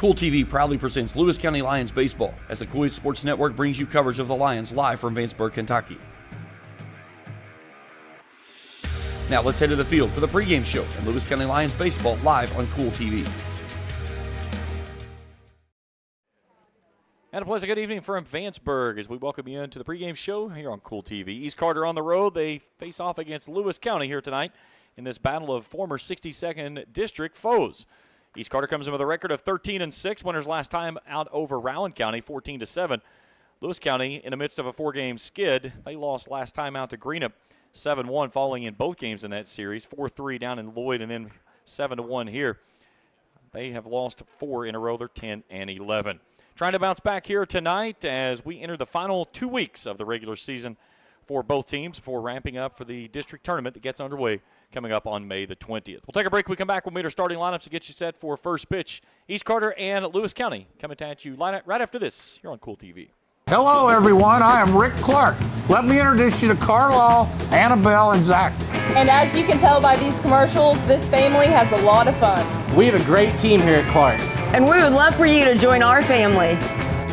Kool TV proudly presents Lewis County Lions Baseball as the Kool Sports Network brings you coverage of the Lions live from Vanceburg, Kentucky. Now let's head to the field for the pregame show and Lewis County Lions Baseball live on Kool TV. And a pleasant good evening from Vanceburg as we welcome you into the pregame show here on Kool TV. East Carter on the road. They face off against Lewis County here tonight in this battle of former 62nd District foes. East Carter comes in with a record of 13-6. Winners last time out over Rowan County, 14-7. Lewis County, in the midst of a four-game skid, they lost last time out to Greenup, 7-1, falling in both games in that series, 4-3 down in Lloyd, and then 7-1 here. They have lost 4 in a row. They're 10-11. Trying to bounce back here tonight as we enter the final 2 weeks of the regular season for both teams before ramping up for the district tournament that gets underway coming up on May the 20th. We'll take a break. We come back. We'll meet our starting lineups to get you set for first pitch. East Carter and Lewis County coming at you right after this here on Kool TV. Hello, everyone. I am Rick Clark. Let me introduce you to Carlisle, Annabelle, and Zach. And as you can tell by these commercials, this family has a lot of fun. We have a great team here at Clark's. And we would love for you to join our family.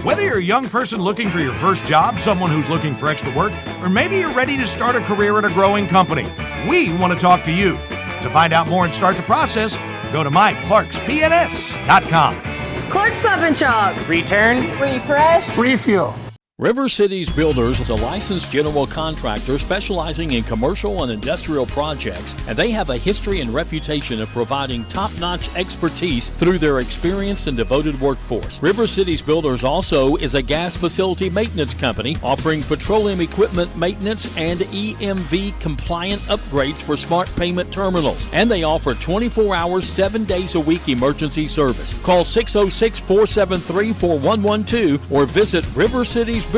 Whether you're a young person looking for your first job, someone who's looking for extra work, or maybe you're ready to start a career at a growing company, we want to talk to you. To find out more and start the process, go to myclarkspns.com. Clark's Pump and Shop. Return. Refresh. Refuel. River Cities Builders is a licensed general contractor specializing in commercial and industrial projects, and they have a history and reputation of providing top-notch expertise through their experienced and devoted workforce. River Cities Builders also is a gas facility maintenance company offering petroleum equipment maintenance and EMV-compliant upgrades for smart payment terminals, and they offer 24 hours, 7 days a week emergency service. Call 606-473-4112 or visit rivercitiesbuildersinc.com.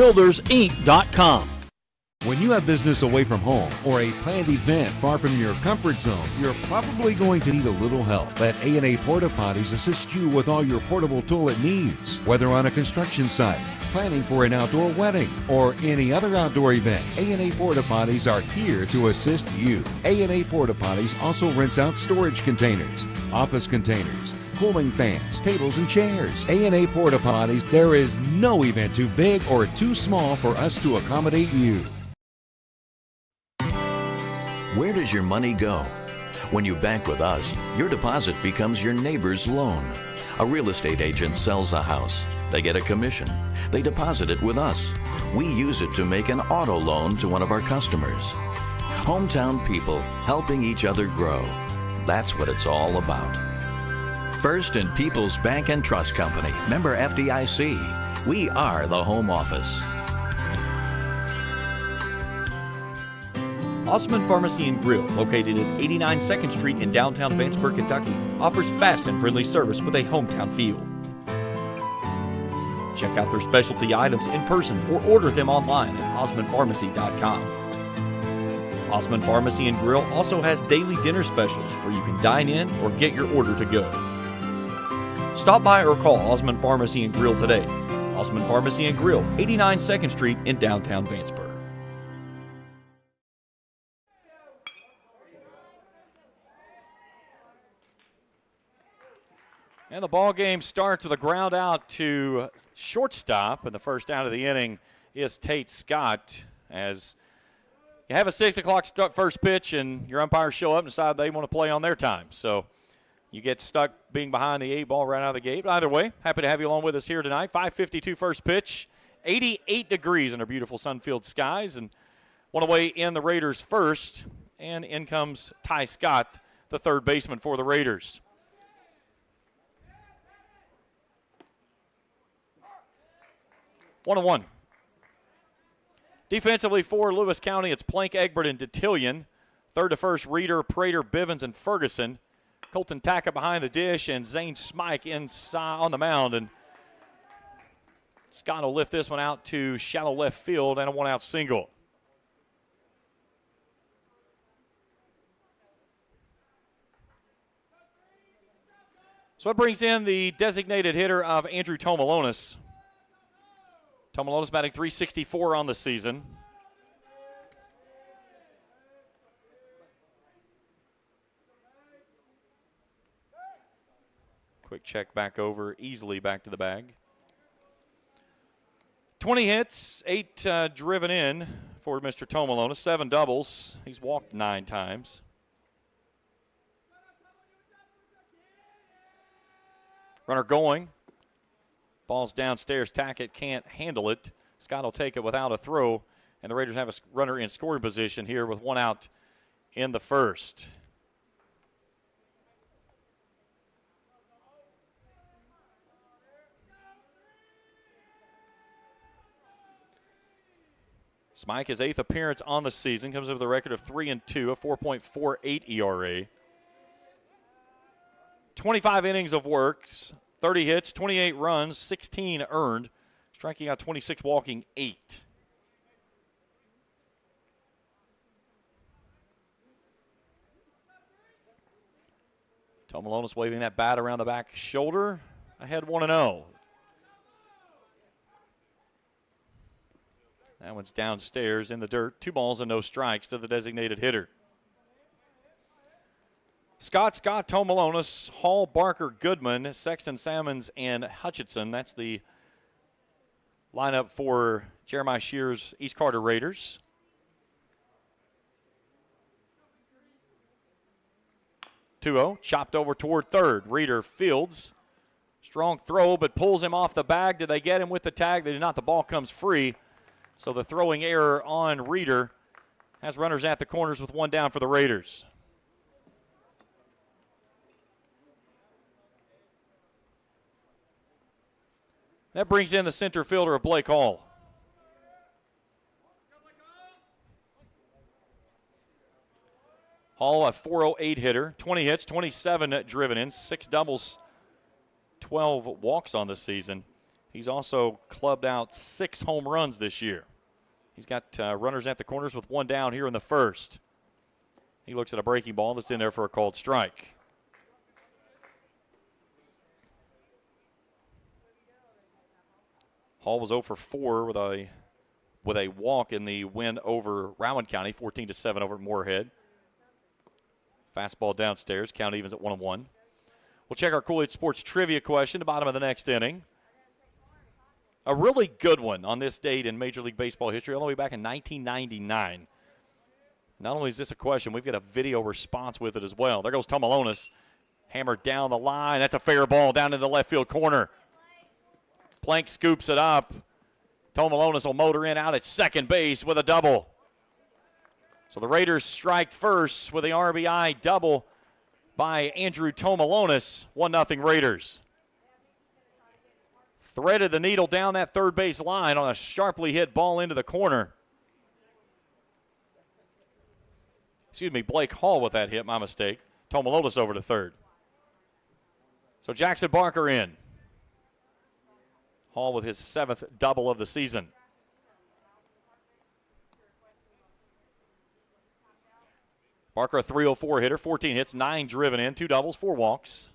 When you have business away from home or a planned event far from your comfort zone, you're probably going to need a little help. Let A&A Porta Potties assist you with all your portable toilet needs. Whether on a construction site, planning for an outdoor wedding, or any other outdoor event, A&A Porta Potties are here to assist you. A&A Porta Potties also rents out storage containers, office containers, cooling fans, tables, and chairs. A&A Porta Potties, there is no event too big or too small for us to accommodate you. Where does your money go? When you bank with us, your deposit becomes your neighbor's loan. A real estate agent sells a house. They get a commission. They deposit it with us. We use it to make an auto loan to one of our customers. Hometown people helping each other grow. That's what it's all about. First and People's Bank and Trust Company, member FDIC. We are the home office. Osman Pharmacy and Grill, located at 89 2nd Street in downtown Vanceburg, Kentucky, offers fast and friendly service with a hometown feel. Check out their specialty items in person or order them online at osmanpharmacy.com. Osman Pharmacy and Grill also has daily dinner specials where you can dine in or get your order to go. Stop by or call Osman Pharmacy and Grill today. Osman Pharmacy and Grill, 89 2nd Street in downtown Vanceburg. And the ball game starts with a ground out to shortstop, and the first out of the inning is Tate Scott. As you have a 6 o'clock first pitch, and your umpires show up and decide they want to play on their time. So you get stuck being behind the 8-ball right out of the gate. But either way, happy to have you along with us here tonight. 5:52 first pitch, 88 degrees under beautiful sun-filled skies, and one away in the Raiders first, and in comes Ty Scott, the third baseman for the Raiders. 1-1. Defensively for Lewis County, it's Plank, Egbert, and Detillion. Third to first, Reeder, Prater, Bivens, and Ferguson. Colton Tackett behind the dish, and Zane Smike inside on the mound. And Scott will lift this one out to shallow left field and a one-out single. So it brings in the designated hitter of Andrew Tomalonis. Tomalonis batting .364 on the season. Quick check back over, easily back to the bag. 20 hits, 8 driven in for Mr. Tomalonis, 7 doubles. He's walked 9 times. Runner going. Ball's downstairs. Tackett can't handle it. Scott will take it without a throw. And the Raiders have a runner in scoring position here with 1 out in the first. Smike, his 8th appearance on the season, comes up with a record of 3-2, a 4.48 ERA. 25 innings of work, 30 hits, 28 runs, 16 earned, striking out 26, walking 8. Tomalonis waving that bat around the back shoulder. Ahead 1-0. That one's downstairs in the dirt. 2 balls and no strikes to the designated hitter. Scott, Tomalonis, Hall, Barker, Goodman, Sexton, Salmons, and Hutchinson. That's the lineup for Jeremiah Shear's East Carter Raiders. Chopped over toward third. Reeder fields. Strong throw, but pulls him off the bag. Did they get him with the tag? They did not. The ball comes free. So the throwing error on Reeder has runners at the corners with 1 down for the Raiders. That brings in the center fielder of Blake Hall. Hall, a .408 hitter, 20 hits, 27 driven in, 6 doubles, 12 walks on the season. He's also clubbed out 6 home runs this year. He's got runners at the corners with 1 down here in the first. He looks at a breaking ball that's in there for a called strike. Hall was 0 for 4 with a walk in the win over Rowan County, 14-7 over Moorhead. Fastball downstairs. Count evens at 1-1. We'll check our Kool Sports trivia question, the bottom of the next inning. A really good one on this date in Major League Baseball history, all the way back in 1999. Not only is this a question, we've got a video response with it as well. There goes Tomalonis. Hammered down the line. That's a fair ball down in the left field corner. Plank scoops it up. Tomalonis will motor in out at second base with a double. So the Raiders strike first with the RBI double by Andrew Tomalonis. 1-0 Raiders. Threaded the needle down that third base line on a sharply hit ball into the corner. Blake Hall with that hit, my mistake. Tomalonis over to third. So Jackson Barker in. Hall with his 7th double of the season. Barker, a .304 hitter, 14 hits, 9 driven in, 2 doubles, 4 walks.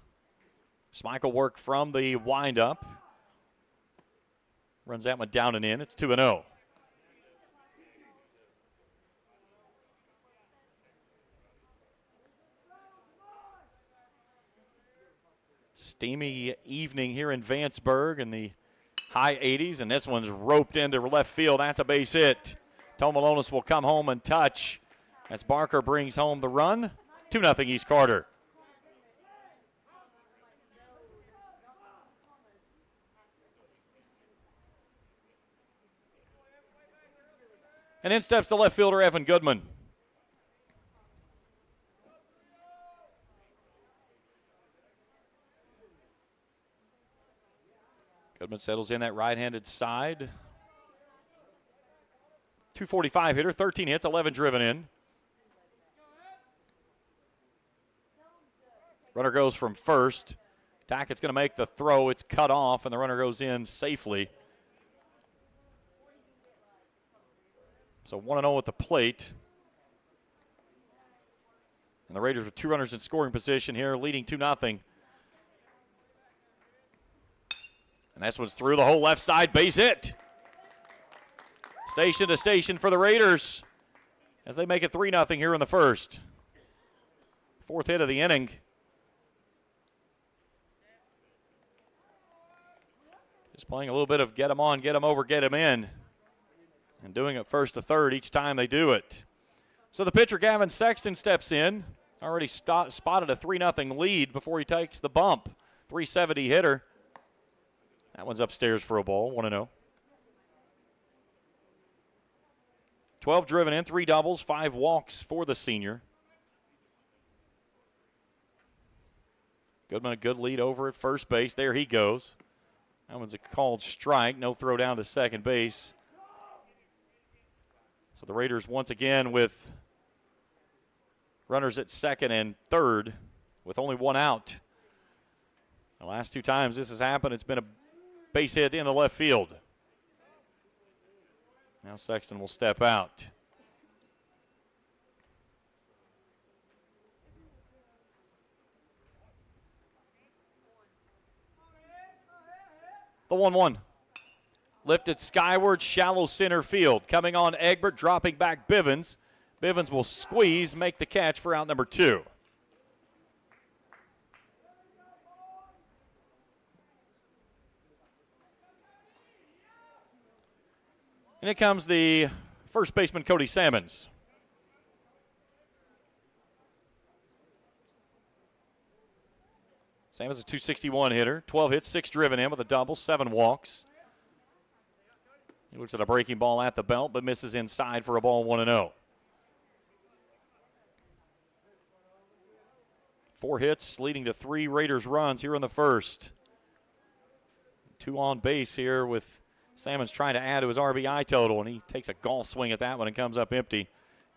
Smike will work from the windup. Runs that one down and in. It's 2-0. Steamy evening here in Vanceburg in the high 80s, and this one's roped into left field. That's a base hit. Tomalonis will come home and touch as Barker brings home the run. 2-0 East Carter. And in steps the left fielder, Evan Goodman. Goodman settles in that right-handed side. 245 hitter, 13 hits, 11 driven in. Runner goes from first. Tackett's going to make the throw. It's cut off, and the runner goes in safely. So 1-0 at the plate. And the Raiders with 2 runners in scoring position here, leading 2-0. And this one's through the whole left side, base hit. Station to station for the Raiders as they make it 3-0 here in the first. 4th hit of the inning. Just playing a little bit of get 'em on, get 'em over, get 'em in. And doing it first to third each time they do it. So the pitcher, Gavin Sexton, steps in. Already spotted a 3-0 lead before he takes the bump. 370 hitter. That one's upstairs for a ball, 1-0. 12 driven in, 3 doubles, 5 walks for the senior. Goodman, a good lead over at first base. There he goes. That one's a called strike. No throw down to second base. So the Raiders once again with runners at second and third with only 1 out. The last 2 times this has happened, it's been a base hit into left field. Now Sexton will step out. The 1-1. Lifted skyward, shallow center field. Coming on Egbert, dropping back Bivens. Bivens will squeeze, make the catch for out number 2. And here comes the first baseman, Cody Sammons. Sammons is a .261 hitter, 12 hits, 6 driven in with a double, 7 walks. He looks at a breaking ball at the belt, but misses inside for a ball, 1-0. 4 hits, leading to 3 Raiders runs here in the first. 2 on base here with Sammons trying to add to his RBI total, and he takes a golf swing at that one and comes up empty.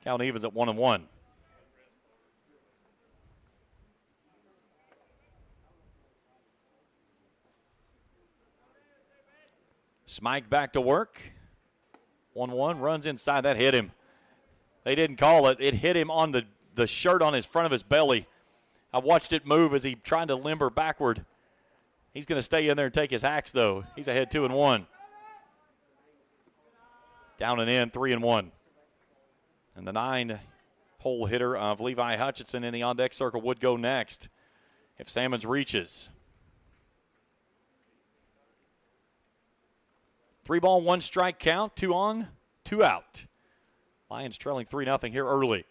Count evens at 1-1. Smike back to work. 1-1, runs inside. That hit him. They didn't call it. It hit him on the shirt on his front of his belly. I watched it move as he tried to limber backward. He's going to stay in there and take his hacks, though. He's ahead 2-1. Down and in, 3-1. And the 9-hole hitter of Levi Hutchinson in the on-deck circle would go next if Sammons reaches. 3 ball, 1 strike count, 2 on, 2 out. Lions trailing 3-0 here early.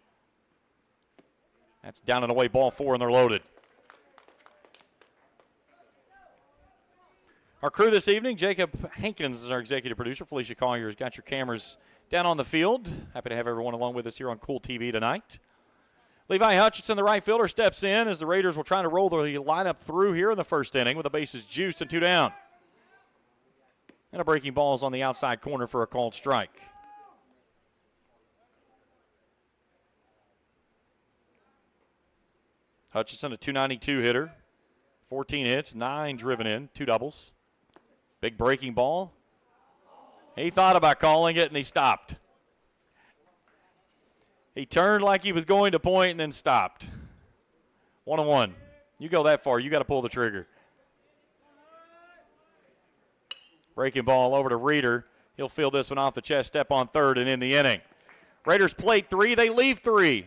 That's down and away, ball 4, and they're loaded. Our crew this evening, Jacob Hankins is our executive producer. Felicia Collier has got your cameras down on the field. Happy to have everyone along with us here on Kool TV tonight. Levi Hutchinson, the right fielder, steps in as the Raiders will try to roll the lineup through here in the first inning with the bases juiced and 2 down. And a breaking ball is on the outside corner for a called strike. Hutchinson, a .292 hitter, 14 hits, 9 driven in, 2 doubles. Big breaking ball. He thought about calling it, and he stopped. He turned like he was going to point and then stopped. 1-1. You go that far, you got to pull the trigger. Breaking ball over to Reeder. He'll field this one off the chest, step on third, and in the inning. Raiders plate 3, they leave 3.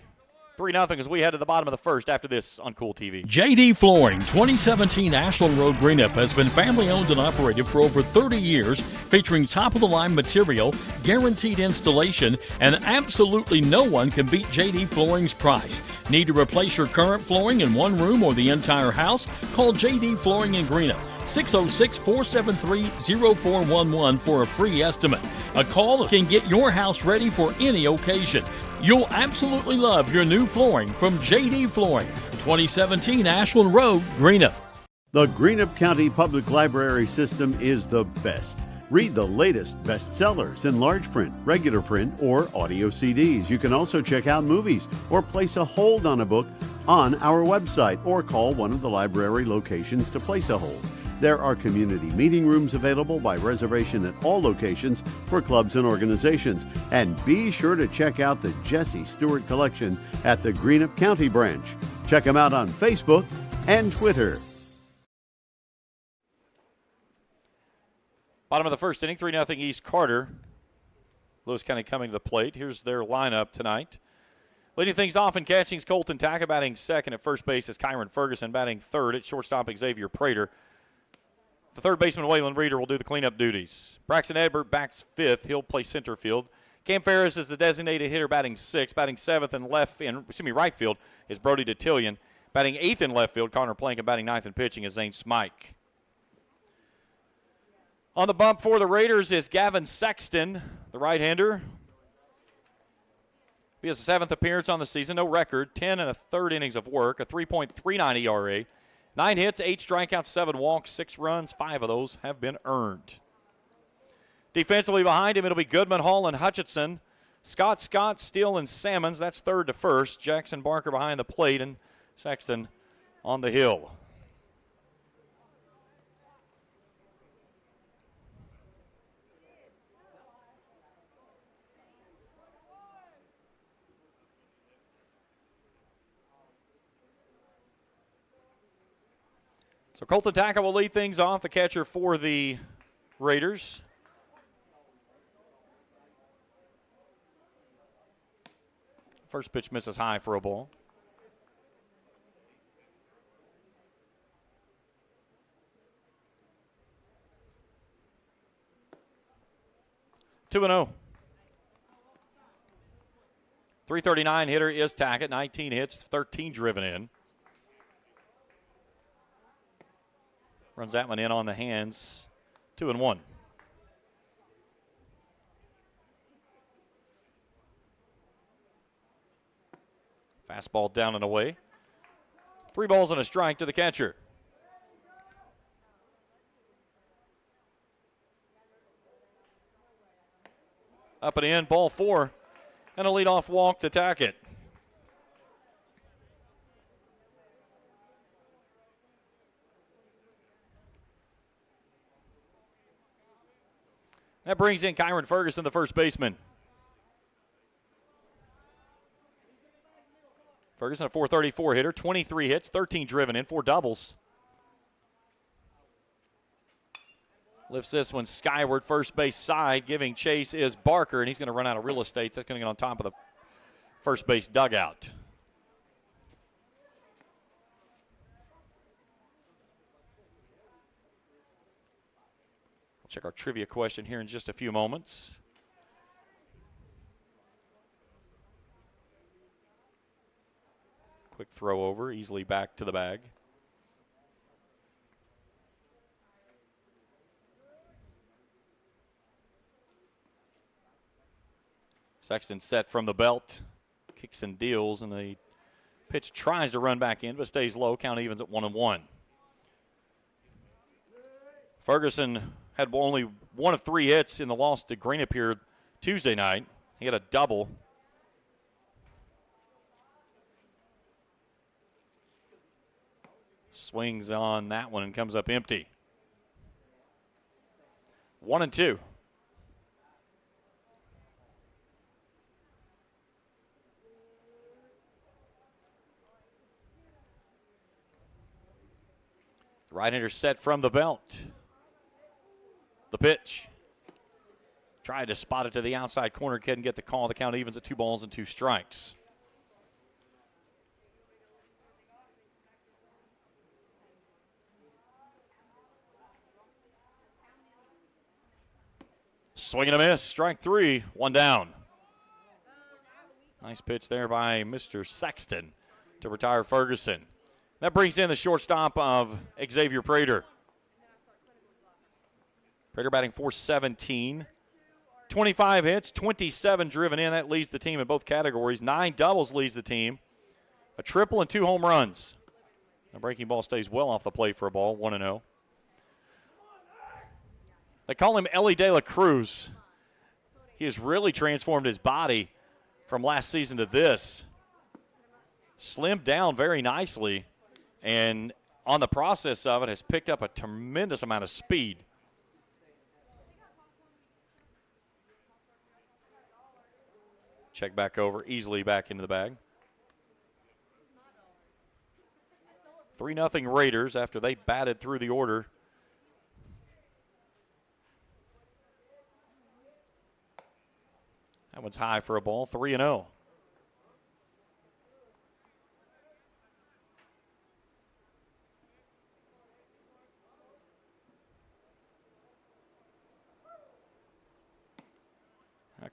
3-0 as we head to the bottom of the first after this on Kool TV. JD Flooring, 2017 Ashland Road Greenup has been family owned and operated for over 30 years, featuring top-of-the-line material, guaranteed installation, and absolutely no one can beat JD Flooring's price. Need to replace your current flooring in one room or the entire house? Call JD Flooring in Greenup, 606-473-0411 for a free estimate. A call can get your house ready for any occasion. You'll absolutely love your new flooring from JD Flooring, 2017 Ashland Road, Greenup. The Greenup County Public Library system is the best. Read the latest bestsellers in large print, regular print, or audio CDs. You can also check out movies or place a hold on a book on our website or call one of the library locations to place a hold. There are community meeting rooms available by reservation at all locations for clubs and organizations. And be sure to check out the Jesse Stewart collection at the Greenup County branch. Check them out on Facebook and Twitter. Bottom of the first inning, 3-0 East Carter. Lewis County coming to the plate. Here's their lineup tonight. Leading things off in catching is Colton Taka, batting second. At first base is Kyron Ferguson, batting third. At shortstop, Xavier Prater. The third baseman, Waylon Reeder, will do the cleanup duties. Braxton Edbert backs fifth. He'll play center field. Cam Ferris is the designated hitter, batting sixth. Batting seventh and right field is Brody DeTillion. Batting eighth in left field, Connor Plank, and batting ninth and pitching is Zane Smike. On the bump for the Raiders is Gavin Sexton, the right-hander. He has a seventh appearance on the season, no record, 10 1/3 innings of work, a 3.39 ERA, 9 hits, 8 strikeouts, 7 walks, 6 runs, 5 of those have been earned. Defensively behind him, it'll be Goodman, Hall, and Hutchinson. Scott, Steele, and Sammons, that's third to first. Jackson Barker behind the plate, and Sexton on the hill. So Colton Tackett will lead things off, the catcher for the Raiders. First pitch misses high for a ball. Two 2-0. 339 hitter is Tackett, 19 hits, 13 driven in. Runs that one in on the hands. 2-1. Fastball down and away. 3 balls and a strike to the catcher. Up and in, ball 4. And a leadoff walk to Tackett. That brings in Kyron Ferguson, the first baseman. Ferguson, a .434 hitter, 23 hits, 13 driven in, 4 doubles. Lifts this one skyward, first base side. Giving chase is Barker, and he's going to run out of real estate. So that's going to get on top of the first base dugout. We'll check our trivia question here in just a few moments. Quick throw over, easily back to the bag. Sexton set from the belt, kicks and deals, and the pitch tries to run back in, but stays low. Count evens at 1-1. Ferguson had only 1 of 3 hits in the loss to Greenup here Tuesday night. He had a double. Swings on that one and comes up empty. 1-2. Right-hander set from the belt. The pitch. Tried to spot it to the outside corner. Couldn't get the call. The count evens at 2 balls and 2 strikes. Swing and a miss. Strike 3. 1 down. Nice pitch there by Mr. Sexton to retire Ferguson. That brings in the shortstop of Xavier Prater. Prater batting .417. 25 hits, 27 driven in. That leads the team in both categories. 9 doubles leads the team. A triple and 2 home runs. The breaking ball stays well off the plate for a ball, 1-0. They call him Ellie De La Cruz. He has really transformed his body from last season to this. Slimmed down very nicely. And on the process of it, has picked up a tremendous amount of speed. Check back over, easily back into the bag. 3-0 Raiders after they batted through the order. That one's high for a ball, 3-0.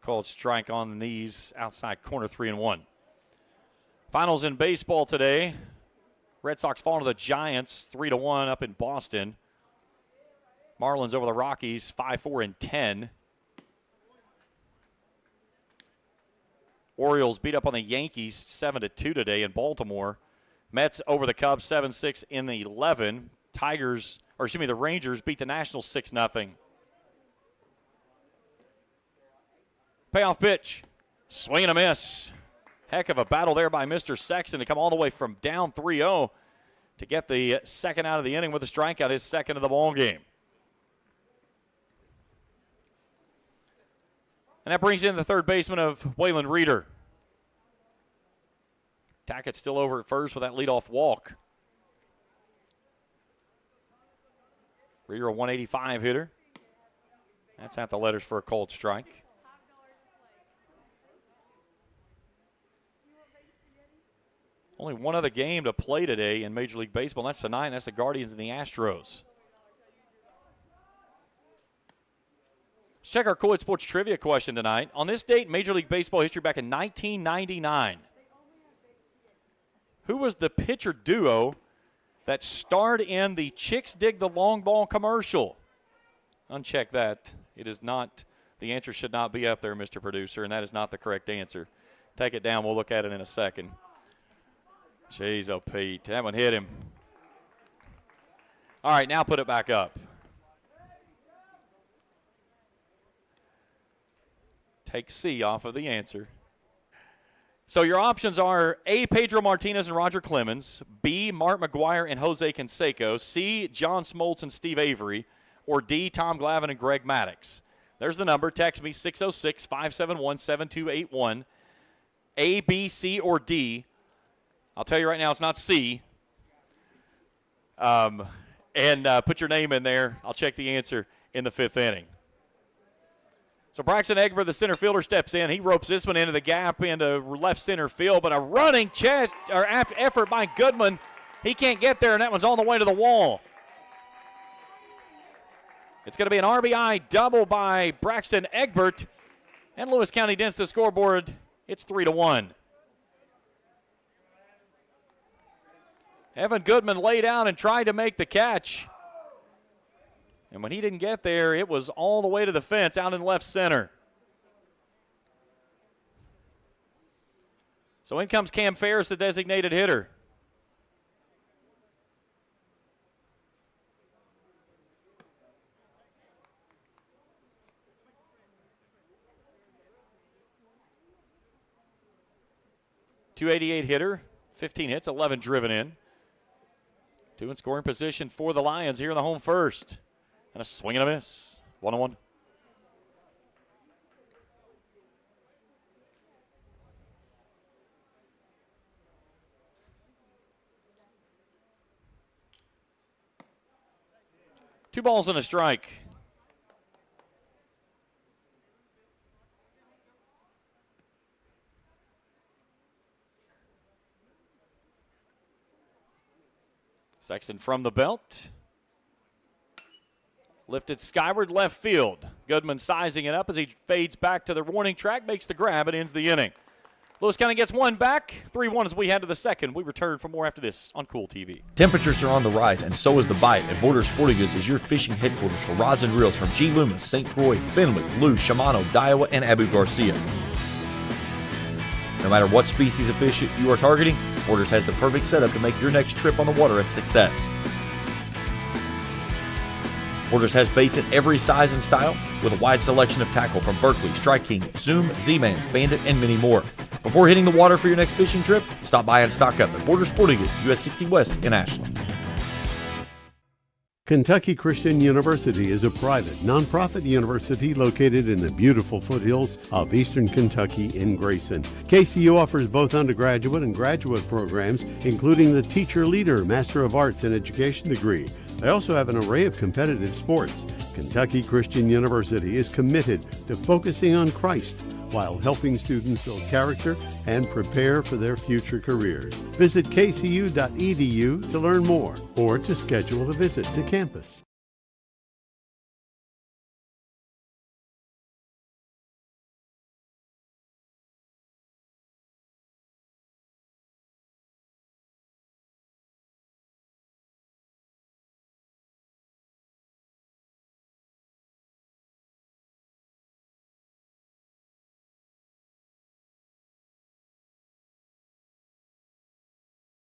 called strike on the knees outside corner 3-1. Finals in baseball today. Red Sox falling to the Giants 3-1 up in Boston. Marlins over the Rockies 5-4 and 10. Orioles beat up on the Yankees 7-2 today in Baltimore. Mets over the Cubs 7-6 in the 11. The Rangers beat the Nationals 6-0. Payoff pitch. Swing and a miss. Heck of a battle there by Mr. Sexton to come all the way from down 3-0 to get the second out of the inning with a strikeout, his second of the ball game. And that brings in the third baseman of Waylon Reeder. Tackett's still over at first with that leadoff walk. Reeder, a 185 hitter. That's at the letters for a called strike. Only one other game to play today in Major League Baseball, and that's tonight. That's the Guardians and the Astros. Let's check our Kool Sports Trivia question tonight. On this date in Major League Baseball history back in 1999, who was the pitcher duo that starred in the Chicks Dig the Long Ball commercial? Uncheck that. It is not, the answer should not be up there, Mr. Producer, and that is not the correct answer. Take it down. We'll look at it in a second. Jeez, oh, Pete. That one hit him. All right, now put it back up. Take C off of the answer. So your options are A, Pedro Martinez and Roger Clemens, B, Mark McGuire and Jose Canseco, C, John Smoltz and Steve Avery, or D, Tom Glavine and Greg Maddux. There's the number. Text me 606-571-7281. A, B, C, or D. I'll tell you right now, it's not C. And put your name in there. I'll check the answer in the fifth inning. So Braxton Egbert, the center fielder, steps in. He ropes this one into the gap into left center field, but a running effort by Goodman. He can't get there, and that one's on the way to the wall. It's going to be an RBI double by Braxton Egbert, and Lewis County dents the scoreboard. It's 3-1. Evan Goodman laid out and tried to make the catch. And when he didn't get there, it was all the way to the fence out in left center. So in comes Cam Ferris, the designated hitter. .288 hitter, 15 hits, 11 driven in. Two in scoring position for the Lions here in the home first. And a swing and a miss. 1-1. Two balls and a strike. Sexton from the belt. Lifted skyward left field. Goodman sizing it up as he fades back to the warning track, makes the grab, and ends the inning. Lewis County gets one back. 3-1 as we head to the second. We return for more after this on Kool TV. Temperatures are on the rise, and so is the bite, and Border Sporting Goods is your fishing headquarters for rods and reels from G. Loomis, St. Croix, Fenwick, Lou, Shimano, Daiwa, and Abu Garcia. No matter what species of fish you are targeting, Borders has the perfect setup to make your next trip on the water a success. Borders has baits in every size and style with a wide selection of tackle from Berkley, Strike King, Zoom, Z-Man, Bandit, and many more. Before hitting the water for your next fishing trip, stop by and stock up at Border Sporting Goods, US 60 West in Ashland. Kentucky Christian University is a private, nonprofit university located in the beautiful foothills of eastern Kentucky in Grayson. KCU offers both undergraduate and graduate programs, including the Teacher Leader Master of Arts in Education degree. They also have an array of competitive sports. Kentucky Christian University is committed to focusing on Christ while helping students build character and prepare for their future careers. Visit kcu.edu to learn more or to schedule a visit to campus.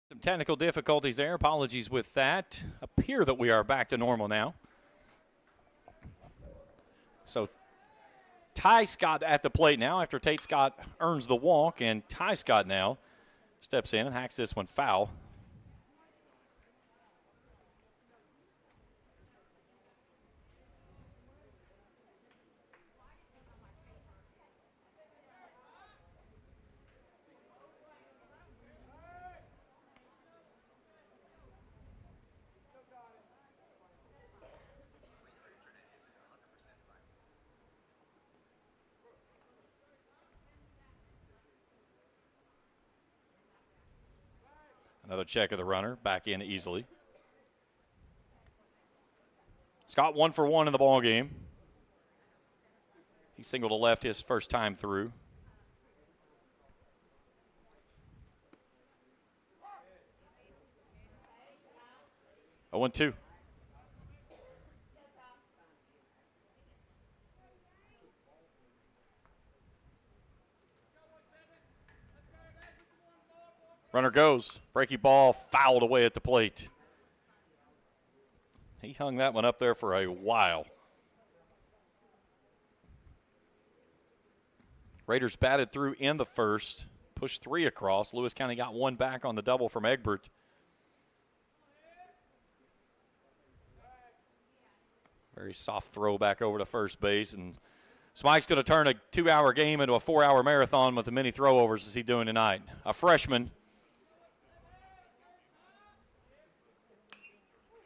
Some technical difficulties there. Apologies with that. Appear that we are back to normal now. So Ty Scott at the plate now after Tate Scott earns the walk, and Ty Scott now steps in and hacks this one foul. Another check of the runner, back in easily. Scott 1 for 1 in the ball game. He singled to left his first time through. Oh, 1-2. Runner goes. Breaky ball fouled away at the plate. He hung that one up there for a while. Raiders batted through in the first. Pushed 3 across. Lewis County got 1 back on the double from Egbert. Very soft throw back over to first base. And Smike's going to turn a 2-hour game into a 4-hour marathon with the many throwovers as he's doing tonight. A freshman.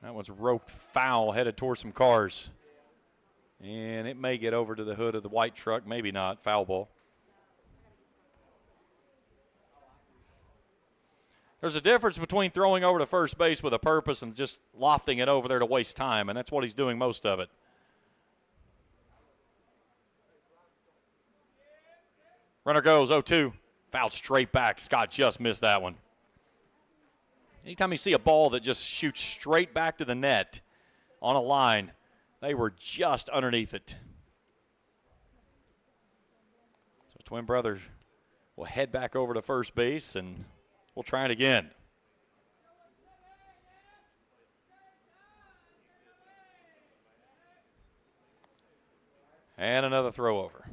That one's roped foul, headed towards some cars. And it may get over to the hood of the white truck. Maybe not. Foul ball. There's a difference between throwing over to first base with a purpose and just lofting it over there to waste time, and that's what he's doing most of it. Runner goes, 0-2. Fouled straight back. Scott just missed that one. Anytime you see a ball that just shoots straight back to the net on a line, they were just underneath it. So twin brother will head back over to first base, and we'll try it again. And another throw over.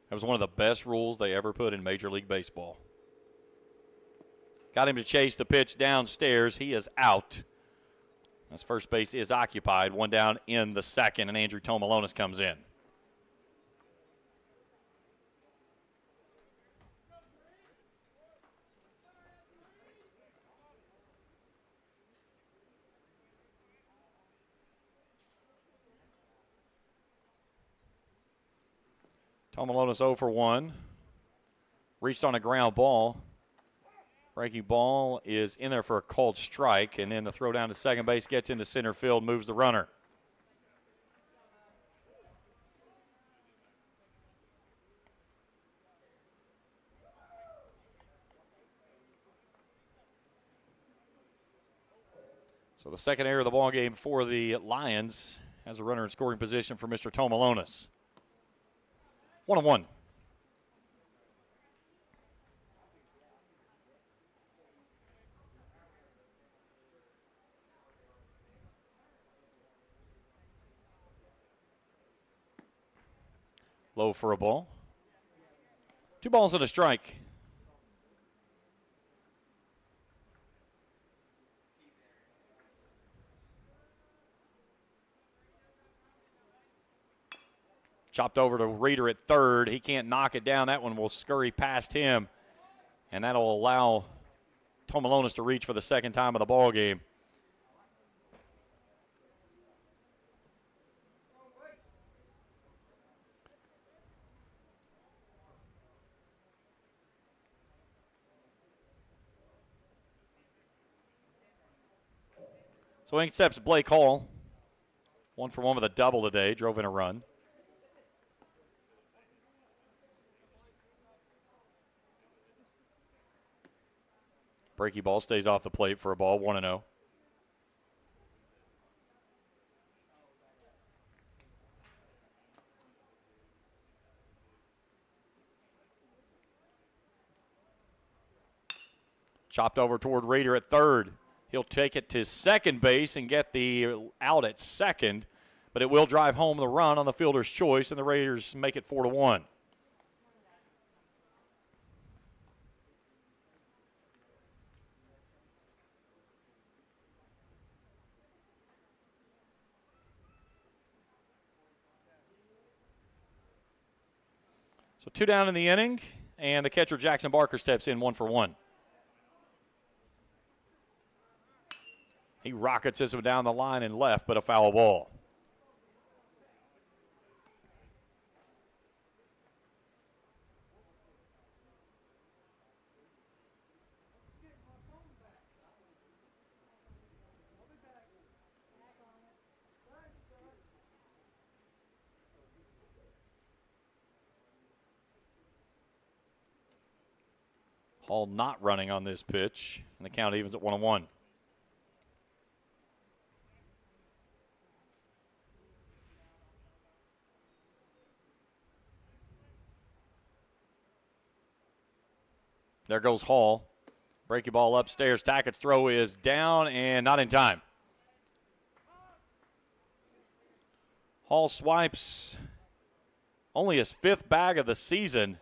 That was one of the best rules they ever put in Major League Baseball. Got him to chase the pitch downstairs. He is out. As first base is occupied. 1 down in the second, and Andrew Tomalonis comes in. Tomalonis 0 for 1. Reached on a ground ball. Breaking ball is in there for a called strike, and then the throw down to second base gets into center field, moves the runner. So the second error of the ball game for the Lions has a runner in scoring position for Mr. Tomalonis. 1-1. Low for a ball. 2 balls and a strike. Chopped over to Reeder at third. He can't knock it down. That one will scurry past him, and that'll allow Tomalonis to reach for the second time of the ball game. So he accepts Blake Hall. 1 for 1 with a double today. Drove in a run. Breaky ball stays off the plate for a ball, 1-0. Chopped over toward Rader at third. He'll take it to second base and get the out at second, but it will drive home the run on the fielder's choice, and the Raiders make it 4-1. So 2 down in the inning, and the catcher Jackson Barker steps in 1 for 1. He rockets this one down the line and left, but a foul ball. Hall not running on this pitch, and the count evens at 1-1. There goes Hall. Breaking ball upstairs. Tackett's throw is down and not in time. Hall swipes only his 5th bag of the season.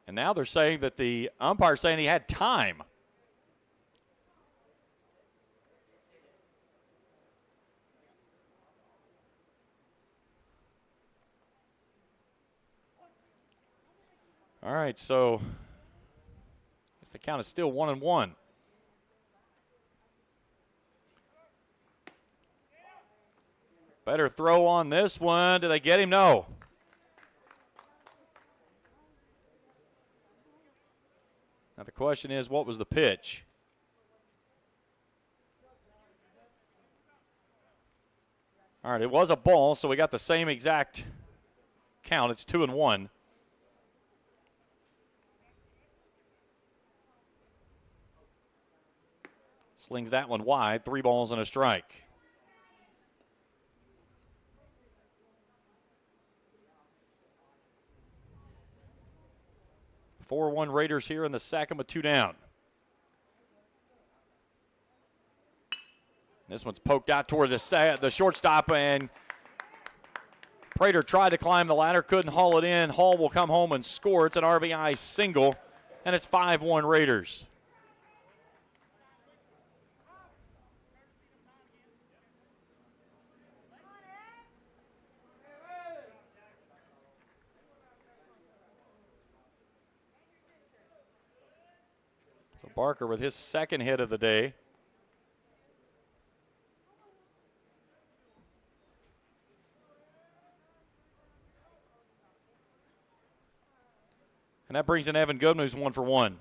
And now they're saying that the umpire's saying he had time. All right, so I guess the count is still 1-1. Better throw on this one. Do they get him? No. Now the question is, what was the pitch? All right, it was a ball, so we got the same exact count. It's 2-1. Slings that one wide. 3 balls and a strike. (4-1) Raiders here in the second with 2 down. This one's poked out toward the shortstop, and Prater tried to climb the ladder, couldn't haul it in. Hall will come home and score. It's an RBI single, and it's 5-1 Raiders. Barker with his 2nd hit of the day. And that brings in Evan Goodman, who's 1 for 1.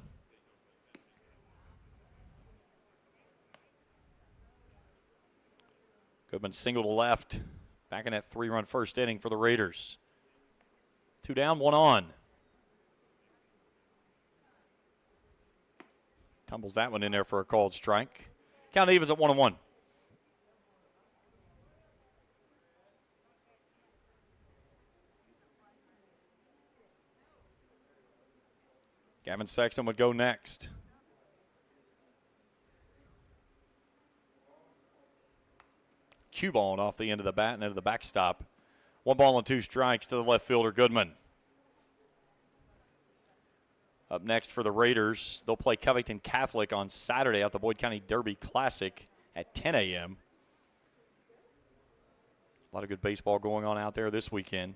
Goodman single to left, back in that 3-run first inning for the Raiders. 2 down, 1 on. Tumbles that one in there for a called strike. Count evens at 1-1. Gavin Sexton would go next. Cue ball off the end of the bat and into the backstop. 1 ball and 2 strikes to the left fielder, Goodman. Up next for the Raiders, they'll play Covington Catholic on Saturday at the Boyd County Derby Classic at 10 a.m. A lot of good baseball going on out there this weekend.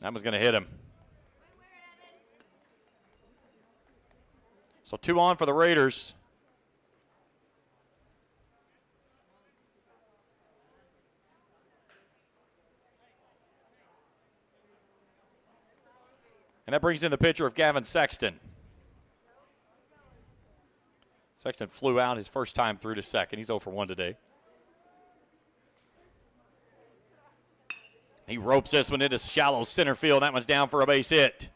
That one's going to hit him. So 2 on for the Raiders. And that brings in the pitcher of Gavin Sexton. Sexton flew out his first time through to second. He's 0 for 1 today. He ropes this one into shallow center field. That one's down for a base hit.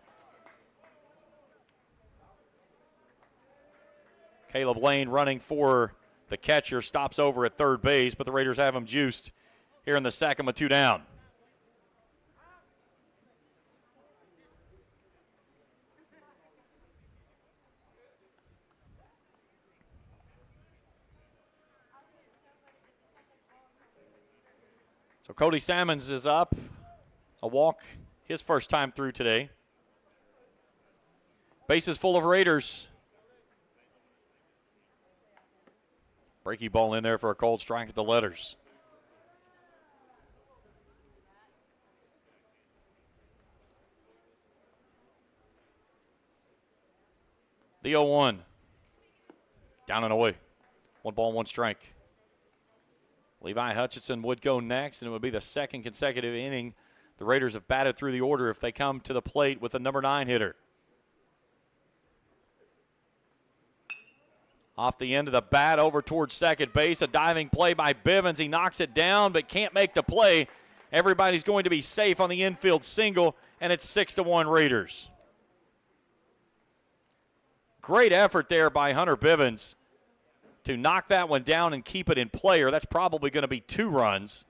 Caleb Lane running for The catcher stops over at third base, but the Raiders have him juiced here in the second with 2 down. So Cody Salmons is up. A walk, his first time through today. Bases full of Raiders. Breaky ball in there for a cold strike at the letters. The 0-1. Down and away. 1 ball, 1 strike. Levi Hutchinson would go next, and it would be the second consecutive inning the Raiders have batted through the order if they come to the plate with a number 9 hitter. Off the end of the bat over towards second base. A diving play by Bivens. He knocks it down but can't make the play. Everybody's going to be safe on the infield single, and it's 6-1 Raiders. Great effort there by Hunter Bivens to knock that one down and keep it in play, or that's probably going to be 2 runs.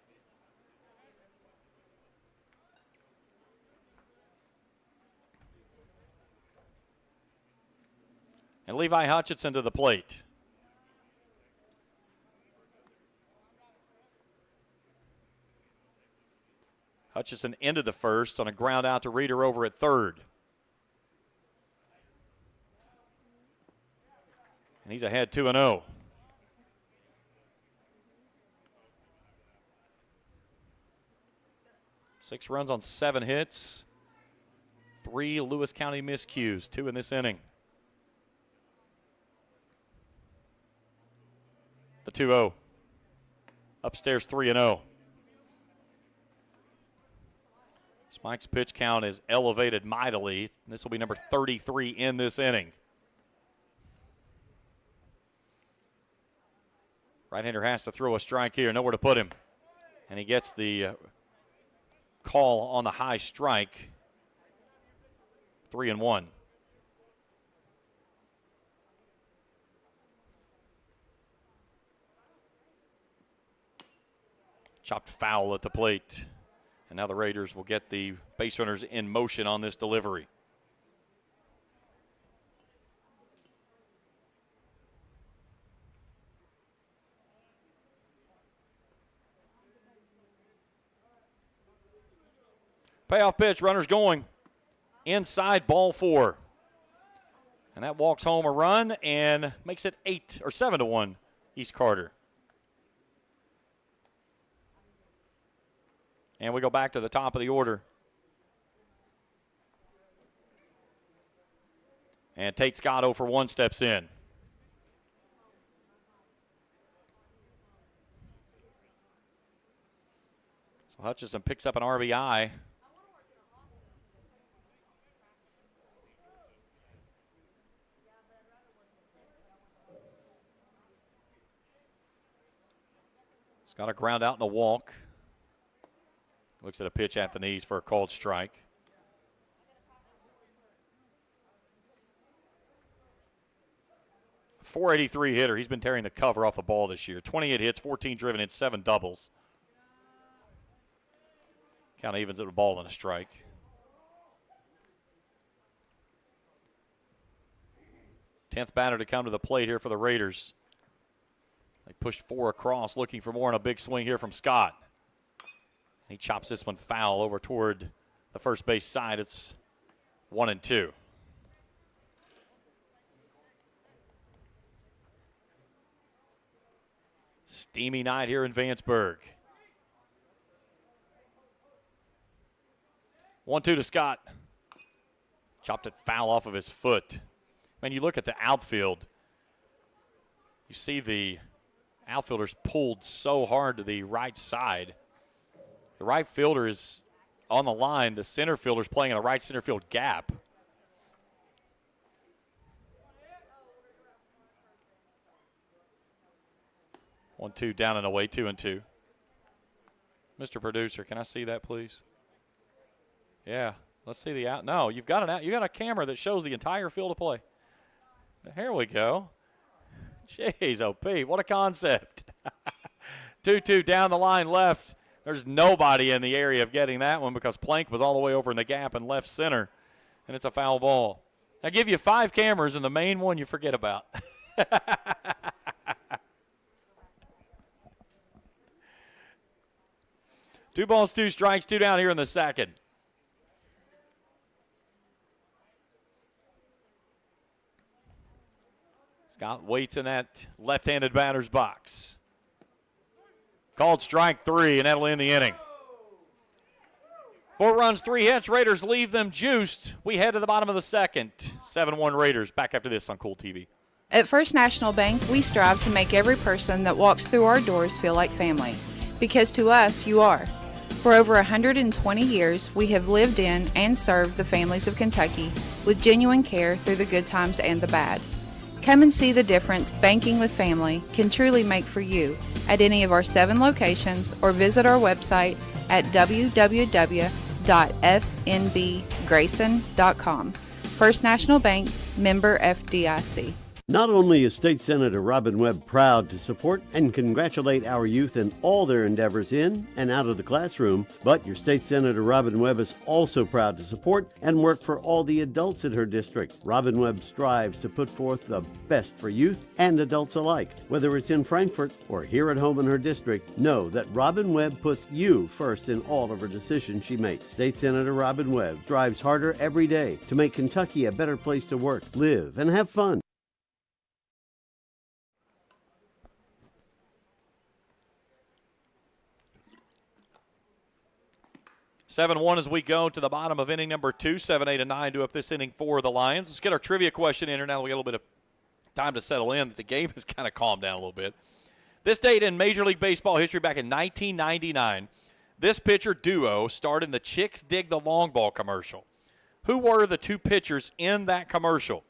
And Levi Hutchinson to the plate. Hutchinson ended the first on a ground out to Reeder over at third. And he's ahead 2-0. Six runs on 7 hits. 3 Lewis County miscues, 2 in this inning. The 2-0. Upstairs 3-0. Smike's pitch count is elevated mightily. This will be number 33 in this inning. Right-hander has to throw a strike here, nowhere to put him. And he gets the call on the high strike. 3-1. Chopped foul at the plate. And now the Raiders will get the base runners in motion on this delivery. Payoff pitch, runners going. Inside, ball 4. And that walks home a run and makes it 7-1 East Carter. And we go back to the top of the order. And Tate Scott 0 for 1 steps in. So Hutchinson picks up an RBI. He's got a ground out and a walk. Looks at a pitch at the knees for a called strike. .483 hitter. He's been tearing the cover off the ball this year. 28 hits, 14 driven hits, 7 doubles. Count evens at a ball and a strike. Tenth batter to come to the plate here for the Raiders. They pushed 4 across, looking for more, and a big swing here from Scott. He chops this one foul over toward the first base side. It's 1-2. Steamy night here in Vanceburg. 1-2 to Scott. Chopped it foul off of his foot. When you look at the outfield, you see the outfielders pulled so hard to the right side. The right fielder is on the line. The center fielder is playing in the right center field gap. One, 2 down and away, 2-2. Mr. Producer, can I see that, please? Yeah, let's see the out. No, you've got an out. You got a camera that shows the entire field of play. Here we go. Jeez, oh, Pete, what a concept. 2-2 down the line left. There's nobody in the area of getting that one because Plank was all the way over in the gap and left center, and it's a foul ball. I give you 5 cameras, and the main one you forget about. 2 balls, 2 strikes, 2 down here in the second. Scott waits in that left-handed batter's box. Called strike 3, and that'll end the inning. 4 runs, 3 hits. Raiders leave them juiced. We head to the bottom of the second. 7-1 Raiders. Back after this on Kool TV. At First National Bank, we strive to make every person that walks through our doors feel like family. Because to us, you are. For over 120 years, we have lived in and served the families of Kentucky with genuine care through the good times and the bad. Come and see the difference banking with family can truly make for you at any of our 7 locations or visit our website at www.fnbgrayson.com. First National Bank, member FDIC. Not only is State Senator Robin Webb proud to support and congratulate our youth in all their endeavors in and out of the classroom, but your State Senator Robin Webb is also proud to support and work for all the adults in her district. Robin Webb strives to put forth the best for youth and adults alike. Whether it's in Frankfort or here at home in her district, know that Robin Webb puts you first in all of her decisions she makes. State Senator Robin Webb strives harder every day to make Kentucky a better place to work, live, and have fun. 7-1 as we go to the bottom of inning number 2. 7-8 and 9 do up this inning for the Lions. Let's get our trivia question in here now. We got a little bit of time to settle in. The game has kind of calmed down a little bit. This date in Major League Baseball history back in 1999, this pitcher duo starred in the Chicks Dig the Long Ball commercial. Who were the 2 pitchers in that commercial?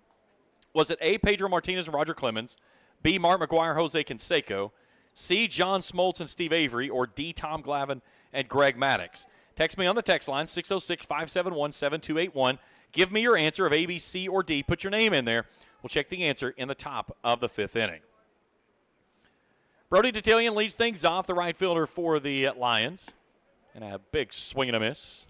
Was it A, Pedro Martinez and Roger Clemens, B, Mark McGuire, Jose Canseco, C, John Smoltz and Steve Avery, or D, Tom Glavine and Greg Maddux? Text me on the text line, 606-571-7281. Give me your answer of A, B, C, or D. Put your name in there. We'll check the answer in the top of the 5th inning. Brody Detillion leads things off, the right fielder for the Lions. And a big swing and a miss.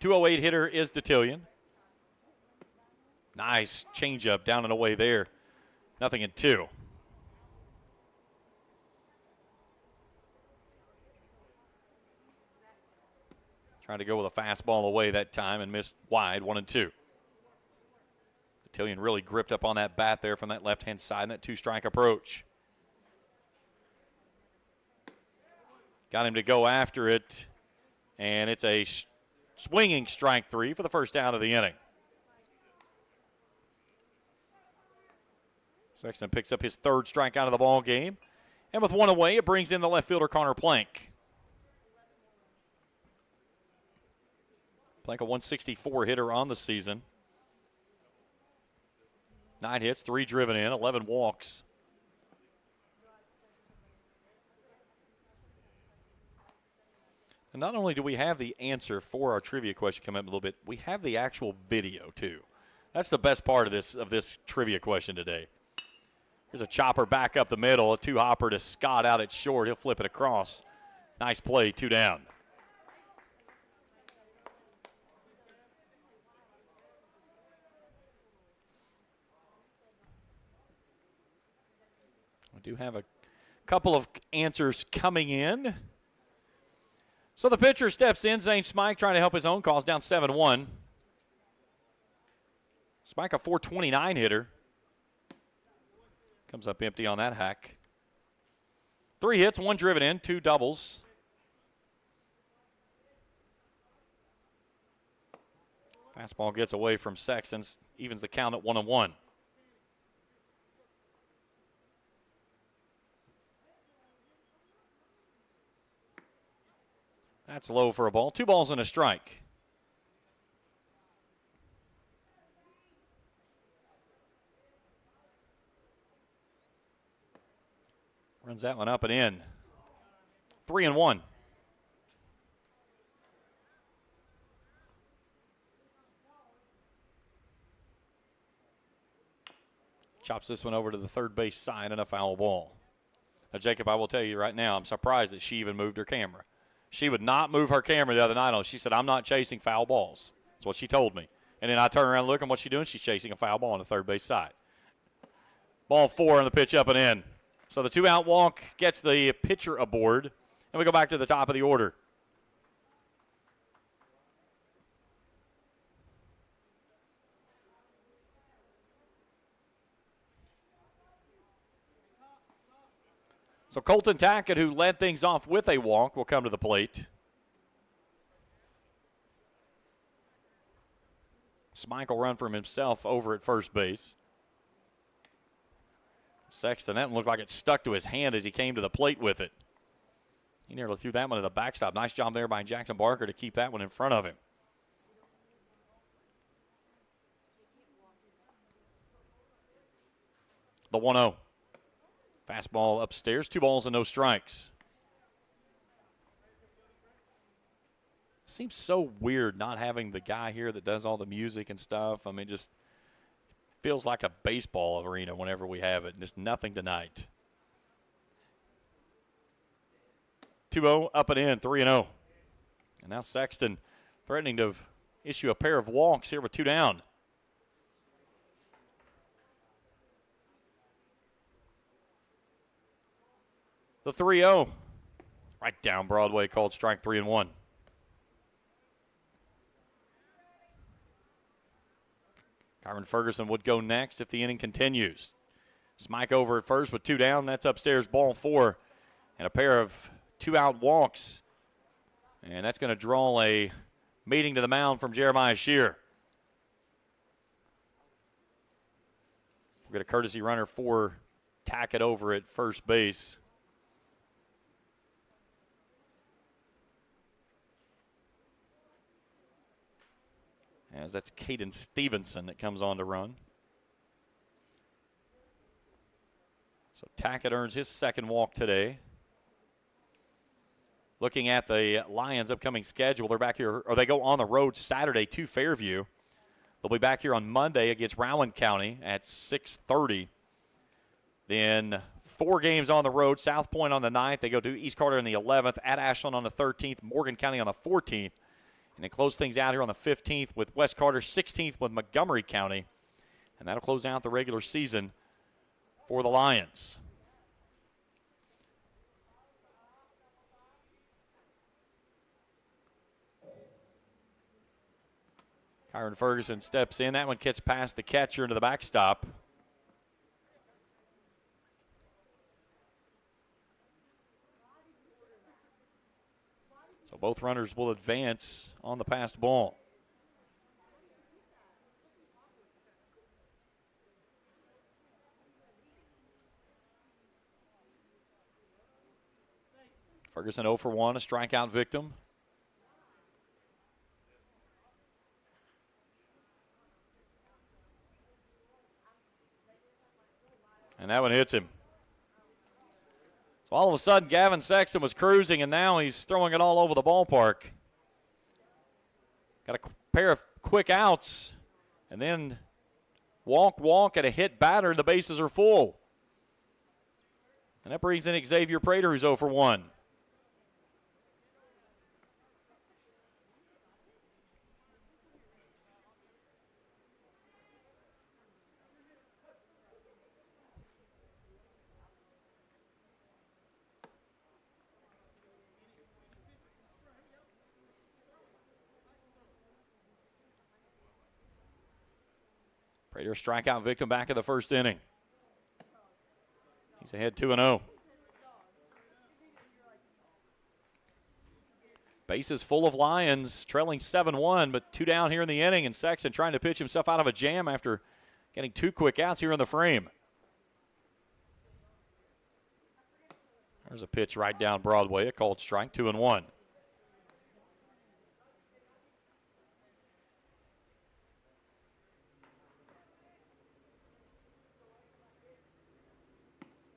.208 hitter is Detillion. Nice changeup down and away there. Nothing in 2. Trying to go with a fastball away that time and missed wide, 1-2. Detillion really gripped up on that bat there from that left-hand side in that 2-strike approach. Got him to go after it, and it's a swinging strike 3 for the first out of the inning. Sexton picks up his 3rd strikeout of the ball game, and with 1 away, it brings in the left fielder Connor Plank. Plank, a 164 hitter on the season. 9 hits, 3 driven in, 11 walks. And not only do we have the answer for our trivia question coming up in a little bit, we have the actual video too. That's the best part of this trivia question today. Here's a chopper back up the middle, a 2-hopper to Scott out at short. He'll flip it across. Nice play, 2 down. We do have a couple of answers coming in. So the pitcher steps in. Zane Smike trying to help his own cause, down 7-1. Smike, a 429 hitter. Comes up empty on that hack. 3 hits, 1 driven in, 2 doubles. Fastball gets away from Sexton, evens the count at 1-1. That's low for a ball. 2 balls and a strike. Runs that one up and in. 3-1. Chops this one over to the third base side and a foul ball. Now, Jacob, I will tell you right now, I'm surprised that she even moved her camera. She would not move her camera the other night. She said, I'm not chasing foul balls. That's what she told me. And then I turn around and look, and what she's doing, she's chasing a foul ball on the third base side. Ball 4 on the pitch up and in. So the 2-out walk gets the pitcher aboard. And we go back to the top of the order. So Colton Tackett, who led things off with a walk, will come to the plate. Smike will run from himself over at first base. Sexton, that one looked like it stuck to his hand as he came to the plate with it. He nearly threw that one to the backstop. Nice job there by Jackson Barker to keep that one in front of him. The 1-0. Fastball upstairs, 2 balls and no strikes. Seems so weird not having the guy here that does all the music and stuff. I mean, just feels like a baseball arena whenever we have it. Just nothing tonight. 2-0, up and in, 3-0. And now Sexton threatening to issue a pair of walks here with 2 down. The 3-0. Right down Broadway, called strike 3-1. Carmen Ferguson would go next if the inning continues. Smike over at first with 2 down. That's upstairs, ball 4. And a pair of 2-out walks. And that's going to draw a meeting to the mound from Jeremiah Shear. We'll get a courtesy runner for Tackett over at first base. As that's Caden Stevenson that comes on to run. So Tackett earns his second walk today. Looking at the Lions' upcoming schedule, they're back here, or they go on the road Saturday to Fairview. They'll be back here on Monday against Rowan County at 6:30. Then 4 games on the road. South Point on the 9th. They go to East Carter on the 11th, at Ashland on the 13th, Morgan County on the 14th. And they close things out here on the 15th with West Carter, 16th with Montgomery County. And that'll close out the regular season for the Lions. Kyron Ferguson steps in. That one gets past the catcher into the backstop. So both runners will advance on the passed ball. Ferguson 0 for 1, a strikeout victim. And that one hits him. So all of a sudden, Gavin Sexton was cruising, and now he's throwing it all over the ballpark. Got a pair of quick outs, and then walk, and a hit batter, and the bases are full. And that brings in Xavier Prater, who's 0 for 1. Prater strikeout victim back in the first inning. He's ahead 2-0. Bases full of Lions, trailing 7-1, but 2 down here in the inning, and Sexton trying to pitch himself out of a jam after getting 2 quick outs here in the frame. There's a pitch right down Broadway, a called strike, 2-1.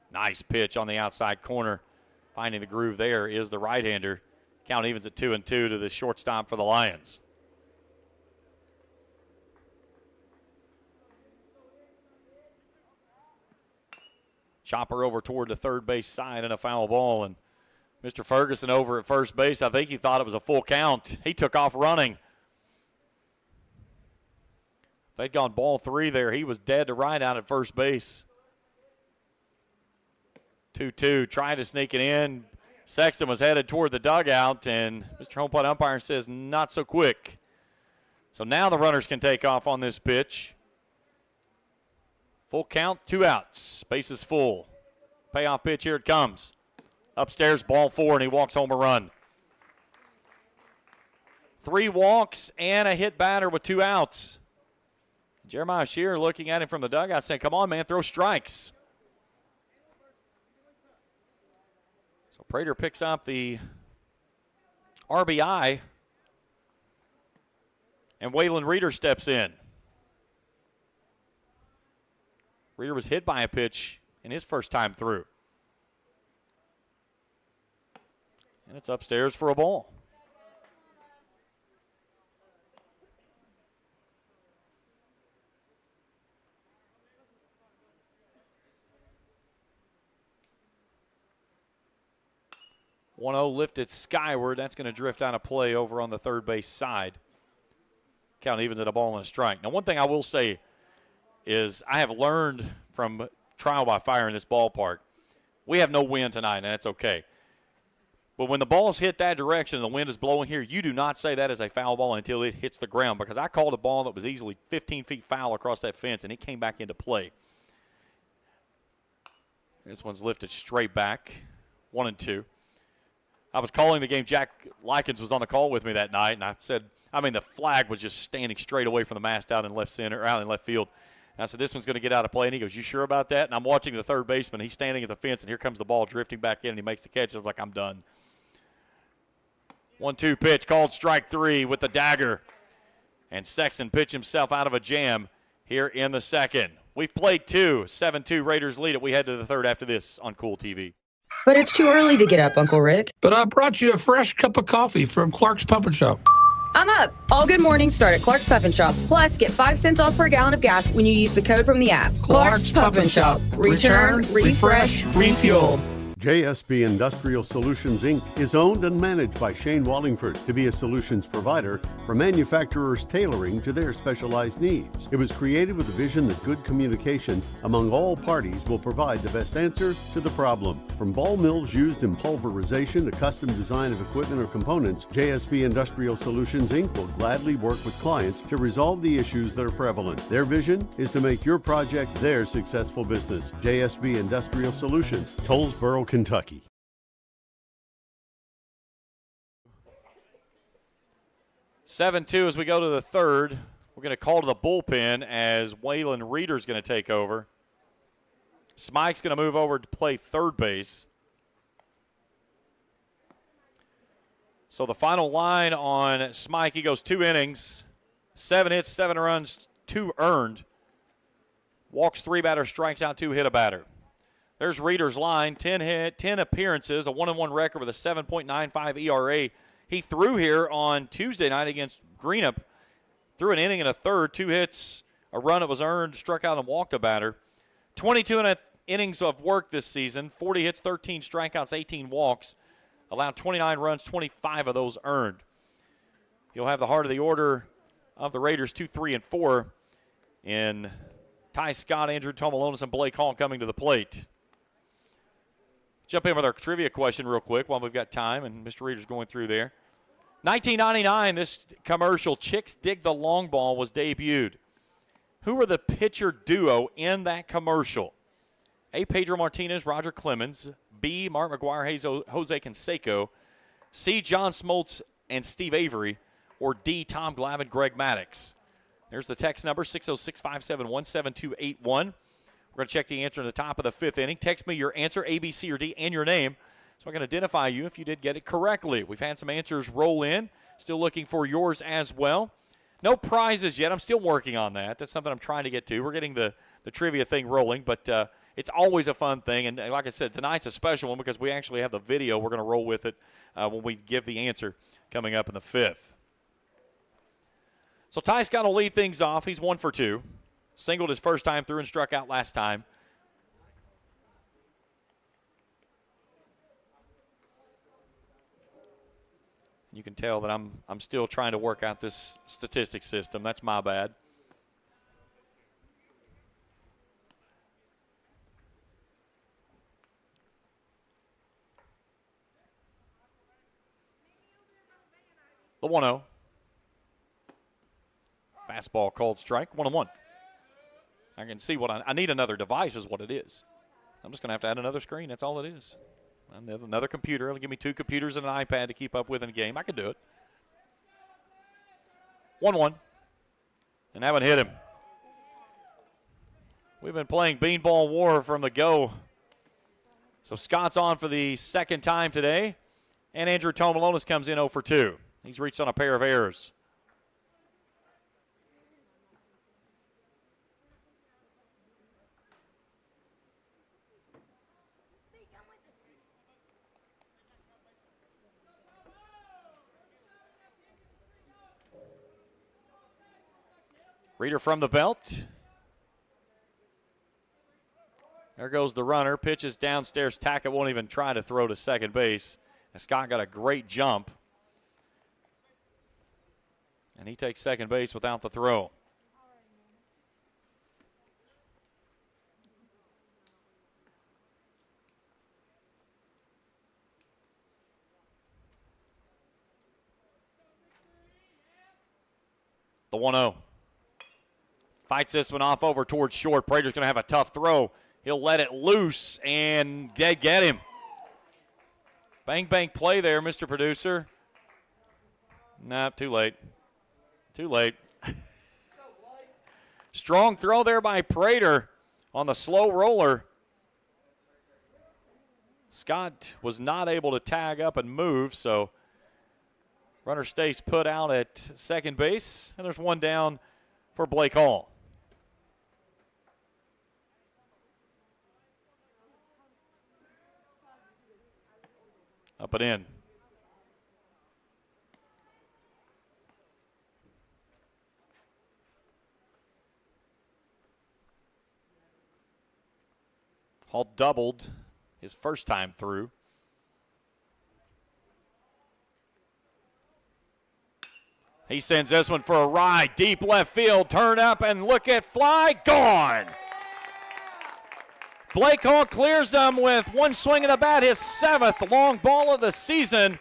Nice pitch on the outside corner. Finding the groove there is the right-hander. Count evens at 2-2 to the shortstop for the Lions. Chopper over toward the third base side and a foul ball. And Mr. Ferguson over at first base, I think he thought it was a full count. He took off running. If they'd gone ball 3 there, he was dead to right out at first base. 2-2, tried to sneak it in. Sexton was headed toward the dugout, and Mr. Home plate umpire says not so quick. So now the runners can take off on this pitch. Full count, 2 outs. Base is full. Payoff pitch, here it comes. Upstairs, ball 4, and he walks home a run. 3 walks and a hit batter with 2 outs. Jeremiah Shearer looking at him from the dugout saying, come on, man, throw strikes. So Prater picks up the RBI, and Waylon Reeder steps in. Reeder was hit by a pitch in his first time through. And it's upstairs for a ball. (1-0) lifted skyward. That's going to drift out of play over on the third base side. Count evens at a ball and a strike. Now, one thing I will say is I have learned from trial by fire in this ballpark. We have no wind tonight, and that's okay. But when the ball's hit that direction and the wind is blowing here, you do not say that is a foul ball until it hits the ground, because I called a ball that was easily 15 feet foul across that fence, and it came back into play. This one's lifted straight back, 1-2. I was calling the game. Jack Likens was on the call with me that night, and I said, the flag was just standing straight away from the mast out in left field. And I said, this one's going to get out of play. And he goes, you sure about that? And I'm watching the third baseman. He's standing at the fence, and here comes the ball drifting back in, and he makes the catch. I was like, I'm done. 1-2 pitch, called strike 3 with the dagger. And Sexton pitched himself out of a jam here in the second. We've played 2. 7-2 Raiders lead it. We head to the third after this on Kool TV. But it's too early to get up, Uncle Rick. But I brought you a fresh cup of coffee from Clark's Puppet Shop. I'm up. All good mornings start at Clark's Puppet Shop. Plus, get 5 cents off per gallon of gas when you use the code from the app. Clark's Puppet Shop. Return, refresh, refuel. JSB Industrial Solutions, Inc. is owned and managed by Shane Wallingford to be a solutions provider for manufacturers tailoring to their specialized needs. It was created with a vision that good communication among all parties will provide the best answer to the problem. From ball mills used in pulverization to custom design of equipment or components, JSB Industrial Solutions, Inc. will gladly work with clients to resolve the issues that are prevalent. Their vision is to make your project their successful business. JSB Industrial Solutions, Tollsboro, Kentucky. (7-2) as we go to the third. We're going to call to the bullpen as Waylon Reeder's going to take over. Smike's going to move over to play third base. So the final line on Smike, he goes 2 innings, 7 hits, 7 runs, 2 earned. Walks 3 batters, strikes out 2, hit a batter. There's Reeder's line, 10 appearances, a 1-1 record with a 7.95 ERA. He threw here on Tuesday night against Greenup, threw an inning and a third, 2 hits, a run that was earned, struck out and walked a batter. 22 innings of work this season, 40 hits, 13 strikeouts, 18 walks, allowed 29 runs, 25 of those earned. He'll have the heart of the order of the Raiders, 2, 3, and 4 in Ty Scott, Andrew Tomalonis, and Blake Hall coming to the plate. Jump in with our trivia question real quick while we've got time, and Mr. Reeder's going through there. 1999, this commercial, Chicks Dig the Long Ball, was debuted. Who were the pitcher duo in that commercial? A, Pedro Martinez, Roger Clemens. B, Mark McGuire, Jose Canseco. C, John Smoltz and Steve Avery. Or D, Tom Glavine, Greg Maddox. There's the text number, 606-571-7281. We're going to check the answer in the top of the 5th inning. Text me your answer, A, B, C, or D, and your name, so I can identify you if you did get it correctly. We've had some answers roll in. Still looking for yours as well. No prizes yet. I'm still working on that. That's something I'm trying to get to. We're getting the trivia thing rolling, but it's always a fun thing. And like I said, tonight's a special one because we actually have the video. We're going to roll with it when we give the answer coming up in the 5th. So Ty Scott will lead things off. He's 1 for 2. Singled his first time through and struck out last time. You can tell that I'm still trying to work out this statistics system. That's my bad. The 1-0. Fastball called strike, 1-1. I can see what I need. Another device is what it is. I'm just going to have to add another screen. That's all it is. Another computer. It'll give me 2 computers and an iPad to keep up with in a game. I could do it. 1-1. And that one hit him. We've been playing beanball war from the go. So Scott's on for the second time today. And Andrew Tomalonis comes in 0 for 2. He's reached on a pair of errors. Reader from the belt. There goes the runner. Pitches downstairs. Tackett won't even try to throw to second base. And Scott got a great jump. And he takes second base without the throw. The 1-0. Fights this one off over towards short. Prater's going to have a tough throw. He'll let it loose, and they get him. Bang, bang play there, Mr. Producer. Nah, too late. Too late. Strong throw there by Prater on the slow roller. Scott was not able to tag up and move, so runner stays put out at second base, and there's one down for Blake Hall. Up and in. Hall doubled his first time through. He sends this one for a ride. Deep left field. Turn up and look at fly. Gone. Blake Hall clears them with one swing of the bat, his 7th long ball of the season.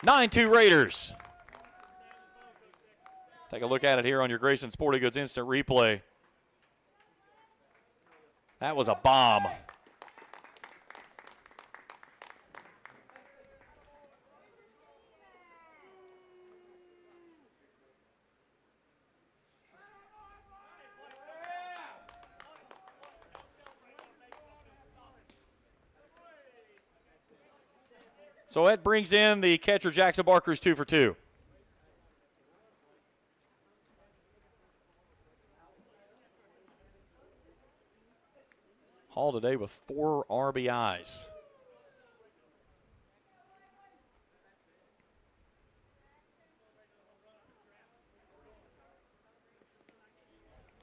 9-2 Raiders. Take a look at it here on your Grayson Sporting Goods Instant Replay. That was a bomb. So that brings in the catcher, Jackson Barker's 2 for 2. Hall today with 4 RBIs.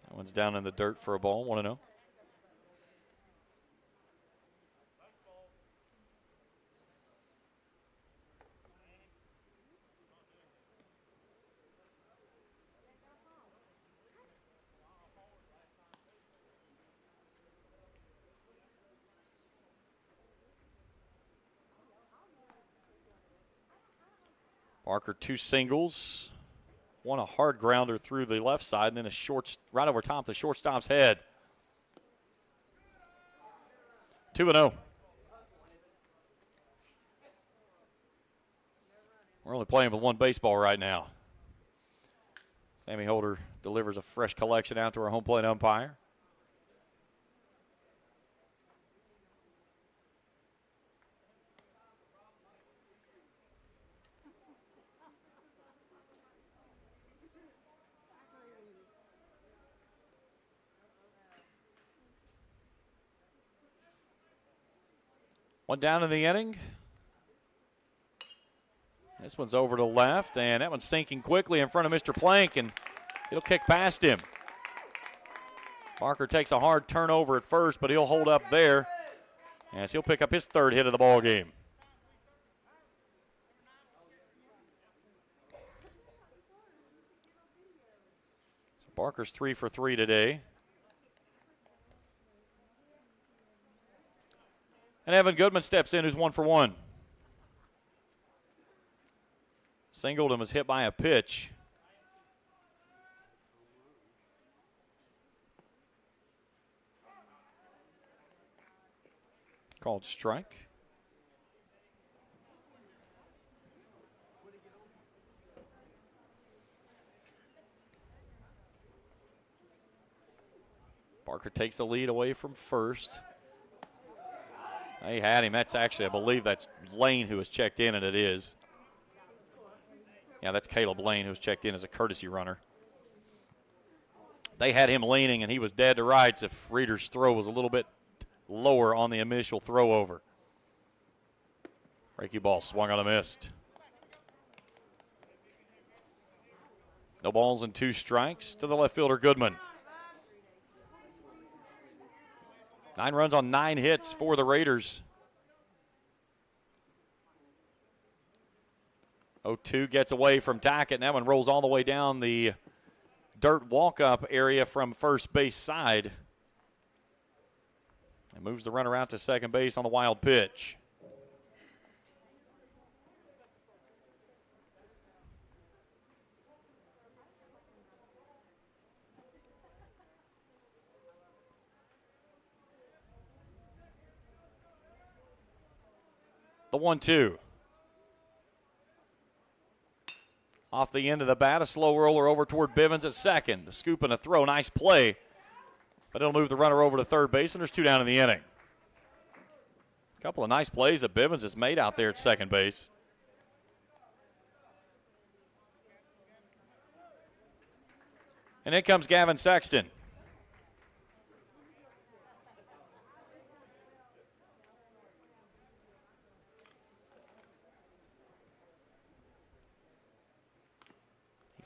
That one's down in the dirt for a ball, 1-0. Barker 2 singles, one a hard grounder through the left side, and then a short right over top the shortstop's head. 2-0. We're only playing with 1 baseball right now. Sammy Holder delivers a fresh collection out to our home plate umpire. One down in the inning. This one's over to left, and that one's sinking quickly in front of Mr. Plank, and it'll kick past him. Barker takes a hard turnover at first, but he'll hold up there as he'll pick up his 3rd hit of the ball game. Barker's 3 for 3 today. And Evan Goodman steps in, who's 1 for 1. Singled and was hit by a pitch. Called strike. Barker takes the lead away from first. They had him. That's actually, I believe that's Lane who was checked in, and it is. Yeah, that's Caleb Lane who was checked in as a courtesy runner. They had him leaning, and he was dead to rights if Reeder's throw was a little bit lower on the initial throw over. Breaky ball swung on a missed. No balls and 2 strikes to the left fielder, Goodman. 9 runs on 9 hits for the Raiders. 0-2 gets away from Tackett, and that one rolls all the way down the dirt walk-up area from first base side. And moves the runner out to second base on the wild pitch. The 1-2. Off the end of the bat, a slow roller over toward Bivens at second. The scoop and a throw, nice play. But it'll move the runner over to third base, and there's 2 down in the inning. A couple of nice plays that Bivens has made out there at second base. And in comes Gavin Sexton.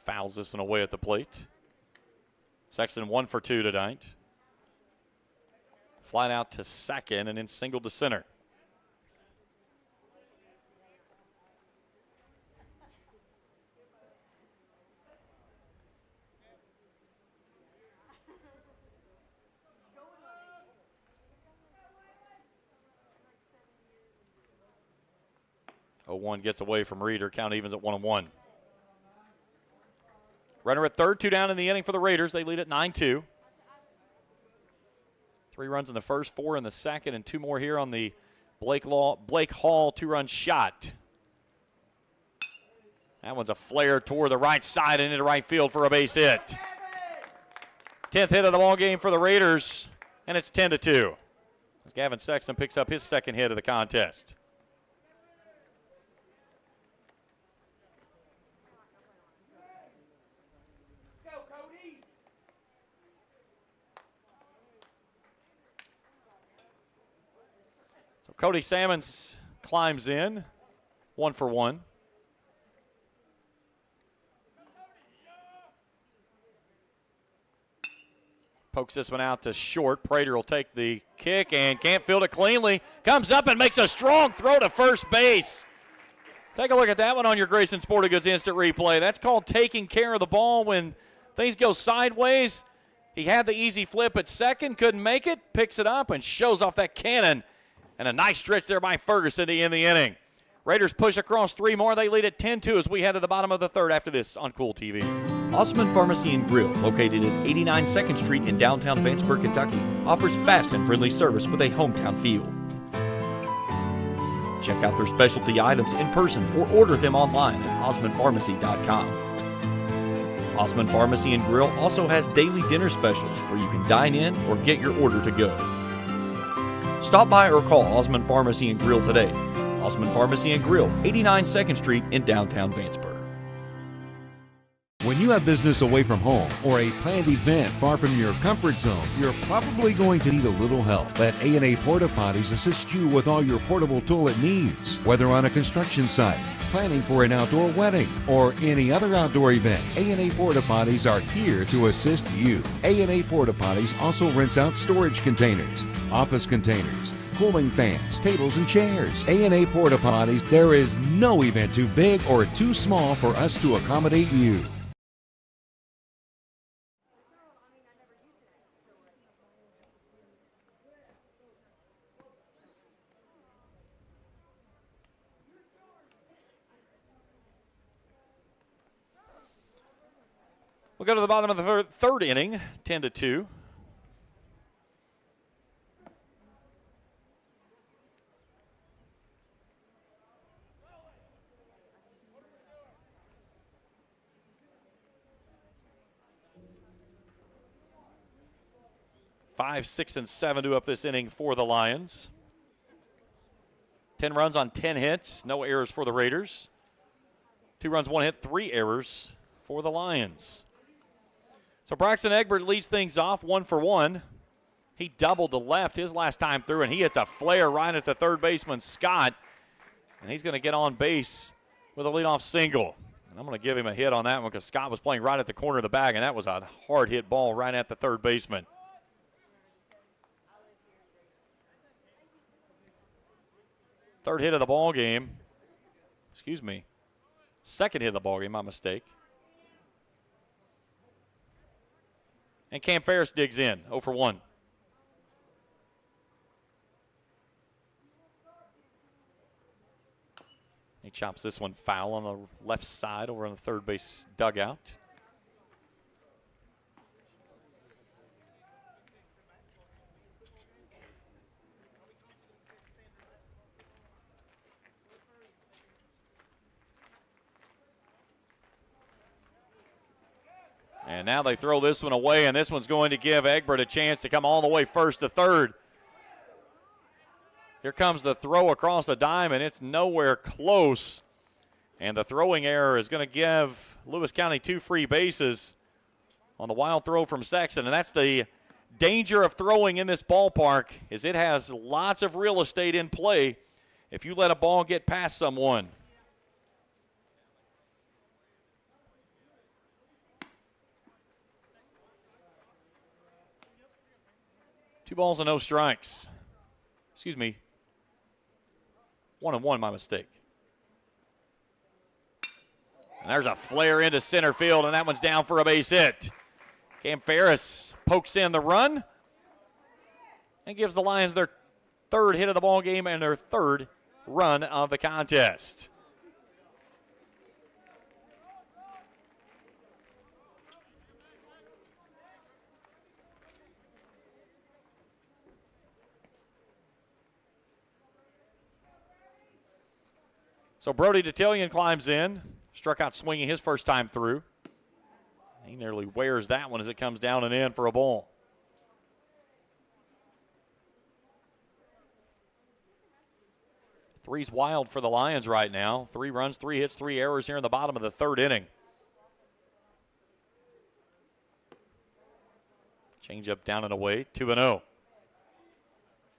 Fouls this one away at the plate. Sexton 1 for 2 tonight. Flied out to second and then singled to center. Oh, 1 gets away from Reeder. Count evens at 1-1. Runner at third, 2 down in the inning for the Raiders. They lead at 9-2. 3 runs in the first, 4 in the second, and 2 more here on the Blake Hall 2-run shot. That one's a flare toward the right side and into right field for a base hit. 10th hit of the ball game for the Raiders, and it's 10-2. As Gavin Sexton picks up his second hit of the contest. Cody Salmons climbs in, 1 for 1. Pokes this one out to short. Prater will take the kick and can't field it cleanly. Comes up and makes a strong throw to first base. Take a look at that one on your Grayson Sporting Goods Instant Replay. That's called taking care of the ball when things go sideways. He had the easy flip at second, couldn't make it, picks it up and shows off that cannon. And a nice stretch there by Ferguson to end the inning. Raiders push across 3 more. They lead at 10-2 as we head to the bottom of the third after this on Kool TV. Osmond Pharmacy and Grill, located at 89 2nd Street in downtown Vanceburg, Kentucky, offers fast and friendly service with a hometown feel. Check out their specialty items in person or order them online at osmondpharmacy.com. Osmond Pharmacy and Grill also has daily dinner specials where you can dine in or get your order to go. Stop by or call Osmond Pharmacy and Grill today. Osmond Pharmacy and Grill, 89 2nd Street in downtown Vanceburg. When you have business away from home or a planned event far from your comfort zone, you're probably going to need a little help. Let A&A Porta Potties assist you with all your portable toilet needs. Whether on a construction site, planning for an outdoor wedding, or any other outdoor event, A&A Porta Potties are here to assist you. A&A Porta Potties also rents out storage containers, office containers, cooling fans, tables, and chairs. A&A Porta Potties, there is no event too big or too small for us to accommodate you. We'll go to the bottom of the third inning, 10-2. Five, 6, and 7 to up this inning for the Lions. 10 runs on 10 hits, no errors for the Raiders. 2 runs, 1 hit, 3 errors for the Lions. So Braxton Egbert leads things off 1 for 1. He doubled to left his last time through, and he hits a flare right at the third baseman, Scott. And he's going to get on base with a leadoff single. And I'm going to give him a hit on that one because Scott was playing right at the corner of the bag, and that was a hard hit ball right at the third baseman. Third hit of the ball game. Excuse me. Second hit of the ball game, my mistake. And Cam Ferris digs in, 0 for 1. He chops this one foul on the left side over on the third base dugout. And now they throw this one away, and this one's going to give Egbert a chance to come all the way first to third. Here comes the throw across the dime, and it's nowhere close. And the throwing error is going to give Lewis County 2 free bases on the wild throw from Sexton. And that's the danger of throwing in this ballpark, is it has lots of real estate in play if you let a ball get past someone. Two balls and no strikes. Excuse me. 1-1, my mistake. And there's a flare into center field, and that one's down for a base hit. Cam Ferris pokes in the run and gives the Lions their third hit of the ball game and their third run of the contest. So Brody Detillion climbs in, struck out swinging his first time through. He nearly wears that one as it comes down and in for a ball. Three's wild for the Lions right now. 3 runs, 3 hits, 3 errors here in the bottom of the third inning. Change up down and away, 2-0.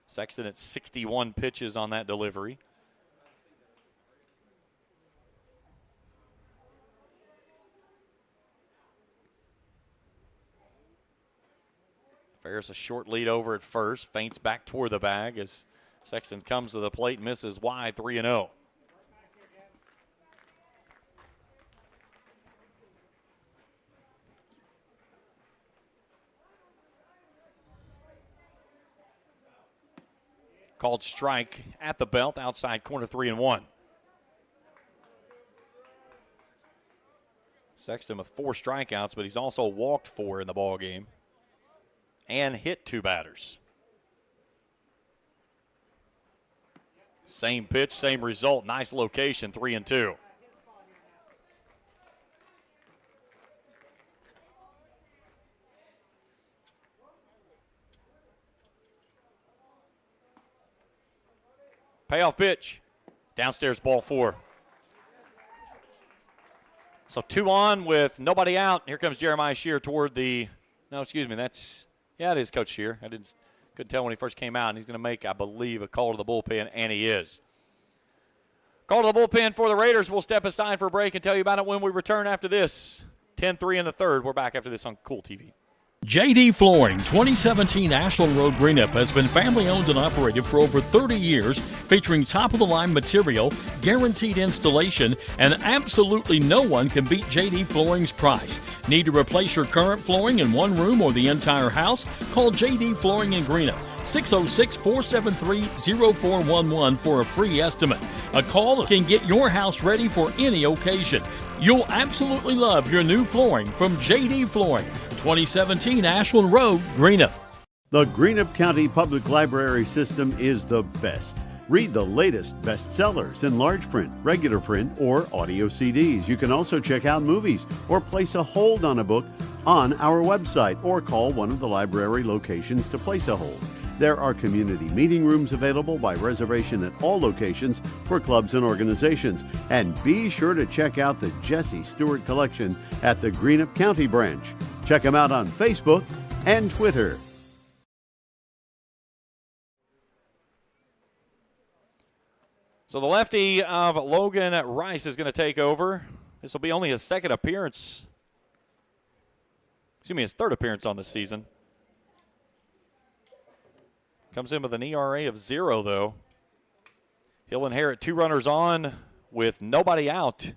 Sexton at 61 pitches on that delivery. Ferris a short lead over at first, feints back toward the bag as Sexton comes to the plate, misses wide, 3-0. Called strike at the belt, outside corner, 3-1. Sexton with 4 strikeouts, but he's also walked 4 in the ball game and hit 2 batters. Same pitch, same result. Nice location, 3-2. Payoff pitch. Downstairs, ball 4. So 2 on with nobody out. Here comes Jeremiah Shear toward the, no, excuse me, yeah, it is Coach Shear. Couldn't tell when he first came out, and he's going to make, I believe, a call to the bullpen, and he is. Call to the bullpen for the Raiders. We'll step aside for a break and tell you about it when we return after this. 10-3 in the third. We're back after this on Kool TV. JD Flooring, 2017 Ashland Road Greenup, has been family owned and operated for over 30 years, featuring top-of-the-line material, guaranteed installation, and absolutely no one can beat JD Flooring's price. Need to replace your current flooring in one room or the entire house? Call JD Flooring in Greenup, 606-473-0411 for a free estimate. A call can get your house ready for any occasion. You'll absolutely love your new flooring from JD Flooring, 2017 Ashland Road, Greenup. The Greenup County Public Library system is the best. Read the latest bestsellers in large print, regular print, or audio CDs. You can also check out movies or place a hold on a book on our website or call one of the library locations to place a hold. There are community meeting rooms available by reservation at all locations for clubs and organizations. And be sure to check out the Jesse Stewart collection at the Greenup County branch. Check them out on Facebook and Twitter. So the lefty of Logan Rice is going to take over. This will be only his second appearance. His third appearance on the season. Comes in with an ERA of 0, though. He'll inherit 2 runners on with nobody out.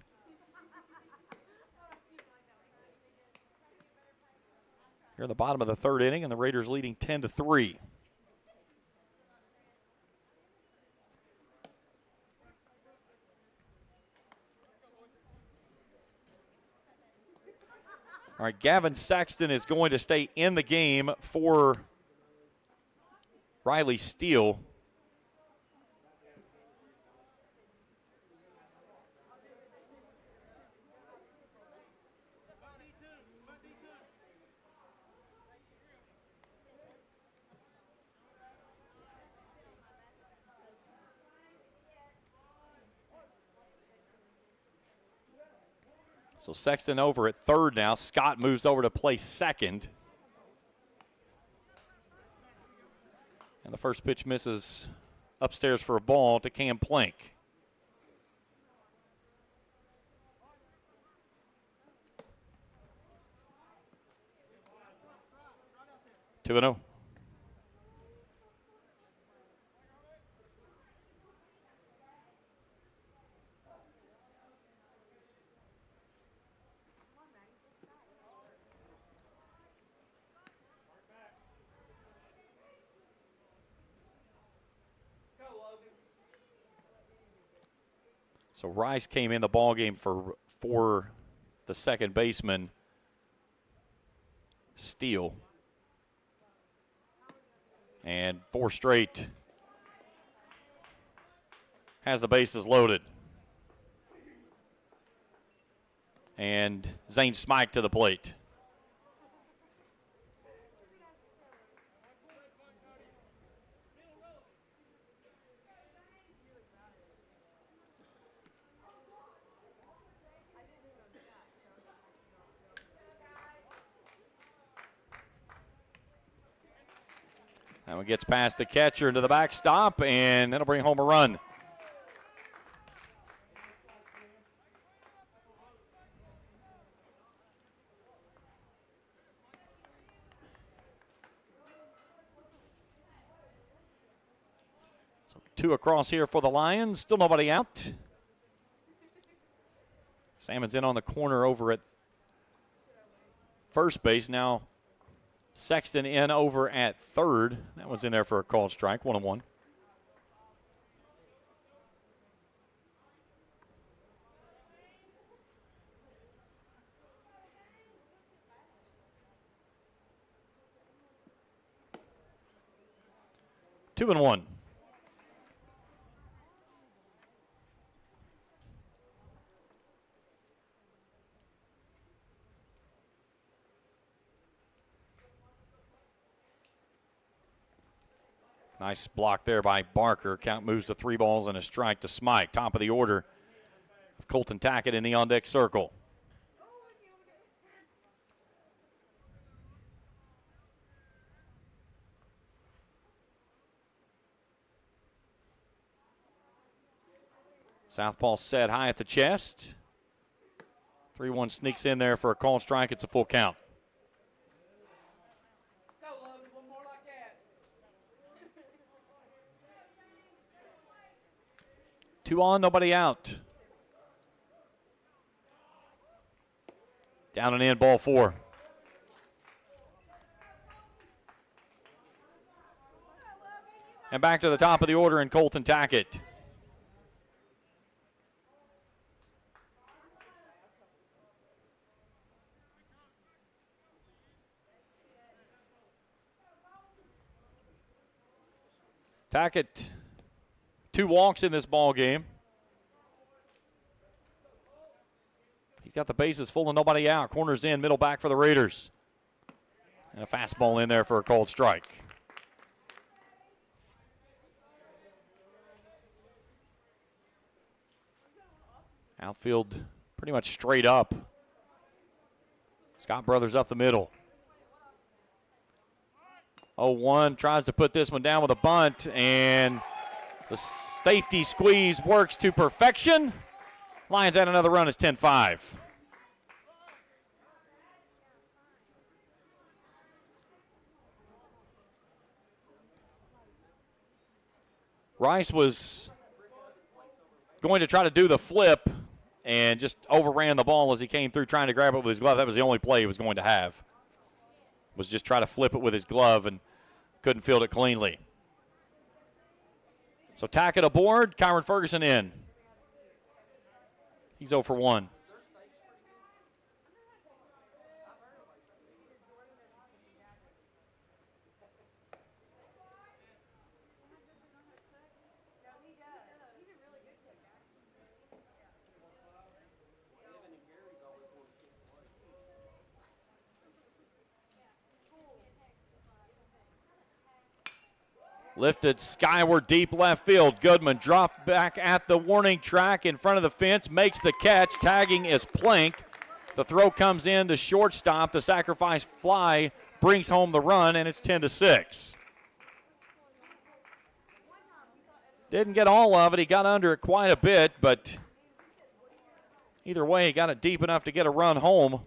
Here in the bottom of the third inning, and the Raiders leading 10-3. All right, Gavin Saxton is going to stay in the game for Riley Steele. So Sexton over at third now. Scott moves over to play second. And the first pitch misses upstairs for a ball to Cam Plank. Two and 0. So Rice came in the ballgame for the second baseman, Steele. And 4 straight. Has the bases loaded. And Zane Smike to the plate. That one gets past the catcher into the backstop, and that'll bring home a run. So 2 across here for the Lions. Still nobody out. Salmon's in on the corner over at first base. Now Sexton in over at third. That one's in there for a called strike, 1-1. Two and 1. Nice block there by Barker. Count moves to 3 balls and a strike to Smike. Top of the order of Colton Tackett in the on-deck circle. Southpaw set high at the chest. 3-1 sneaks in there for a called strike. It's a full count. Two on, nobody out. Down and in, ball 4. And back to the top of the order in Colton Tackett. Tackett, 2 walks in this ball game. He's got the bases full and nobody out. Corners in, middle back for the Raiders. And a fastball in there for a called strike. Outfield pretty much straight up. Scott Brothers up the middle. 0-1, tries to put this one down with a bunt, and the safety squeeze works to perfection. Lions add another run. It's 10-5. Rice was going to try to do the flip and just overran the ball as he came through trying to grab it with his glove. That was the only play he was going to have, was just try to flip it with his glove and couldn't field it cleanly. So Tackett aboard, Kyron Ferguson in. He's 0 for 1. Lifted skyward, deep left field. Goodman dropped back at the warning track in front of the fence, makes the catch. Tagging is Plank. The throw comes in to shortstop. The sacrifice fly brings home the run, and it's 10-6. Didn't get all of it. He got under it quite a bit, but either way, he got it deep enough to get a run home.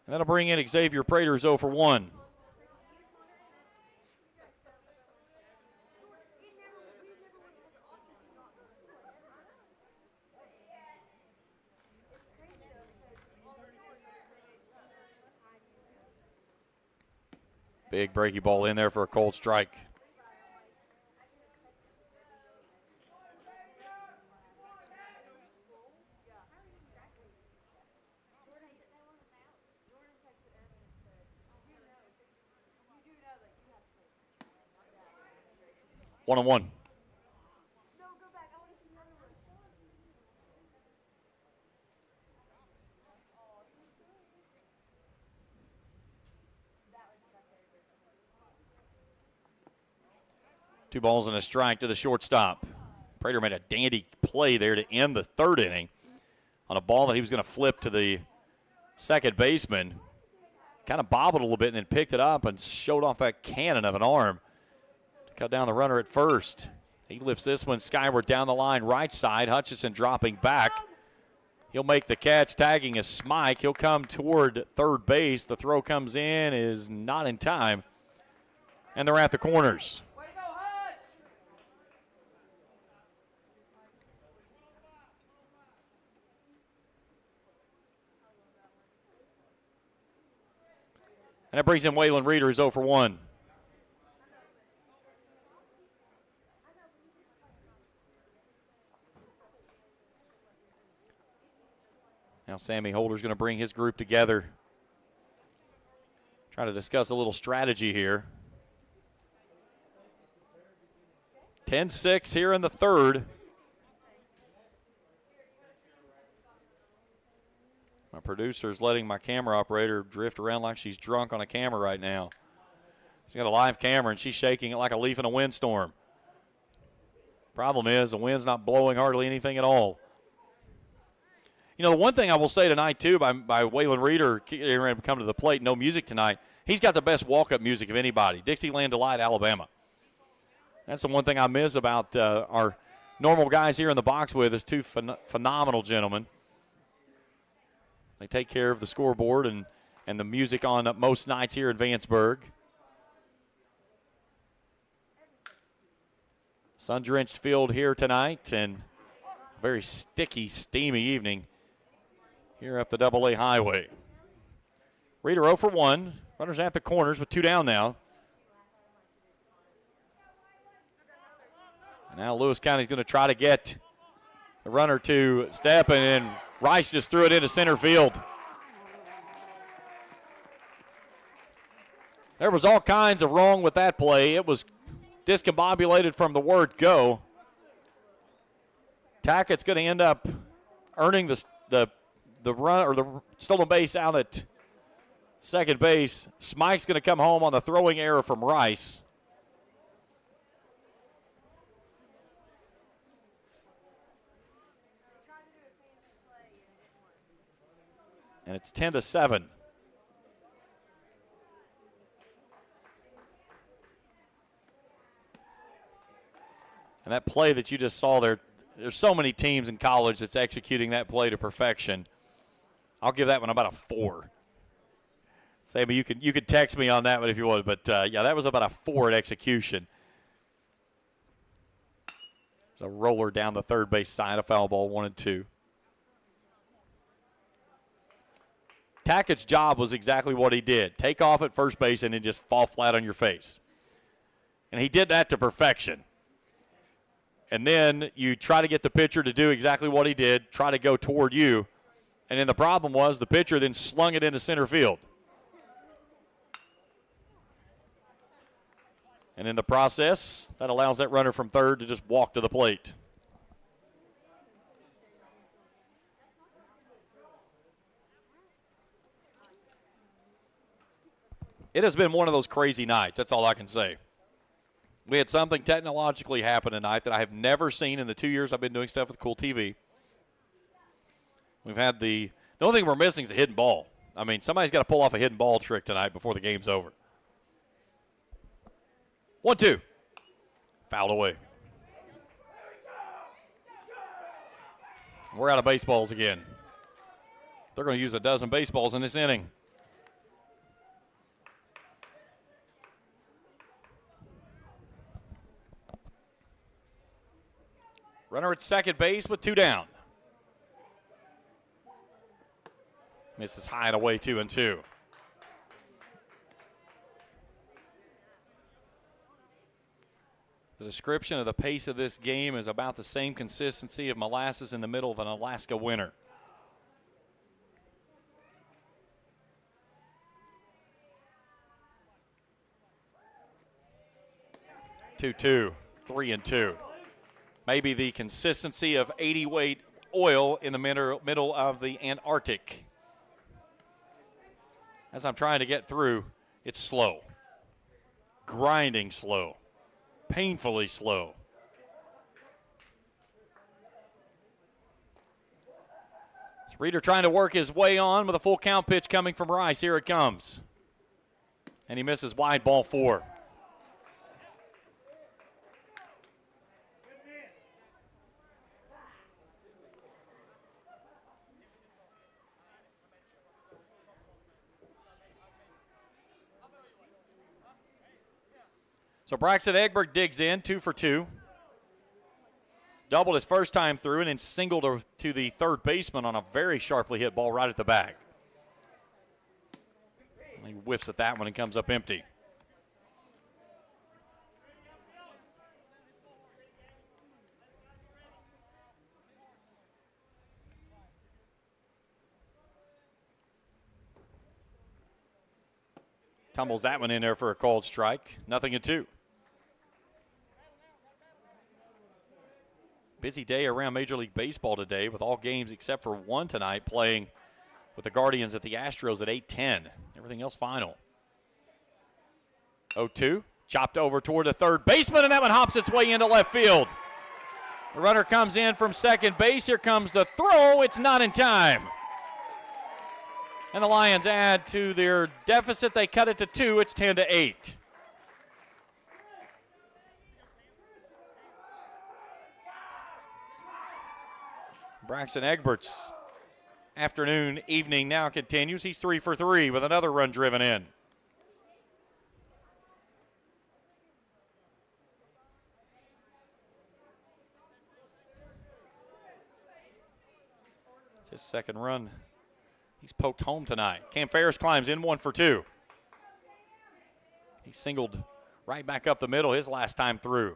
And that'll bring in Xavier Prater's 0 for 1. Big breaky ball in there for a cold strike. One and one. Two balls and a strike to the shortstop. Prater made a dandy play there to end the third inning on a ball that he was going to flip to the second baseman. Kind of bobbled a little bit and then picked it up and showed off that cannon of an arm. Cut down the runner at first. He lifts this one skyward down the line, right side. Hutchison dropping back. He'll make the catch. Tagging is Smike. He'll come toward third base. The throw comes in, is not in time. And they're at the corners. And that brings in Waylon Reeder, who's 0 for 1. Now Sammy Holder's going to bring his group together. Try to discuss a little strategy here. 10-6 here in the third. My producer's letting my camera operator drift around like she's drunk on a camera right now. She's got a live camera and she's shaking it like a leaf in a windstorm. Problem is the wind's not blowing hardly anything at all. You know, the one thing I will say tonight, too, by Waylon Reeder come to the plate, no music tonight, he's got the best walk-up music of anybody, Dixieland Delight, Alabama. That's the one thing I miss about our normal guys here in the box with us, two phenomenal gentlemen. They take care of the scoreboard and the music on most nights here in Vanceburg. Sun-drenched field here tonight, and very sticky, steamy evening here up the AA highway. Reeder 0 for 1. Runners at the corners with 2 down now. And now Lewis County's going to try to get the runner to step, and Rice just threw it into center field. There was all kinds of wrong with that play. It was discombobulated from the word go. Tackett's going to end up earning the run or the stolen base out at second base. Smike's going to come home on the throwing error from Rice. And it's 10-7. And that play that you just saw there, there's so many teams in college that's executing that play to perfection. I'll give that one about a 4. Sammy, you could text me on that one if you would, but yeah, that was about a 4 at execution. There's a roller down the third base side, a foul ball, 1-2. Tackett's job was exactly what he did. Take off at first base and then just fall flat on your face. And he did that to perfection. And then you try to get the pitcher to do exactly what he did, try to go toward you. And then the problem was the pitcher then slung it into center field. And in the process, that allows that runner from third to just walk to the plate. It has been one of those crazy nights. That's all I can say. We had something technologically happen tonight that I have never seen in the 2 years I've been doing stuff with Kool TV. We've had the only thing we're missing is a hidden ball. I mean, somebody's got to pull off a hidden ball trick tonight before the game's over. 1-2. Fouled away. We're out of baseballs again. They're going to use a dozen baseballs in this inning. Runner at second base with 2 down. Misses high and away, 2-2. The description of the pace of this game is about the same consistency of molasses in the middle of an Alaska winter. 2-2, 3-2. Maybe the consistency of 80-weight oil in the middle of the Antarctic. As I'm trying to get through, it's slow. Grinding slow. Painfully slow. So Reeder trying to work his way on with a full count pitch coming from Rice. Here it comes. And he misses wide, ball 4. So Braxton Egbert digs in, 2 for 2. Doubled his first time through and then singled to the third baseman on a very sharply hit ball right at the back. He whiffs at that one and comes up empty. Tumbles that one in there for a called strike. 0-2. Busy day around Major League Baseball today with all games except for one tonight playing with the Guardians at the Astros at 8:10. Everything else final. 0-2. Chopped over toward the third baseman, and that one hops its way into left field. The runner comes in from second base. Here comes the throw. It's not in time. And the Lions add to their deficit. They cut it to 2. It's 10-8. Braxton Egbert's evening now continues. He's 3 for 3 with another run driven in. It's his second run. He's poked home tonight. Cam Ferris climbs in 1 for 2. He singled right back up the middle his last time through.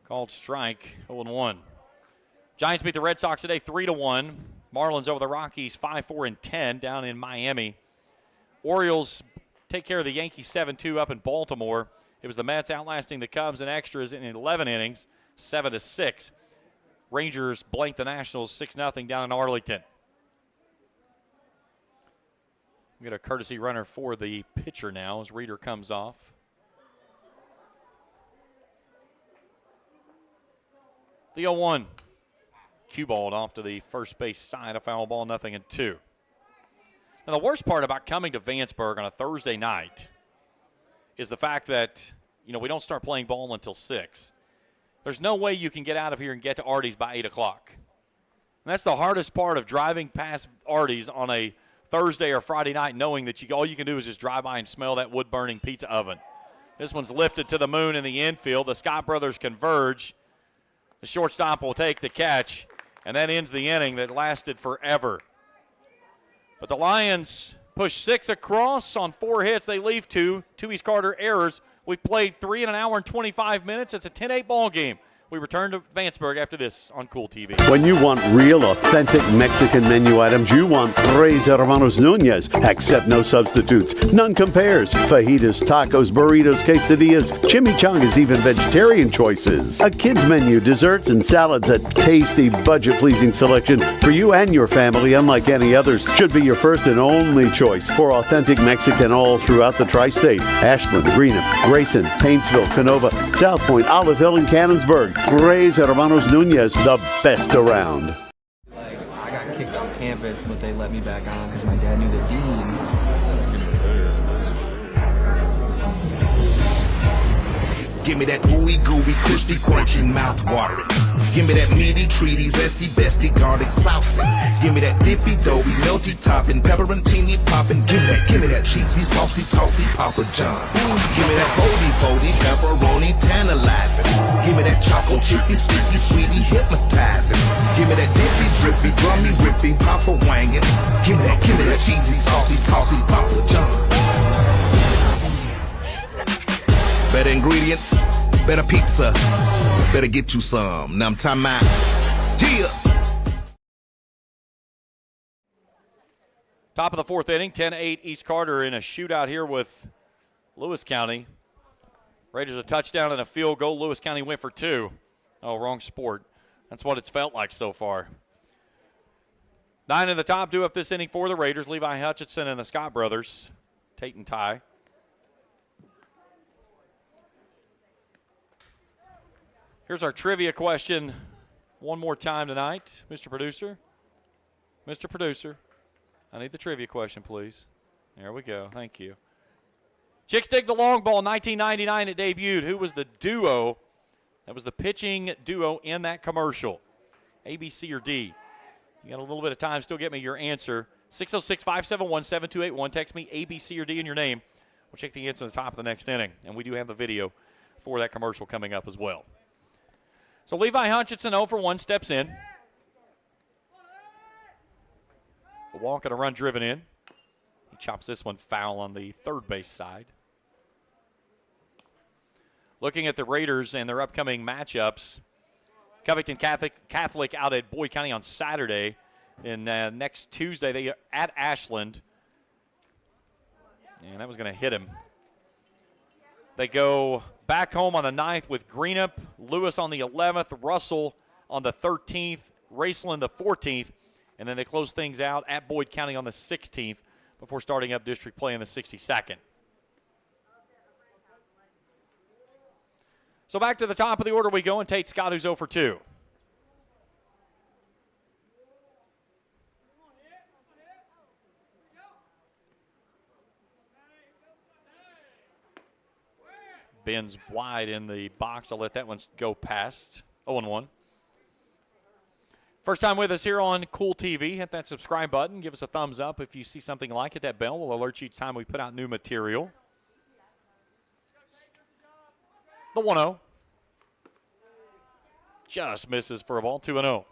Called strike, 0-1. Giants beat the Red Sox today 3-1. Marlins over the Rockies 5-4-10 down in Miami. Orioles take care of the Yankees 7-2 up in Baltimore. It was the Mets outlasting the Cubs in extras in 11 innings, 7-6. Rangers blanked the Nationals 6-0 down in Arlington. We get a courtesy runner for the pitcher now as Reeder comes off. The 0-1. Cue balled off to the first base side, a foul ball, 0-2. Now, the worst part about coming to Vanceburg on a Thursday night is the fact that, we don't start playing ball until 6. There's no way you can get out of here and get to Artie's by 8 o'clock. And that's the hardest part of driving past Artie's on a Thursday or Friday night, knowing that all you can do is just drive by and smell that wood-burning pizza oven. This one's lifted to the moon in the infield. The Scott brothers converge. The shortstop will take the catch, and that ends the inning that lasted forever. But the Lions push 6 across on 4 hits. They leave 2. 2 East Carter errors. We've played 3 in an hour and 25 minutes. It's a 10-8 ball game. We return to Vanceburg after this on Kool TV. When you want real, authentic Mexican menu items, you want Tres Hermanos Nunez. Accept no substitutes. None compares. Fajitas, tacos, burritos, quesadillas, chimichangas, even vegetarian choices. A kids menu, desserts, and salads. A tasty, budget-pleasing selection for you and your family, unlike any others. Should be your first and only choice for authentic Mexican all throughout the tri-state. Ashland, Greenup, Grayson, Painesville, Canova, South Point, Olive Hill, and Cannonsburg. Tres Hermanos Nunez, the best around. I got kicked off campus, but they let me back on because my dad knew the dean. Give me that ooey gooey, crispy, crunchy, mouth watering. Give me that meaty, treaty, zesty, bestie, garlic saucy. Give me that dippy, doughy, melty topping, pepperoncini popping. Give me that cheesy, saucy, tossy, Papa John. Give me that foldy, pepperoni, tantalizing. Give me that choco chicken, sticky, sweetie, hypnotizing. Give me that dippy, drippy, drummy, rippy, Papa wangin'. Give me that cheesy, saucy, tossy, Papa John. Better ingredients, better pizza, better get you some. Now I'm talking about, yeah. Top of the 4th inning, 10-8 East Carter in a shootout here with Lewis County. Raiders a touchdown and a field goal. Lewis County went for 2. Oh, wrong sport. That's what it's felt like so far. 9 in the top, due up this inning for the Raiders. Levi Hutchinson and the Scott brothers, Tate and Ty. Here's our trivia question one more time tonight. Mr. Producer. Mr. Producer, I need the trivia question, please. There we go. Thank you. Chicks Dig the Long Ball, 1999 it debuted. Who was the duo that was the pitching duo in that commercial? A, B, C, or D? You got a little bit of time. Still get me your answer. 606-571-7281. Text me A, B, C, or D in your name. We'll check the answer at the top of the next inning. And we do have the video for that commercial coming up as well. So Levi Hutchinson 0 for 1 steps in. A walk and a run driven in. He chops this one foul on the third base side. Looking at the Raiders and their upcoming matchups, Covington Catholic out at Boyd County on Saturday. And next Tuesday, they are at Ashland. And that was going to hit him. They go back home on the 9th with Greenup, Lewis on the 11th, Russell on the 13th, Raceland the 14th, and then they close things out at Boyd County on the 16th before starting up district play on the 62nd. So back to the top of the order we go, and Tate Scott, who's 0 for 2. Bends wide in the box. I'll let that one go past. 0-1. First time with us here on Kool TV. Hit that subscribe button. Give us a thumbs up if you see something like it. That bell will alert you each time we put out new material. The 1-0. just misses for a ball, 2-0.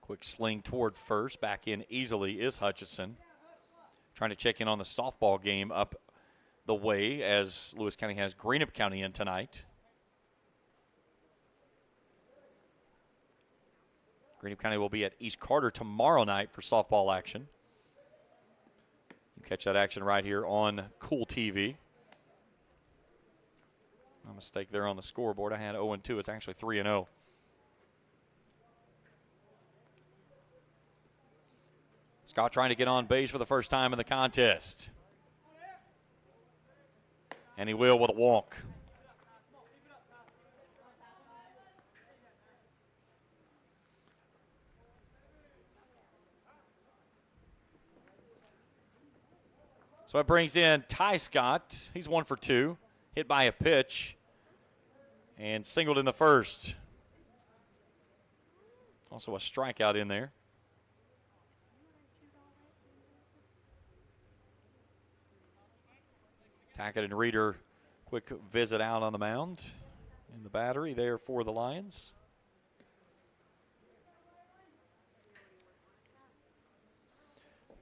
Quick sling toward first. Back in easily is Hutchinson. Trying to check in on the softball game up the way as Lewis County has Greenup County in tonight. Greenup County will be at East Carter tomorrow night for softball action. You catch that action right here on Kool TV. No mistake there on the scoreboard. I had 0-2. It's actually 3-0. Scott trying to get on base for the first time in the contest. And he will with a walk. So it brings in Ty Scott. He's 1 for 2. Hit by a pitch. And singled in the first. Also a strikeout in there. Tackett and Reeder, quick visit out on the mound in the battery there for the Lions.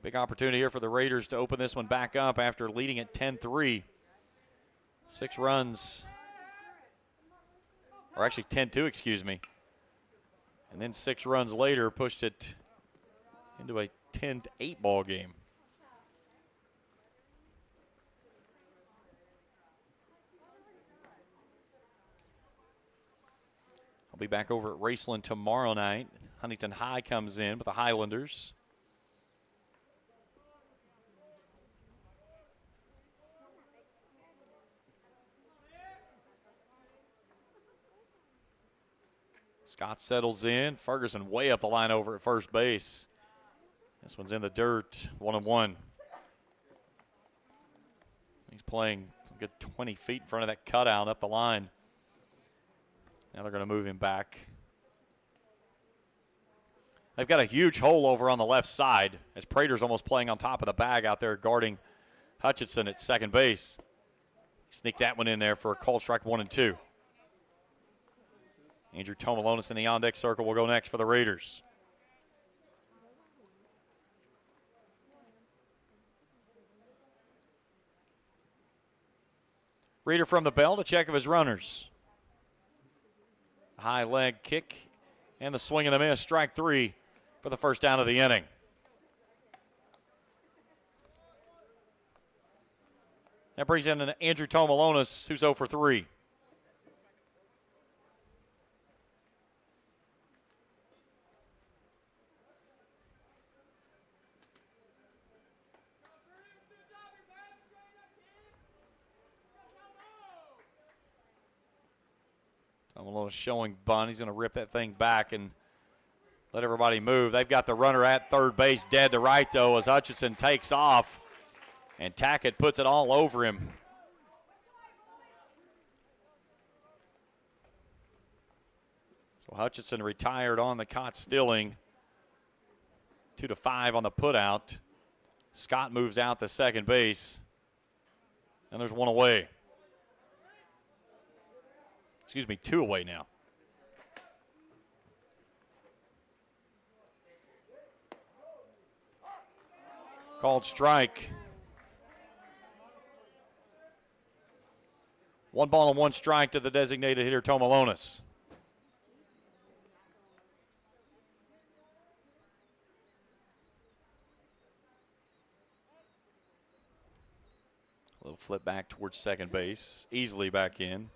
Big opportunity here for the Raiders to open this one back up after leading at 10-3. 6 runs, or actually 10-2, excuse me. And then 6 runs later pushed it into a 10-8 ball game. I'll be back over at Raceland tomorrow night. Huntington High comes in with the Highlanders. Scott settles in. Ferguson way up the line over at first base. This one's in the dirt, 1-1. He's playing a good 20 feet in front of that cutout up the line. Now they're going to move him back. They've got a huge hole over on the left side as Prater's almost playing on top of the bag out there guarding Hutchinson at second base. Sneak that one in there for a called strike 1-2. Andrew Tomalonis in the on-deck circle will go next for the Raiders. Reeder from the bell to check of his runners. High leg kick and the swing and a miss. Strike 3 for the first down of the inning. That brings in Andrew Tomalonis, who's 0 for 3. Tomalonis showing bunt. He's going to rip that thing back and let everybody move. They've got the runner at third base dead to right, though, as Hutchinson takes off. And Tackett puts it all over him. So Hutchinson retired on the caught stealing. 2-5 on the putout. Scott moves out to second base. And there's one away. Excuse me, 2 away now. Called strike. 1 ball and 1 strike to the designated hitter, Tomalonis. A little flip back towards second base. Easily back in.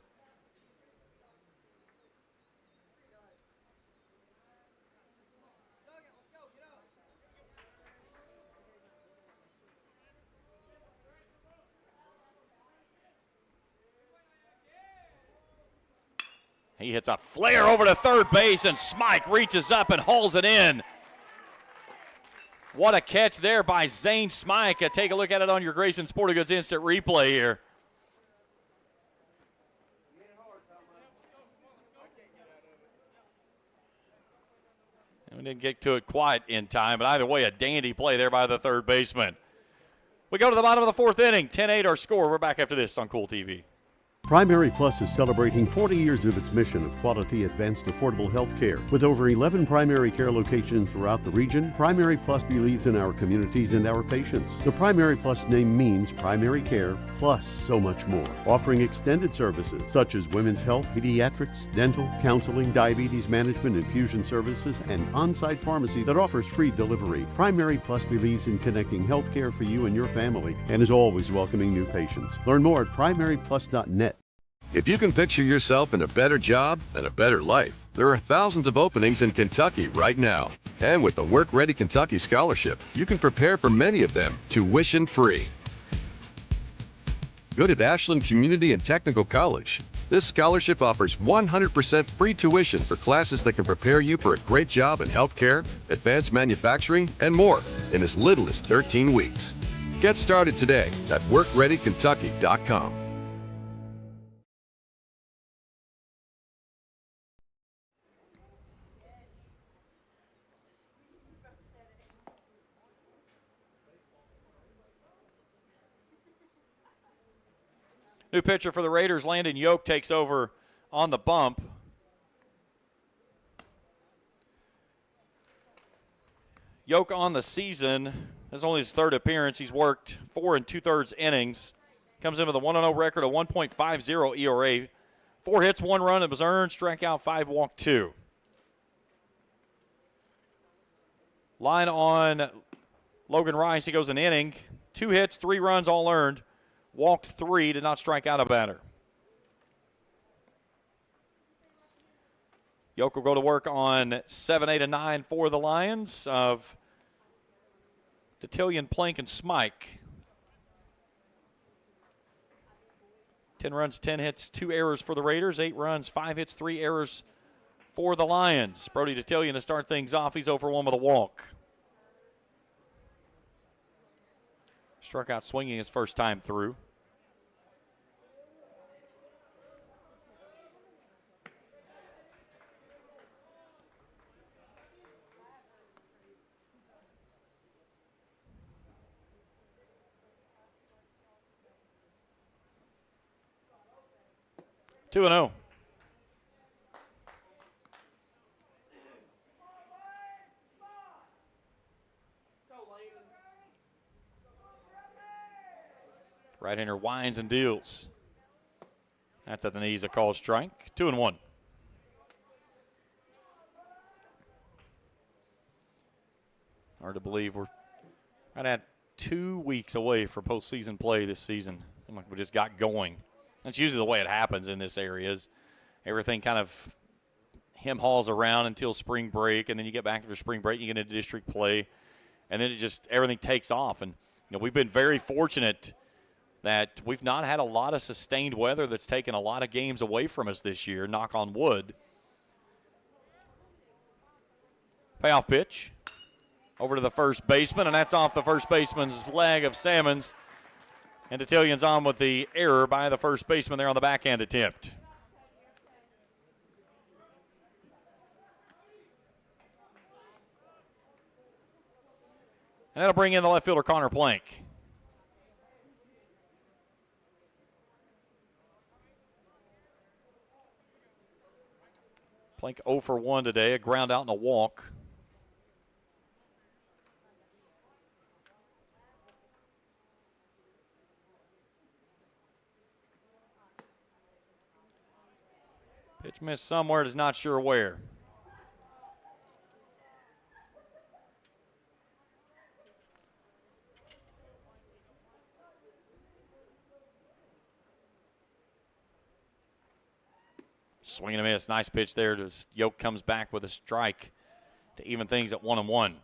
He hits a flare over to third base, and Smike reaches up and hauls it in. What a catch there by Zane Smike. Take a look at it on your Grayson Sporting Goods Instant Replay here. We didn't get to it quite in time, but either way, a dandy play there by the third baseman. We go to the bottom of the fourth inning. 10-8 our score. We're back after this on Kool TV. Primary Plus is celebrating 40 years of its mission of quality, advanced, affordable health care. With over 11 primary care locations throughout the region, Primary Plus believes in our communities and our patients. The Primary Plus name means primary care plus so much more. Offering extended services such as women's health, pediatrics, dental, counseling, diabetes management, infusion services, and on-site pharmacy that offers free delivery. Primary Plus believes in connecting health care for you and your family and is always welcoming new patients. Learn more at primaryplus.net. If you can picture yourself in a better job and a better life, there are thousands of openings in Kentucky right now. And with the Work Ready Kentucky Scholarship, you can prepare for many of them tuition-free. Go to Ashland Community and Technical College. This scholarship offers 100% free tuition for classes that can prepare you for a great job in healthcare, advanced manufacturing, and more in as little as 13 weeks. Get started today at WorkReadyKentucky.com. New pitcher for the Raiders, Landon Yoke, takes over on the bump. Yoke on the season. This is only his third appearance. He's worked 4 2/3 innings. Comes in with a 1-0 record, a 1.50 ERA. 4 hits, 1 run that was earned, strikeout 5, walk 2. Line on Logan Rice. He goes an inning. 2 hits, 3 runs, all earned. Walked 3, did not strike out a batter. Yoke will go to work on 7, 8, and 9 for the Lions of Detillion, Plank, and Smike. 10 runs, 10 hits, 2 errors for the Raiders. 8 runs, 5 hits, 3 errors for the Lions. Brody Detillion to start things off. He's 0 for 1 with a walk. Struck out swinging his first time through. Two and 0. Right-hander winds and deals. That's at the knees, a called strike. 2 and 1. Hard to believe we're right at 2 weeks away from postseason play this season. Seems like we just got going. That's usually the way it happens in this area. Is everything kind of hem-hauls around until spring break, and then you get back after spring break, you get into district play, and then it just everything takes off. And we've been very fortunate that we've not had a lot of sustained weather that's taken a lot of games away from us this year, knock on wood. Payoff pitch over to the first baseman, and that's off the first baseman's leg of Salmons. And Detillion's on with the error by the first baseman there on the backhand attempt. And that'll bring in the left fielder, Connor Plank. Plank 0 for 1 today, a ground out and a walk. Pitch missed somewhere, is not sure where. Swing and a miss. Nice pitch there. Yoke comes back with a strike to even things at 1 and 1.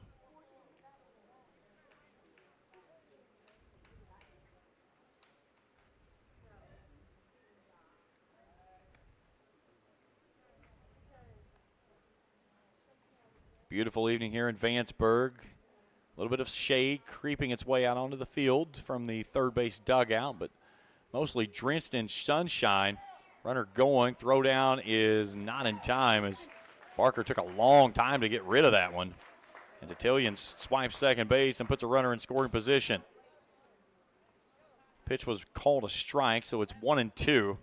Beautiful evening here in Vanceburg. A little bit of shade creeping its way out onto the field from the third base dugout, but mostly drenched in sunshine. Runner going. Throw down is not in time as Barker took a long time to get rid of that one. And Titillion swipes second base and puts a runner in scoring position. Pitch was called a strike, so it's 1-2.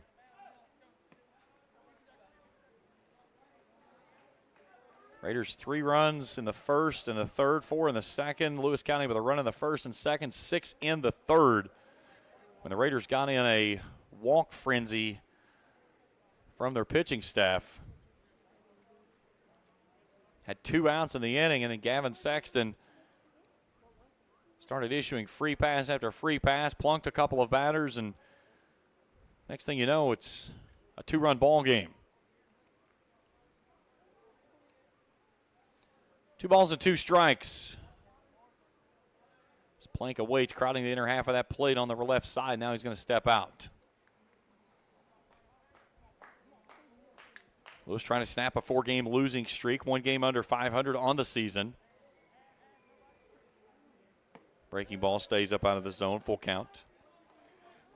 Raiders 3 runs in the first and the third, 4 in the second. Lewis County with a run in the first and second, 6 in the third. When the Raiders got in a walk frenzy from their pitching staff. Had 2 outs in the inning, and then Gavin Sexton started issuing free pass after free pass, plunked a couple of batters, and next thing you know, it's a 2-run ball game. 2 balls and 2 strikes. As Planka waits, crowding the inner half of that plate on the left side. Now he's going to step out. Lewis trying to snap a 4-game losing streak, 1 game under 500 on the season. Breaking ball stays up out of the zone, full count.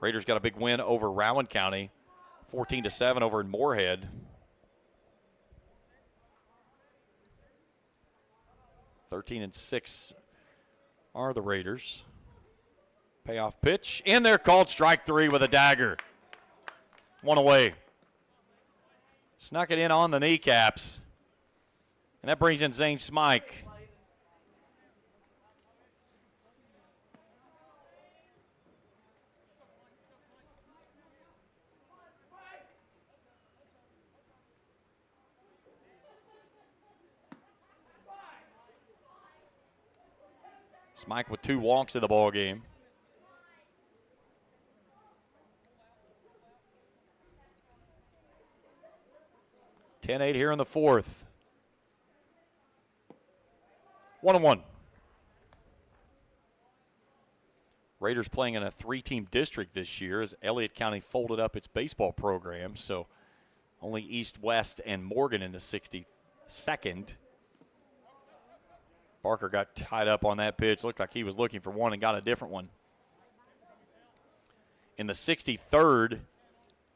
Raiders got a big win over Rowan County, 14-7 over in Moorhead. 13-6 are the Raiders. Payoff pitch, in there, called strike 3 with a dagger. 1 away. Snuck it in on the kneecaps. And that brings in Zane Smike. Smike with 2 walks in the ball game. (10-8) here in the fourth. 1-1. Raiders playing in a 3-team district this year as Elliott County folded up its baseball program, so only East, West, and Morgan in the 62nd. Barker got tied up on that pitch. Looked like he was looking for one and got a different one. In the 63rd,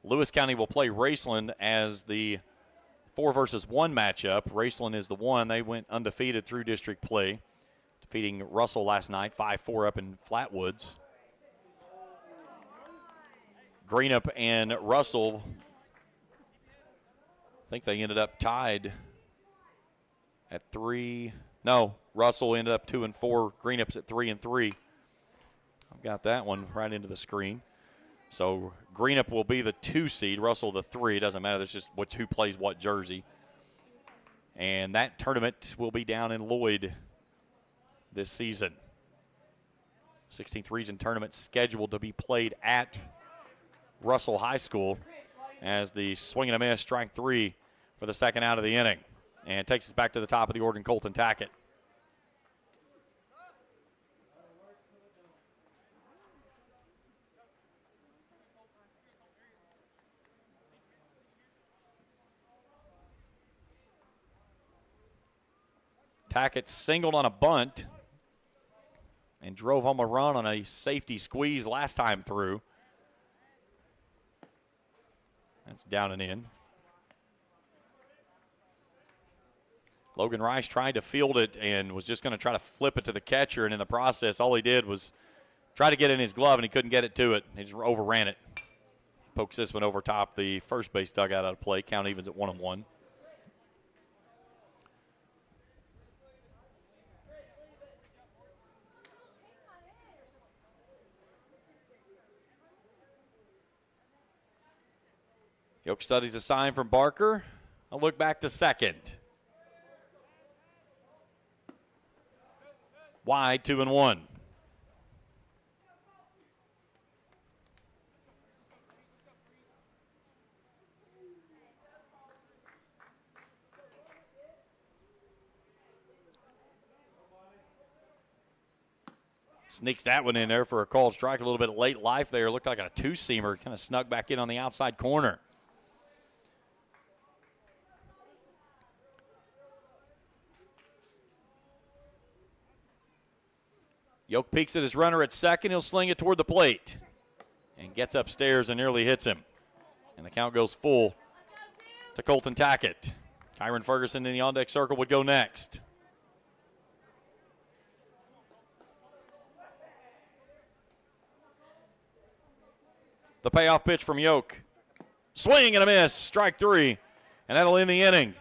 Lewis County will play Raceland as the 4-versus-1 matchup. Raceland is the 1. They went undefeated through district play, defeating Russell last night, 5-4 up in Flatwoods. Greenup and Russell, I think they ended up tied at 3. No, Russell ended up 2-4. Greenup's at 3-3. I've got that one right into the screen. So Greenup will be the 2 seed, Russell the 3. It doesn't matter. It's just who plays what jersey. And that tournament will be down in Lloyd this season. 16th region tournament scheduled to be played at Russell High School as the swing and a miss, strike 3 for the second out of the inning. And takes us back to the top of the order, Colton Tackett. Tackett singled on a bunt and drove home a run on a safety squeeze last time through. That's down and in. Logan Rice tried to field it and was just going to try to flip it to the catcher, and in the process, all he did was try to get it in his glove, and he couldn't get it to it. He just overran it. He pokes this one over top the first base dugout out of play. Count evens at 1-1. Yoke studies a sign from Barker. A look back to second. Wide, 2-1. Sneaks that one in there for a called strike. A little bit late life there. Looked like a 2-seamer. Kind of snuck back in on the outside corner. Yoke peeks at his runner at second. He'll sling it toward the plate and gets upstairs and nearly hits him. And the count goes full to Colton Tackett. Kyron Ferguson in the on-deck circle would go next. The payoff pitch from Yoke. Swing and a miss, strike 3, and that'll end the inning.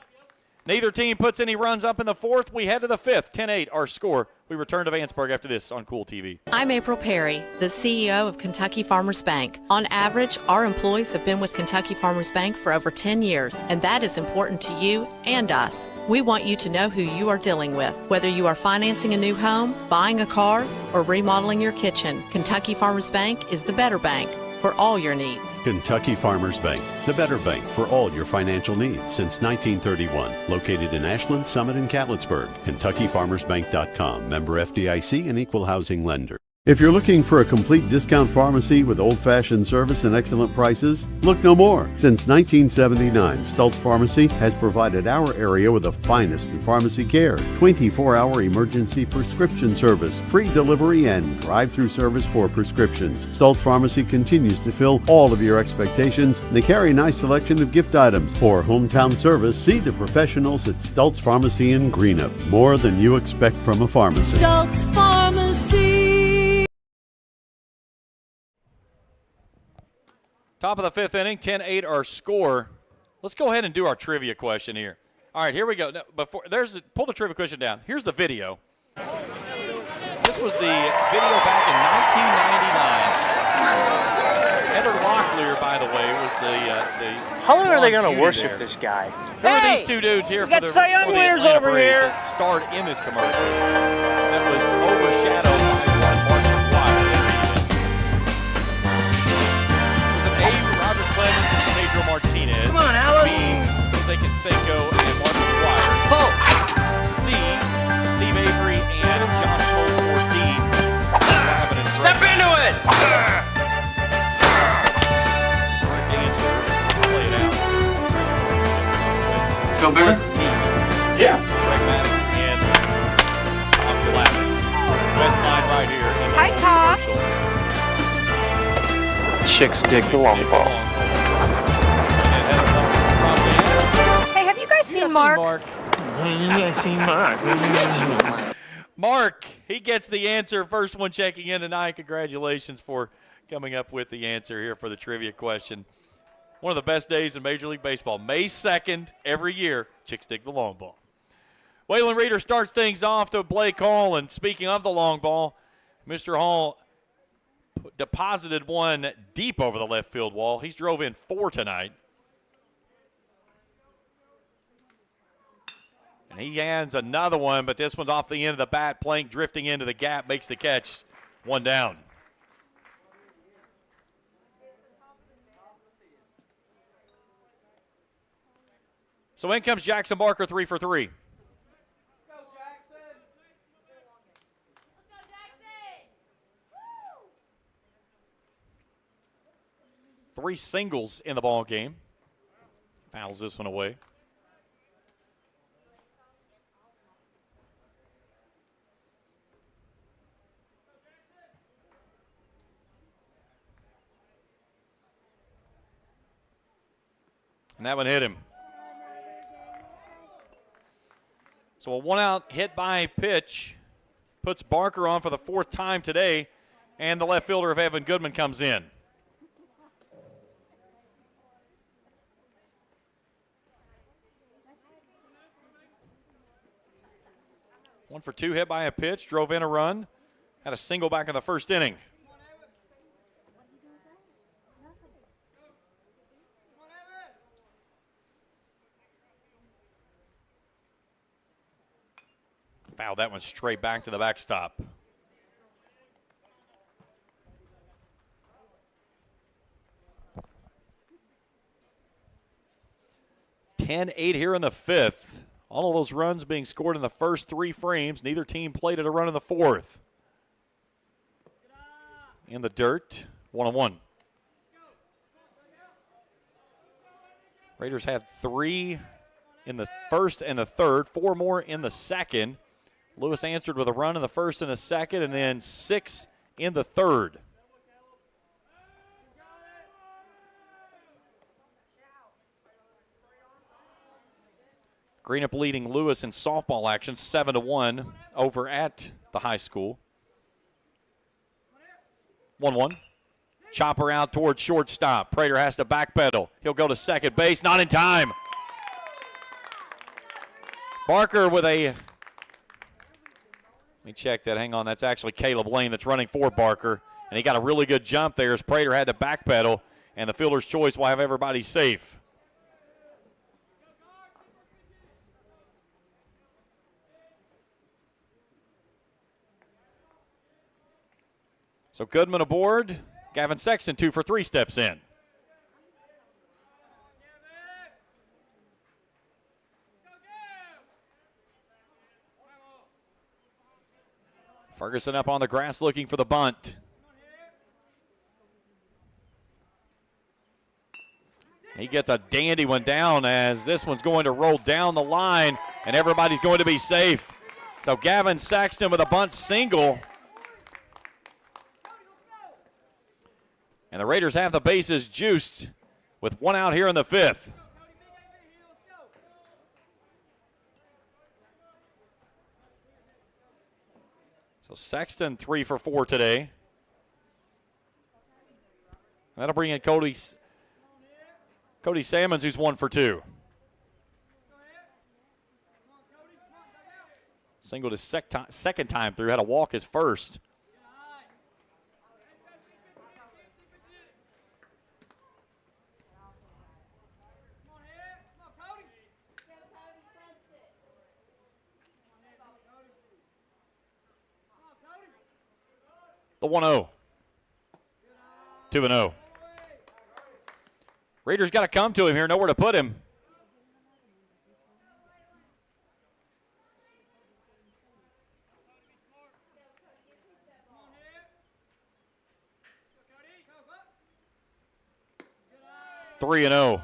Neither team puts any runs up in the 4th. We head to the 5th, 10-8 our score. We return to Vanceburg after this on Kool TV. I'm April Perry, the CEO of Kentucky Farmers Bank. On average, our employees have been with Kentucky Farmers Bank for over 10 years, and that is important to you and us. We want you to know who you are dealing with. Whether you are financing a new home, buying a car, or remodeling your kitchen, Kentucky Farmers Bank is the better bank for all your needs. Kentucky Farmers Bank, the better bank for all your financial needs since 1931. Located in Ashland, Summit, and Catlettsburg. KentuckyFarmersBank.com. Member FDIC and equal housing lender. If you're looking for a complete discount pharmacy with old-fashioned service and excellent prices, look no more. Since 1979, Stultz Pharmacy has provided our area with the finest in pharmacy care, 24-hour emergency prescription service, free delivery, and drive-through service for prescriptions. Stultz Pharmacy continues to fill all of your expectations, and they carry a nice selection of gift items. For hometown service, see the professionals at Stultz Pharmacy in Greenup. More than you expect from a pharmacy. Stultz Pharmacy. Top of the 5th inning, 10-8 our score. Let's go ahead and do our trivia question here. All right, here we go. Now, pull the trivia question down. Here's the video. This was the video back in 1999. Heather Locklear, by the way, was the How long are they going to worship this guy? Who are these two dudes here for the Atlanta over Braves here that starred in this commercial? That was overshadowed by one Mark McGuire. Roger Clemens and Pedro Martinez. Come on, Alice. B, Jose Canseco and Mark McGuire. C, Steve Avery and John Cole. Or D, Step into it! Correct answer. Play it out. Feel better? Yeah. Greg Maddox and Tom Glavine. Best line right here. Hi, Tom. Chicks dig the long ball. Hey, have you guys seen Mark? Mark, he gets the answer. First one checking in tonight. Congratulations for coming up with the answer here for the trivia question. One of the best days in Major League Baseball. May 2nd, every year, chicks dig the long ball. Waylon Reeder starts things off to Blake Hall. And speaking of the long ball, Mr. Hall deposited one deep over the left field wall. He's drove in 4 tonight. And he hands another one, but this one's off the end of the bat. Plank drifting into the gap, makes the catch. 1 down. So in comes Jackson Barker, 3 for 3. 3 singles in the ball game. Fouls this one away. And that one hit him. So a 1-out hit by pitch puts Barker on for the 4th time today, and the left fielder of Evan Goodman comes in. One for 2 hit by a pitch, drove in a run, had a single back in the 1st inning. Fouled that one straight back to the backstop. (10-8) here in the 5th. All of those runs being scored in the first 3 frames. Neither team played at a run in the 4th. In the dirt, 1-1. Raiders had 3 in the 1st and the 3rd, 4 more in the 2nd. Lewis answered with a run in the 1st and the 2nd, and then 6 in the 3rd. Greenup leading Lewis in softball action 7-1 over at the high school. 1-1. Chopper out towards shortstop. Prater has to backpedal. He'll go to second base. Not in time. Barker with a... Let me check that. Hang on. That's actually Caleb Lane that's running for Barker. And he got a really good jump there as Prater had to backpedal. And the fielder's choice will have everybody safe. So Goodman aboard. Gavin Sexton 2 for 3 steps in. Ferguson up on the grass looking for the bunt. He gets a dandy one down as this one's going to roll down the line and everybody's going to be safe. So Gavin Sexton with a bunt single. And the Raiders have the bases juiced with 1 out here in the 5th. So Sexton 3 for 4 today. That'll bring in Cody Salmons, who's 1 for 2. Singled his second time through, had a walk his first. The 1-0. 2-0. Raiders got to come to him here, nowhere to put him. Three and 0.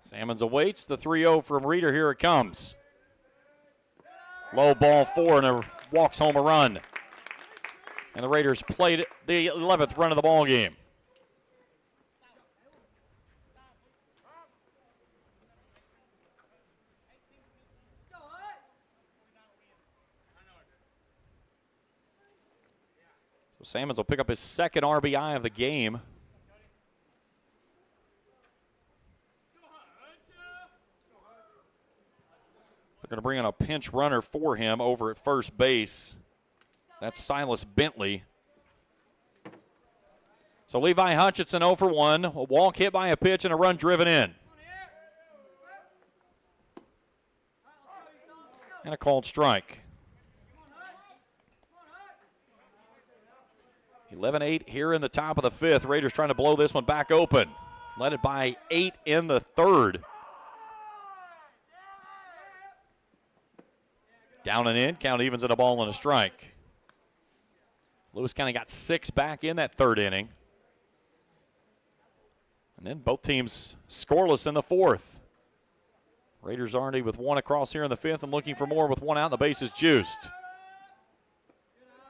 Salmons awaits the 3-0 from Reeder. Here it comes. Low ball 4 and a walks home a run. And the Raiders played the 11th run of the ball game. So Salmons will pick up his second RBI of the game. They're going to bring in a pinch runner for him over at first base. That's Silas Bentley. So Levi Hutchinson 0 for 1. A walk hit by a pitch and a run driven in. And a called strike. 11-8 here in the top of the 5th. Raiders trying to blow this one back open. Led it by 8 in the 3rd. Down and in, count evens at a ball and a strike. Lewis County got 6 back in that 3rd inning. And then both teams scoreless in the 4th. Raiders already with 1 across here in the 5th and looking for more with 1 out and the bases juiced.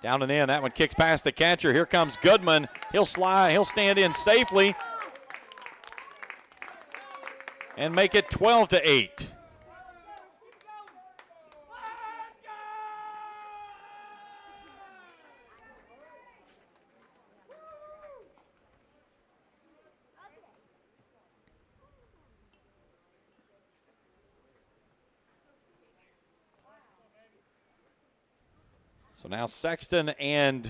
Down and in, that one kicks past the catcher. Here comes Goodman. He'll slide, he'll stand in safely and make it 12-8. So now Sexton and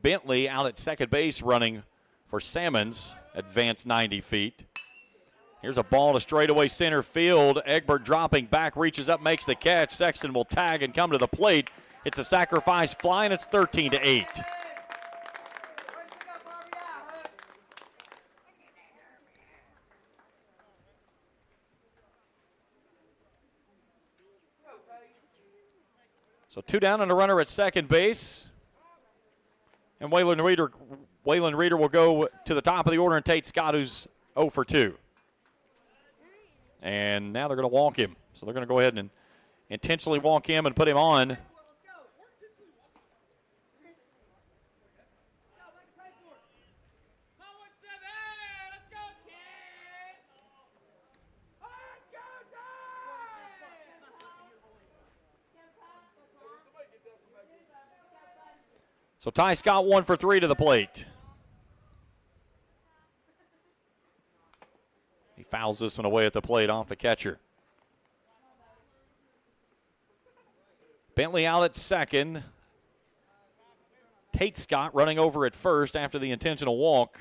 Bentley out at second base running for Salmons, advanced 90 feet. Here's a ball to straightaway center field. Egbert dropping back, reaches up, makes the catch. Sexton will tag and come to the plate. It's a sacrifice fly, and it's 13-8. So 2 down and a runner at second base. And Waylon Reeder will go to the top of the order and Tate Scott, who's 0 for 2. And now they're going to walk him. So they're going to go ahead intentionally walk him and put him on. So Ty Scott 1 for 3 to the plate. He fouls this one away at the plate off the catcher. Bentley out at second. Tate Scott running over at first after the intentional walk.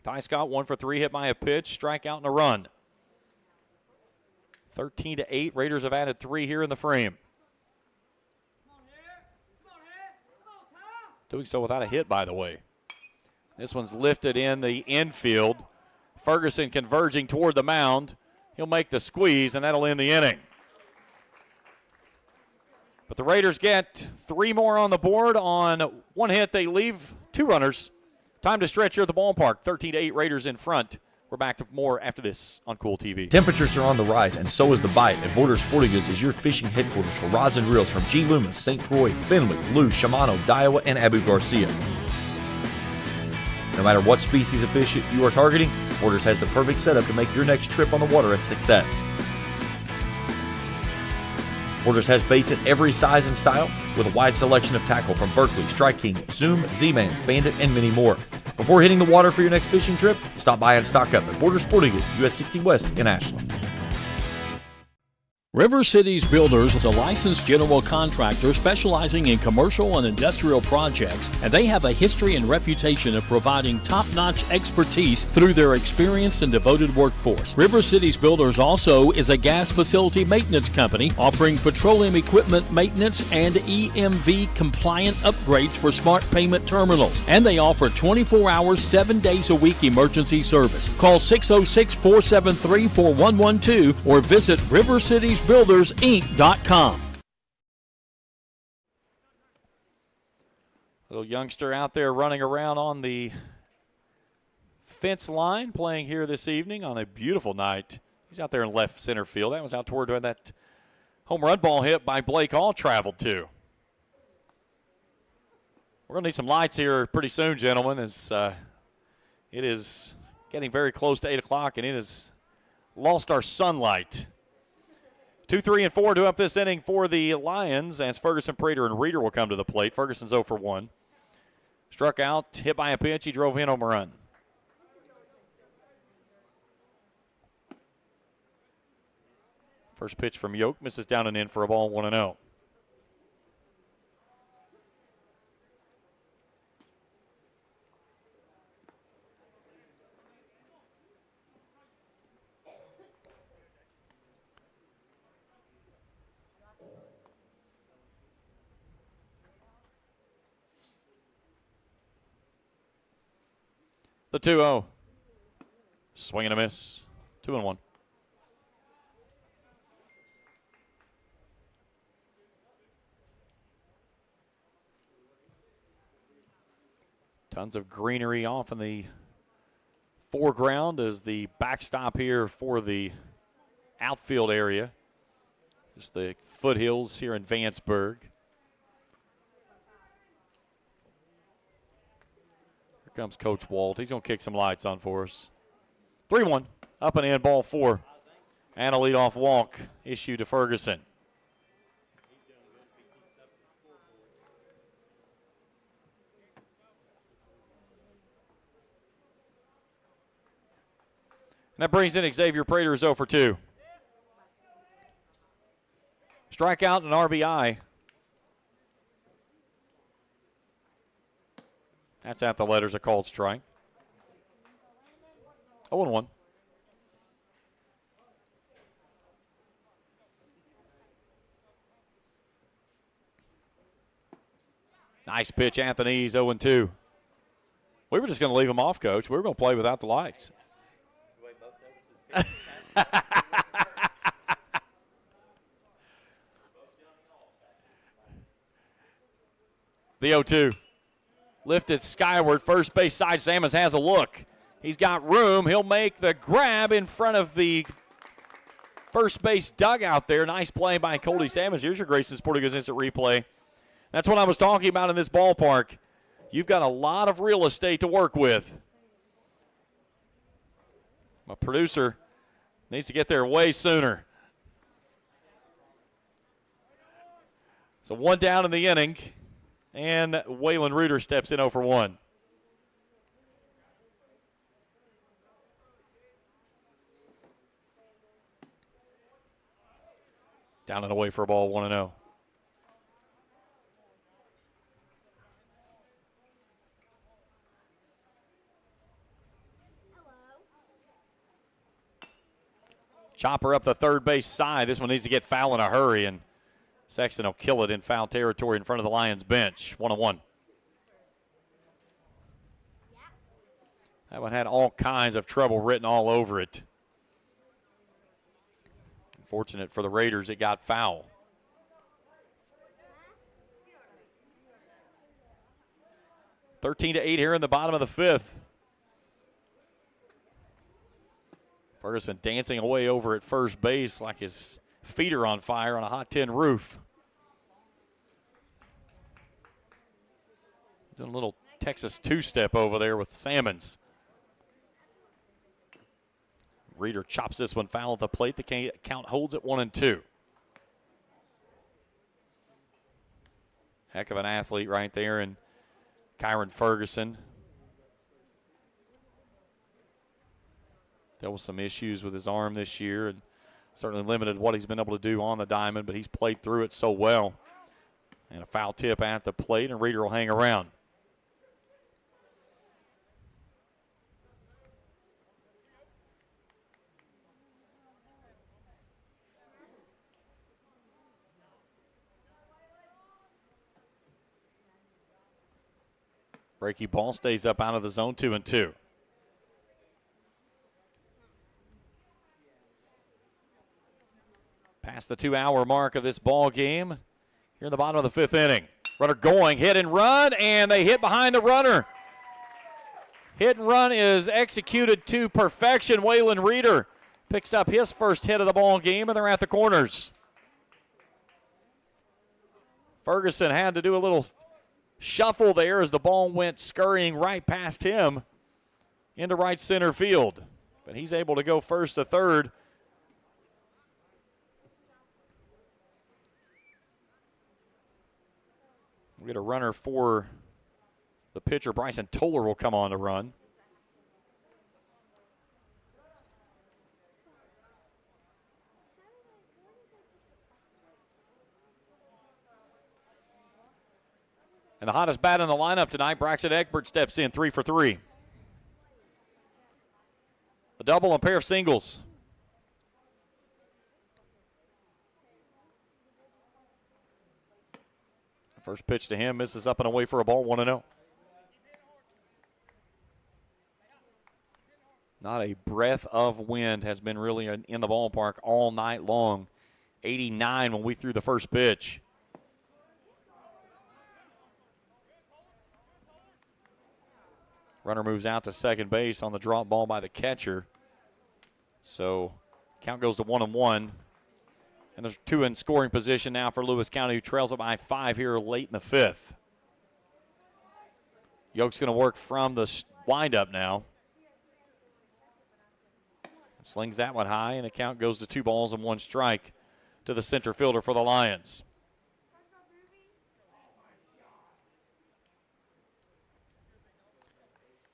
Ty Scott 1 for 3, hit by a pitch, strikeout and a run. 13-8. Raiders have added 3 here in the frame. Doing so without a hit, by the way. This one's lifted in the infield. Ferguson converging toward the mound. He'll make the squeeze, and that'll end the inning. But the Raiders get 3 more on the board. On 1 hit, they leave 2 runners. Time to stretch here at the ballpark. 13-8 Raiders in front. We're back to more after this on Kool TV. Temperatures are on the rise, and so is the bite, and Borders Sporting Goods is your fishing headquarters for rods and reels from G. Loomis, St. Croix, Findlay, Lou, Shimano, Daiwa, and Abu Garcia. No matter what species of fish you are targeting, Borders has the perfect setup to make your next trip on the water a success. Borders has baits in every size and style with a wide selection of tackle from Berkley, Strike King, Zoom, Z-Man, Bandit, and many more. Before hitting the water for your next fishing trip, stop by and stock up at Borders Sporting Goods, US 60 West in Ashland. River Cities Builders is a licensed general contractor specializing in commercial and industrial projects, and they have a history and reputation of providing top-notch expertise through their experienced and devoted workforce. River Cities Builders also is a gas facility maintenance company offering petroleum equipment maintenance and EMV compliant upgrades for smart payment terminals, and they offer 24 hours, 7 days a week emergency service. Call 606-473-4112 or visit rivercitiesbuildersinc.com. Little youngster out there running around on the fence line playing here this evening on a beautiful night. He's out there in left center field. That was out toward where that home run ball hit by Blake Hall traveled to. We're going to need some lights here pretty soon, gentlemen, as it is getting very close to 8 o'clock, and it has lost our sunlight. 2, 3, and 4 to up this inning for the Lions as Ferguson, Prater, and Reeder will come to the plate. Ferguson's 0 for 1. Struck out, hit by a pitch. He drove in home run. First pitch from Yoke misses down and in for a ball, 1-0. The 2-0. Swing and a miss. 2-1. Tons of greenery off in the foreground as the backstop here for the outfield area. Just the foothills here in Vanceburg. Comes Coach Walt. He's going to kick some lights on for us. 3-1. Up and in, ball 4. And a leadoff walk issued to Ferguson. And that brings in Xavier Prater, 0 for 2. Strikeout and RBI. That's at the letters, a called strike. 0-1. Nice pitch, Anthony's 0-2. We were just going to leave him off, Coach. We were going to play without the lights. The 0-2. Lifted skyward, first base side. Sammons has a look. He's got room. He'll make the grab in front of the first base dugout there. Nice play by Cody Sammons. Here's your Grayson Sporting Goods Instant Replay. That's what I was talking about in this ballpark. You've got a lot of real estate to work with. My producer needs to get there way sooner. So 1 down in the inning, and Waylon Reeder steps in 0 for 1. Down and away for a ball, 1-0. Chopper up the third base side. This one needs to get foul in a hurry, and Sexton will kill it in foul territory in front of the Lions bench. 1-1. That one had all kinds of trouble written all over it. Fortunate for the Raiders, it got foul. (13-8) here in the bottom of the fifth. Ferguson dancing away over at first base like his feet are on fire on a hot tin roof. Doing a little Texas two-step over there with Sammons. Reeder chops this one foul at the plate. The count holds at 1-2. Heck of an athlete right there, and Kyron Ferguson. There was some issues with his arm this year, and certainly limited what he's been able to do on the diamond, but he's played through it so well. And a foul tip at the plate, and Reeder will hang around. Breaky ball stays up out of the zone, 2-2. Past the 2-hour mark of this ball game. Here in the bottom of the fifth inning. Runner going, hit and run, and they hit behind the runner. Hit and run is executed to perfection. Waylon Reeder picks up his first hit of the ball game, and they're at the corners. Ferguson had to do a little shuffle there as the ball went scurrying right past him into right center field. But he's able to go first to third. We get a runner for the pitcher. Bryson Toller will come on to run. And the hottest bat in the lineup tonight, Braxton Egbert steps in, 3 for 3. A double and pair of singles. First pitch to him, misses up and away for a ball, 1-0. Not a breath of wind has been really in the ballpark all night long. 89 when we threw the first pitch. Runner moves out to second base on the drop ball by the catcher. So count goes to 1-1. And there's 2 in scoring position now for Lewis County, who trails it by 5 here late in the fifth. Yoke's going to work from the windup now. Slings that one high, and the count goes to 2 balls and 1 strike to the center fielder for the Lions.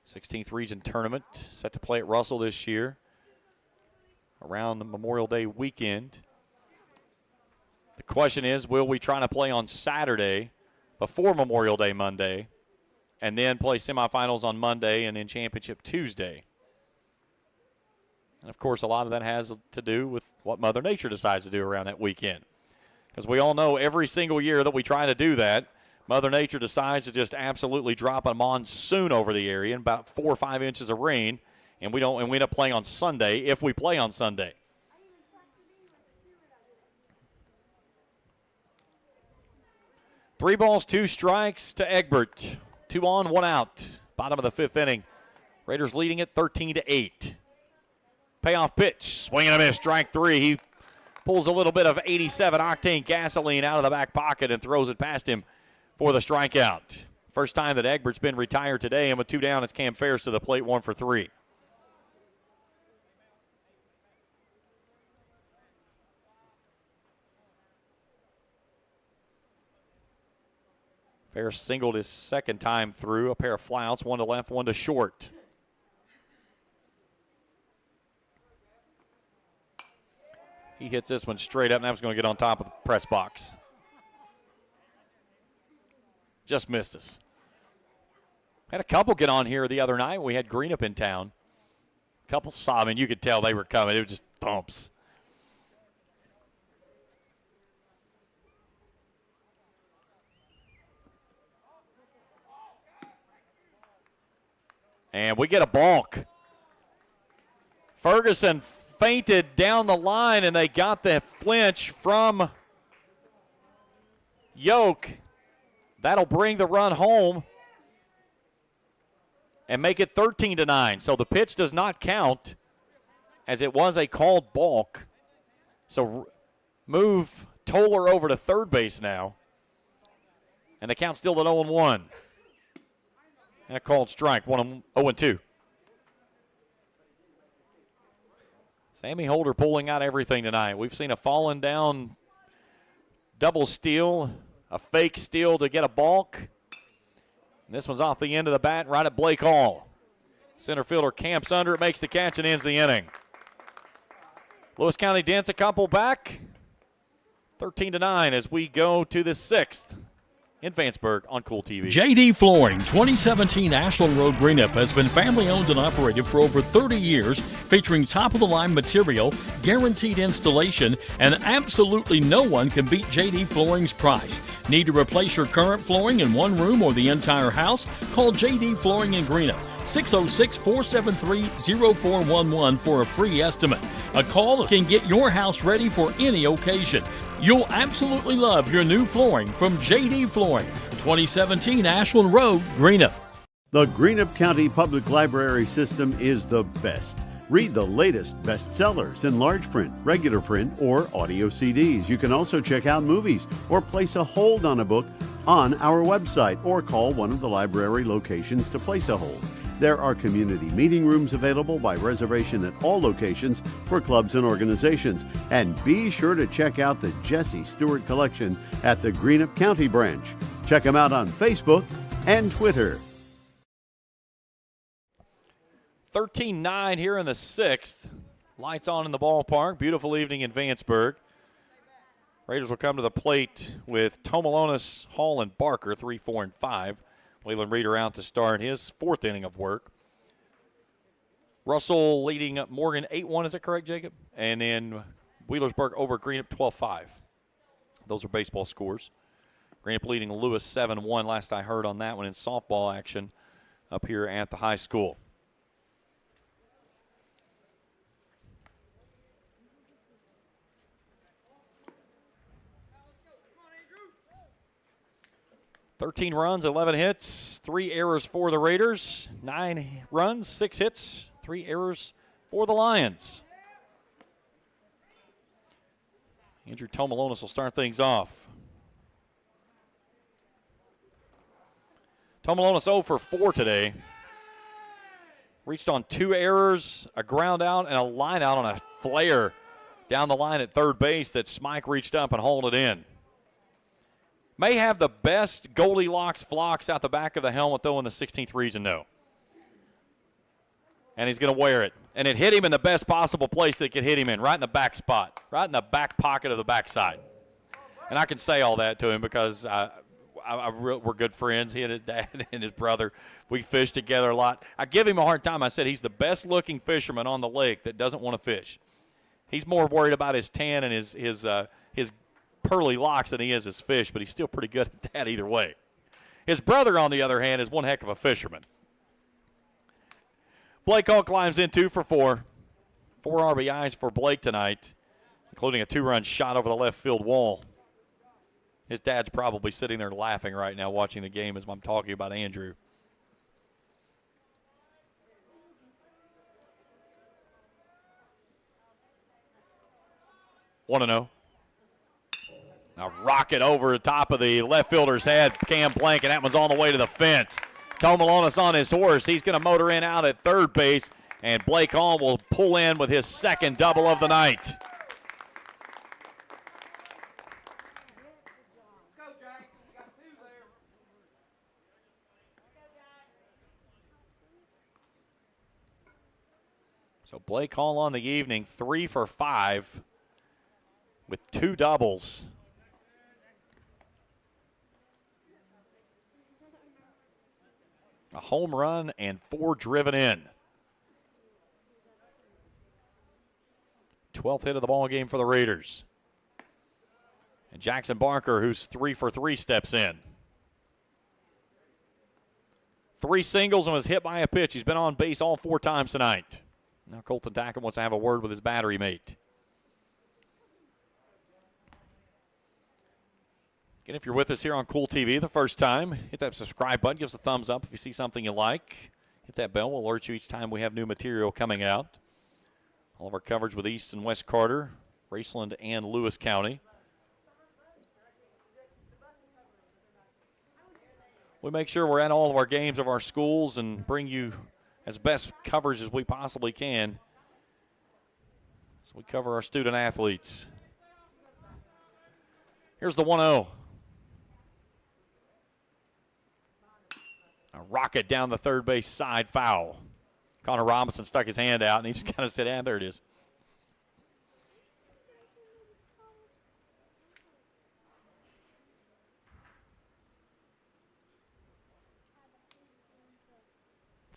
'16th Region Tournament set to play at Russell this year around the Memorial Day weekend. The question is, will we try to play on Saturday before Memorial Day Monday and then play semifinals on Monday and then championship Tuesday? And, of course, a lot of that has to do with what Mother Nature decides to do around that weekend. Because we all know every single year that we try to do that, Mother Nature decides to just absolutely drop a monsoon over the area and about 4 or 5 inches of rain, and we end up playing on Sunday if we play on Sunday. Three balls, 2 strikes to Egbert. 2 on, 1 out. Bottom of the fifth inning. Raiders leading it 13-8. Payoff pitch. Swing and a miss. Strike 3. He Pulls a little bit of 87 octane gasoline out of the back pocket and throws it past him for the strikeout. First time that Egbert's been retired today, and with 2 down, it's Cam Ferris to the plate, 1 for 3. Ferris singled his second time through, a pair of flyouts, 1 to left, 1 to short. He hits this one straight up, and that was going to get on top of the press box. Just missed us. Had a couple get on here the other night when we had Greenup in town. A couple sobbing. You could tell they were coming. It was just thumps. And we get a balk. Ferguson feinted down the line, and they got the flinch from Yoke. That'll bring the run home and make it 13-9. So the pitch does not count, as it was a called balk. So move Toller over to third base now. And the count's still at 0-1. And a called strike, 0-2. Sammy Holder pulling out everything tonight. We've seen a fallen down double steal, a fake steal to get a balk. And this one's off the end of the bat, right at Blake Hall. Center fielder camps under it, makes the catch, and ends the inning. Lewis County Dents a couple back. 13-9 as we go to the 6th. In Vanceburg on Kool TV. JD Flooring, 2017 Ashland Road Greenup, has been family owned and operated for over 30 years, featuring top-of-the-line material, guaranteed installation, and absolutely no one can beat JD Flooring's price. Need to replace your current flooring in one room or the entire house? Call JD Flooring in Greenup, 606-473-0411 for a free estimate. A call can get your house ready for any occasion. You'll absolutely love your new flooring from JD Flooring, 2017 Ashland Road, Greenup. The Greenup County Public Library system is the best. Read the latest bestsellers in large print, regular print, or audio CDs. You can also check out movies or place a hold on a book on our website or call one of the library locations to place a hold. There are community meeting rooms available by reservation at all locations for clubs and organizations. And be sure to check out the Jesse Stewart collection at the Greenup County branch. Check them out on Facebook and Twitter. 13-9 here in the 6th. Lights on in the ballpark. Beautiful evening in Vanceburg. Raiders will come to the plate with Tomalonis, Hall, and Barker, 3, 4, and 5. Waylon Reeder out to start his 4th inning of work. Russell leading up Morgan 8-1, is that correct, Jacob? And then Wheelersburg over Greenup 12-5. Those are baseball scores. Greenup leading Lewis 7-1, last I heard on that one in softball action up here at the high school. $13 runs, 11 hits, 3 errors for the Raiders. 9 runs, 6 hits, 3 errors for the Lions. Andrew Tomalonis will start things off. Tomalonis 0 for 4 today. Reached on 2 errors, a ground out, and a line out on a flare down the line at third base that Smike reached up and hauled it in. May have the best Goldilocks flocks out the back of the helmet, though, in the 16th region, though. And he's going to wear it. And it hit him in the best possible place it could hit him in, right in the back spot, right in the back pocket of the backside. And I can say all that to him because we're good friends. He and his dad and his brother, we fish together a lot. I give him a hard time. I said he's the best-looking fisherman on the lake that doesn't want to fish. He's more worried about his tan and his pearly locks than he is his fish, but he's still pretty good at that either way. His brother, on the other hand, is one heck of a fisherman. Blake Hall climbs in 2 for 4. 4 RBIs for Blake tonight, including a 2-run shot over the left field wall. His dad's probably sitting there laughing right now watching the game as I'm talking about Andrew. 1-0. Now rocket over the top of the left fielder's head, Cam Blank, and that one's on the way to the fence. Tom Malonis on his horse. He's going to motor in out at third base, and Blake Hall will pull in with his second double of the night. So Blake Hall on the evening, 3 for 5 with 2 doubles. A home run and 4 driven in. 12th hit of the ball game for the Raiders. And Jackson Barker, who's 3 for 3, steps in. 3 singles and was hit by a pitch. He's been on base all 4 times tonight. Now Colton Tackett wants to have a word with his battery mate. Again, if you're with us here on Kool TV the first time, hit that subscribe button, give us a thumbs up if you see something you like. Hit that bell, we'll alert you each time we have new material coming out. All of our coverage with East and West Carter, Raceland, and Lewis County. We make sure we're at all of our games of our schools and bring you as best coverage as we possibly can. So we cover our student athletes. Here's the 1-0. A rocket down the third base side, foul. Connor Robinson stuck his hand out, and he just kind of said, there it is.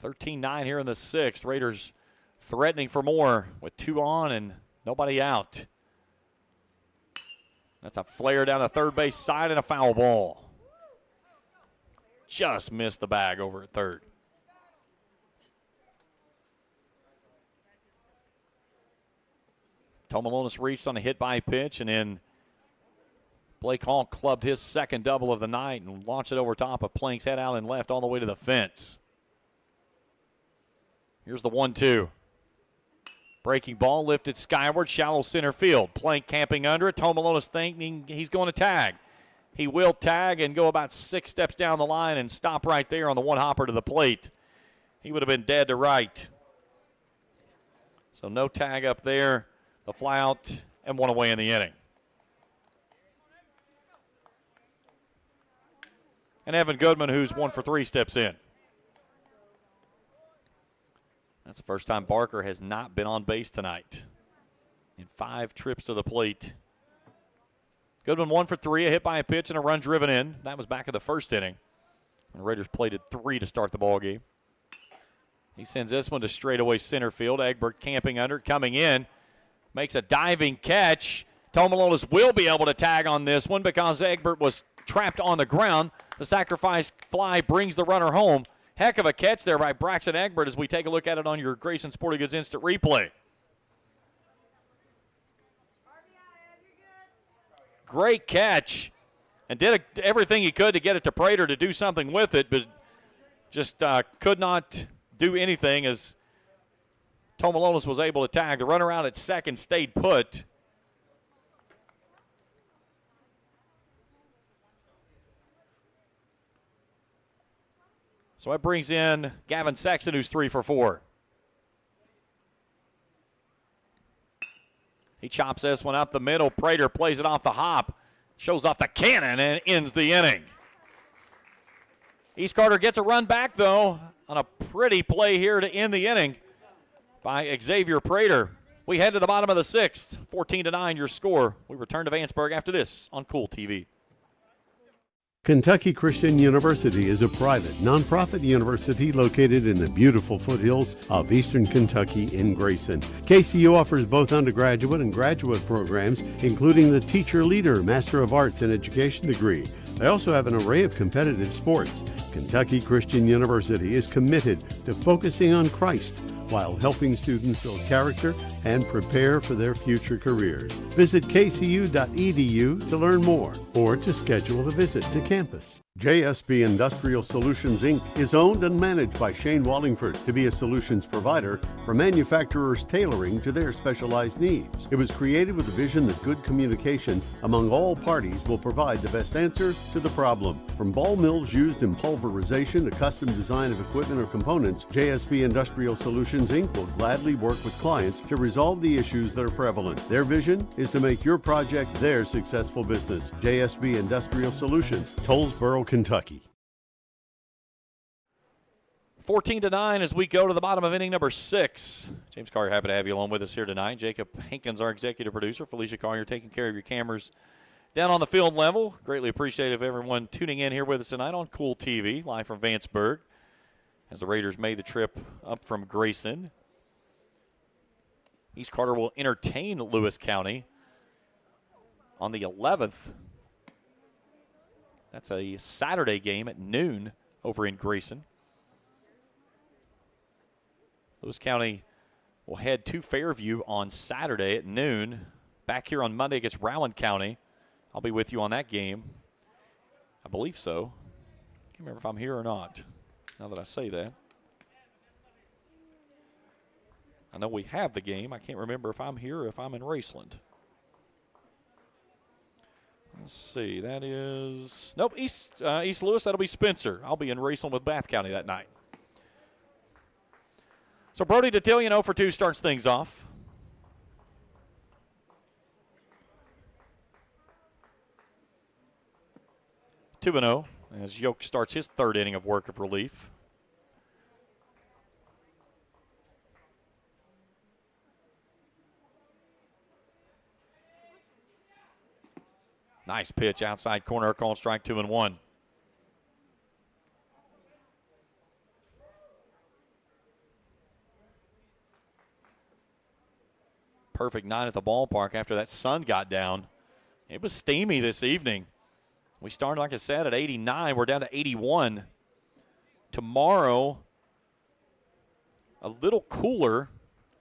(13-9) here in the 6th. Raiders threatening for more with 2 on and nobody out. That's a flare down the third base side and a foul ball. Just missed the bag over at third. Tom Malonis reached on a hit by pitch, and then Blake Hall clubbed his second double of the night and launched it over top of Plank's head out and left all the way to the fence. Here's the 1-2. Breaking ball lifted skyward, shallow center field. Plank camping under it. Tom Malonis thinking he's going to tag. He will tag and go about 6 steps down the line and stop right there on the one hopper to the plate. He would have been dead to right. So no tag up there. The fly out and 1 away in the inning. And Evan Goodman, who's 1 for 3, steps in. That's the first time Barker has not been on base tonight in 5 trips to the plate. Goodman 1 for 3, a hit by a pitch and a run driven in. That was back in the first inning when the Raiders played at 3 to start the ball game. He sends this one to straightaway center field. Egbert camping under, coming in, makes a diving catch. Tom Malonis will be able to tag on this one because Egbert was trapped on the ground. The sacrifice fly brings the runner home. Heck of a catch there by Braxton Egbert as we take a look at it on your Grayson Sporting Goods Instant Replay. Great catch. And did everything he could to get it to Prater to do something with it, but just could not do anything as Tom Malonis was able to tag. The runner out at second stayed put. So that brings in Gavin Sexton, who's 3 for 4. He chops this one up the middle. Prater plays it off the hop. Shows off the cannon and ends the inning. East Carter gets a run back, though, on a pretty play here to end the inning by Xavier Prater. We head to the bottom of the 6th. 14-9 your score. We return to Vanceburg after this on Kool TV. Kentucky Christian University is a private, nonprofit university located in the beautiful foothills of eastern Kentucky in Grayson. KCU offers both undergraduate and graduate programs, including the Teacher Leader Master of Arts in Education degree. They also have an array of competitive sports. Kentucky Christian University is committed to focusing on Christ, while helping students build character and prepare for their future careers. Visit kcu.edu to learn more or to schedule a visit to campus. JSB Industrial Solutions, Inc. is owned and managed by Shane Wallingford to be a solutions provider for manufacturers tailoring to their specialized needs. It was created with the vision that good communication among all parties will provide the best answer to the problem. From ball mills used in pulverization to custom design of equipment or components, JSB Industrial Solutions, Inc. will gladly work with clients to resolve the issues that are prevalent. Their vision is to make your project their successful business. JSB Industrial Solutions, Tollsboro, Kentucky. 14-9 as we go to the bottom of inning number 6. James Collier, happy to have you along with us here tonight. Jacob Hankins, our executive producer. Felicia Collier taking care of your cameras down on the field level. Greatly appreciative of everyone tuning in here with us tonight on Kool TV, live from Vanceburg, as the Raiders made the trip up from Grayson. East Carter will entertain Lewis County on the 11th. That's a Saturday game at noon over in Grayson. Lewis County will head to Fairview on Saturday at noon. Back here on Monday against Rowan County. I'll be with you on that game. I believe so. Can't remember if I'm here or not, now that I say that. I know we have the game. I can't remember if I'm here or if I'm in Raceland. Let's see. That is, nope, East Louis. That'll be Spencer. I'll be in Raceland with Bath County that night. So Brody Detillion 0 for 2 starts things off. Two 2-0 as Yoke starts his third inning of work of relief. Nice pitch outside corner, called strike 2-1. Perfect night at the ballpark after that sun got down. It was steamy this evening. We started, like I said, at 89. We're down to 81. Tomorrow, a little cooler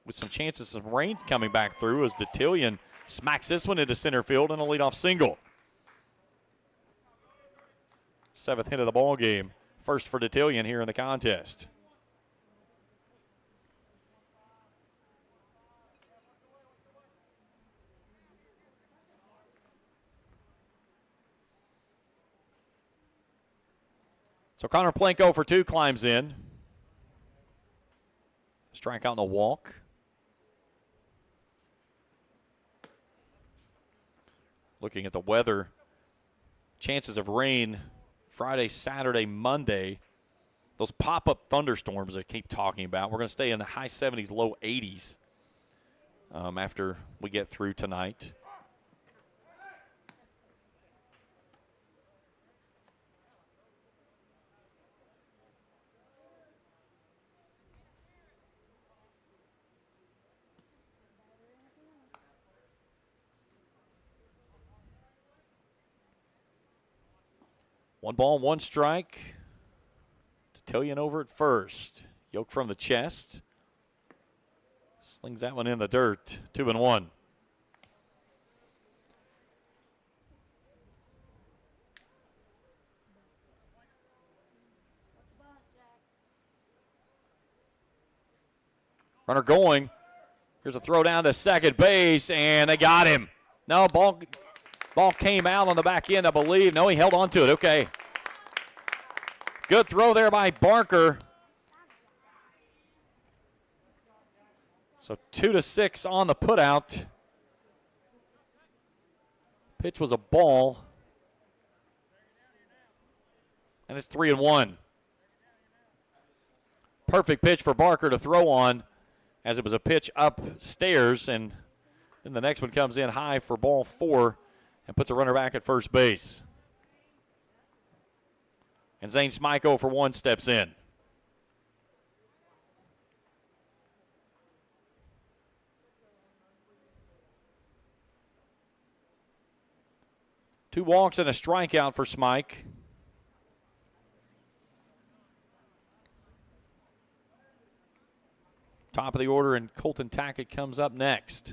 with some chances of rain coming back through as Detillion smacks this one into center field and a leadoff single. 7th hit of the ball game. First for Detillion here in the contest. So Connor Planko for 2 climbs in. Strike out and a walk. Looking at the weather, chances of rain Friday, Saturday, Monday. Those pop-up thunderstorms I keep talking about. We're going to stay in the high 70s, low 80s after we get through tonight. One ball, one strike. Detillion over at first. Yoke from the chest. Slings that one in the dirt. 2-1. Runner going. Here's a throw down to second base, and they got him. No, ball came out on the back end, I believe. No, he held on to it. Okay. Good throw there by Barker. So 2-6 on the putout. Pitch was a ball. And it's 3-1. Perfect pitch for Barker to throw on as it was a pitch upstairs. And then the next one comes in high for ball 4 and puts a runner back at first base. And Zane Smyko for 1 steps in. Two walks and a strikeout for Smike. Top of the order, and Colton Tackett comes up next.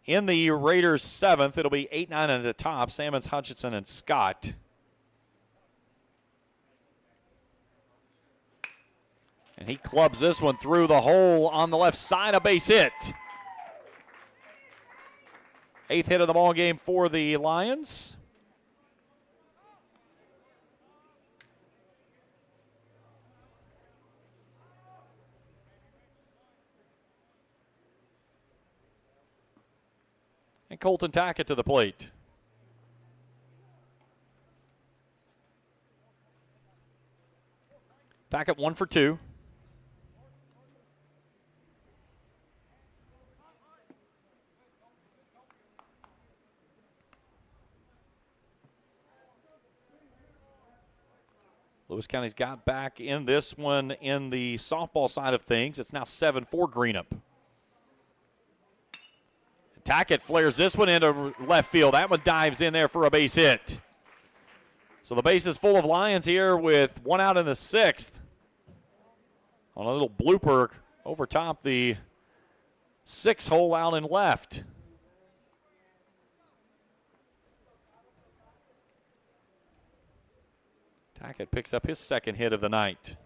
In the Raiders' 7th, it'll be 8-9 at the top, Sammons, Hutchinson, and Scott. And he clubs this one through the hole on the left side, a base hit. 8th hit of the ball game for the Lions. And Colton Tackett to the plate. Tackett 1 for 2. Lewis County's got back in this one in the softball side of things. It's now 7-4 Greenup. Tackett flares this one into left field. That one dives in there for a base hit. So the base is full of Lions here with 1 out in the 6th. On a little blooper over top the 6 hole out in left. Tackett picks up his 2nd hit of the night.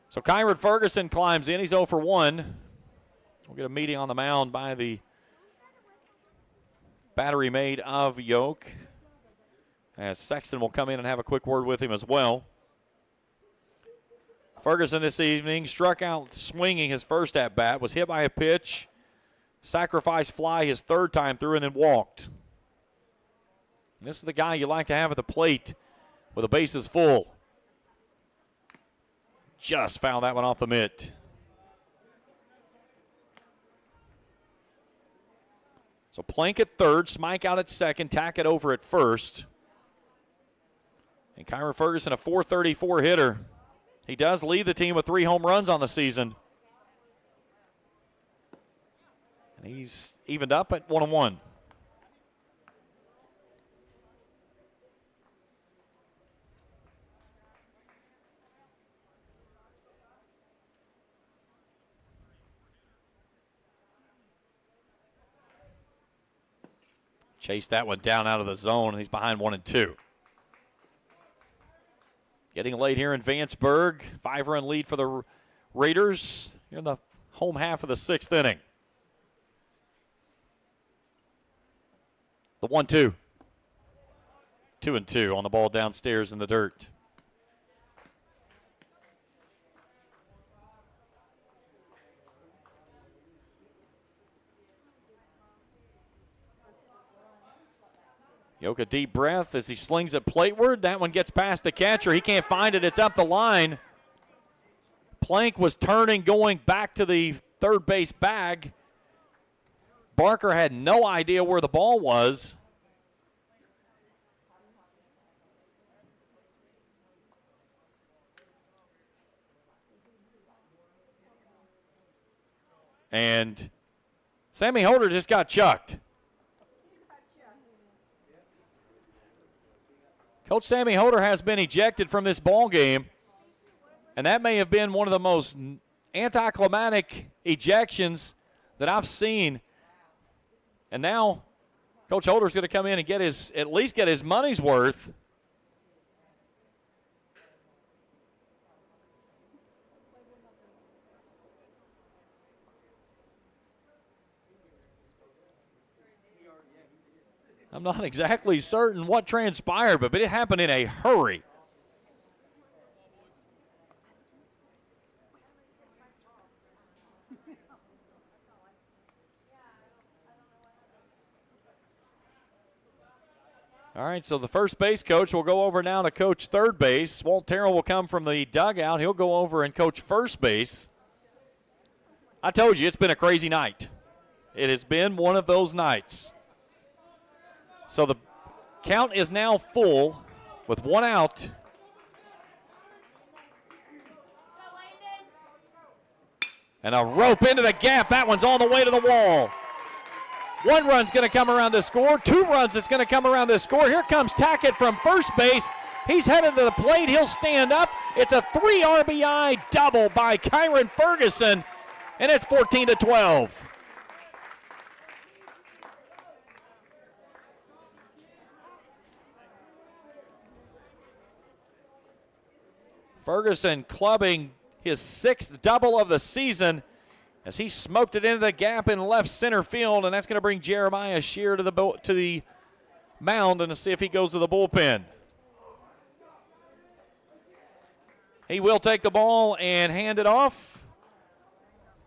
So Kyron Ferguson climbs in. He's 0 for 1. We'll get a meeting on the mound by the battery mate of Yoke, as Sexton will come in and have a quick word with him as well. Ferguson this evening struck out swinging his first at-bat, was hit by a pitch, sacrifice fly his 3rd time through, and then walked. This is the guy you like to have at the plate with the bases full. Just fouled that one off the mitt. So Plank at 3rd, Smike out at 2nd, Tackett over at 1st. And Kyron Ferguson, a .434 hitter. He does lead the team with 3 home runs on the season. And he's evened up at 1-1. Chased that one down out of the zone, and he's behind 1-2. Getting late here in Vanceburg. 5-run lead for the Raiders here in the home half of the 6th inning. The 1-2. 2-2 on the ball downstairs in the dirt. Yoke a deep breath as he slings it plateward. That one gets past the catcher. He can't find it. It's up the line. Plank was turning, going back to the 3rd base bag. Barker had no idea where the ball was. And Sammy Holder just got chucked. Coach Sammy Holder has been ejected from this ball game, and that may have been one of the most anticlimactic ejections that I've seen. And now Coach Holder's going to come in and at least get his money's worth. I'm not exactly certain what transpired, but it happened in a hurry. All right, so the first base coach will go over now to coach 3rd base. Walt Terrell will come from the dugout. He'll go over and coach 1st base. I told you, it's been a crazy night. It has been one of those nights. So the count is now full with 1 out. And a rope into the gap. That one's on the way to the wall. 1 run's going to come around to score. 2 runs is going to come around to score. Here comes Tackett from 1st base. He's headed to the plate. He'll stand up. It's a 3 RBI double by Kyron Ferguson, and it's 14-12. Ferguson clubbing his 6th double of the season as he smoked it into the gap in left center field, and that's going to bring Jeremiah Shear to the mound and to see if he goes to the bullpen. He will take the ball and hand it off.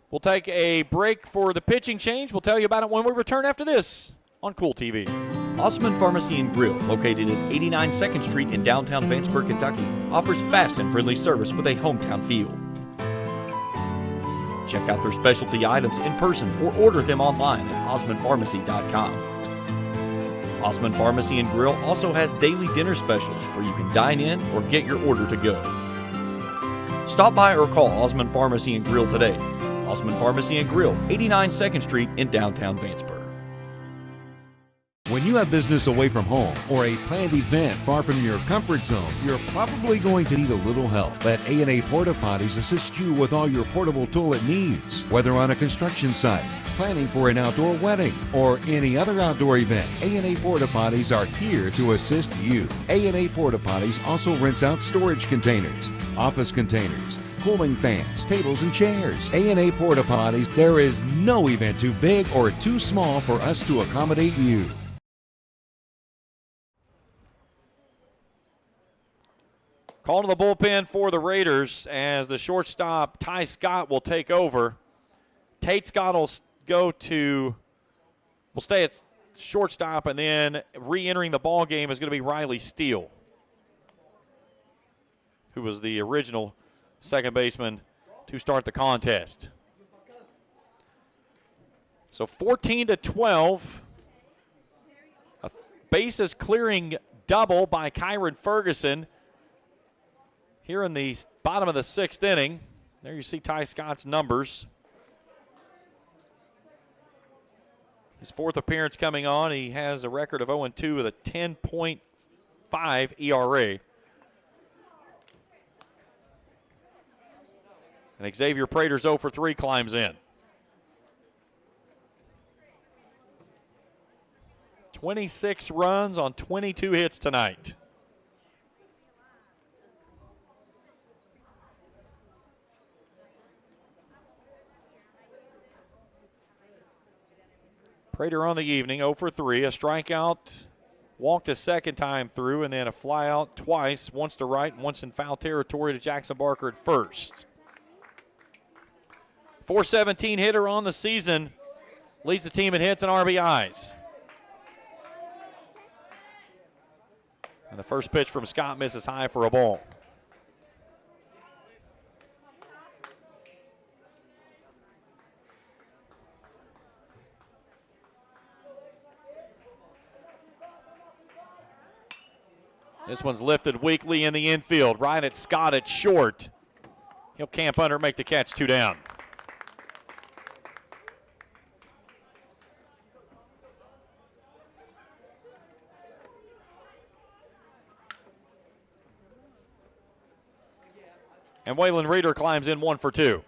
We'll take a break for the pitching change. We'll tell you about it when we return after this on Kool TV. Osman Pharmacy and Grill, located at 89 2nd Street in downtown Vanceburg, Kentucky, offers fast and friendly service with a hometown feel. Check out their specialty items in person or order them online at osmanpharmacy.com. Osman Pharmacy and Grill also has daily dinner specials where you can dine in or get your order to go. Stop by or call Osman Pharmacy and Grill today. Osman Pharmacy and Grill, 89 2nd Street in downtown Vanceburg. When you have business away from home or a planned event far from your comfort zone, you're probably going to need a little help. Let A&A Porta Potties assist you with all your portable toilet needs. Whether on a construction site, planning for an outdoor wedding, or any other outdoor event, A&A Porta Potties are here to assist you. A&A Porta Potties also rents out storage containers, office containers, cooling fans, tables, and chairs. A&A Porta Potties, there is no event too big or too small for us to accommodate you. Call to the bullpen for the Raiders as the shortstop, Ty Scott, will take over. Tate Scott will stay at shortstop, and then re-entering the ball game is going to be Riley Steele, who was the original second baseman to start the contest. So 14-12. A bases clearing double by Kyron Ferguson here in the bottom of the 6th inning. There you see Ty Scott's numbers. His 4th appearance coming on. He has a record of 0-2 with a 10.5 ERA. And Xavier Prater's 0 for 3 climbs in. 26 runs on 22 hits tonight. Prater on the evening, 0 for 3, a strikeout, walked a second time through, and then a fly out twice, once to right, once in foul territory to Jackson Barker at first. 417 hitter on the season, leads the team in hits and RBIs. And the first pitch from Scott misses high for a ball. This one's lifted weakly in the infield, right at Scott at short. He'll camp under, make the catch, 2 down. And Waylon Reeder climbs in 1 for 2.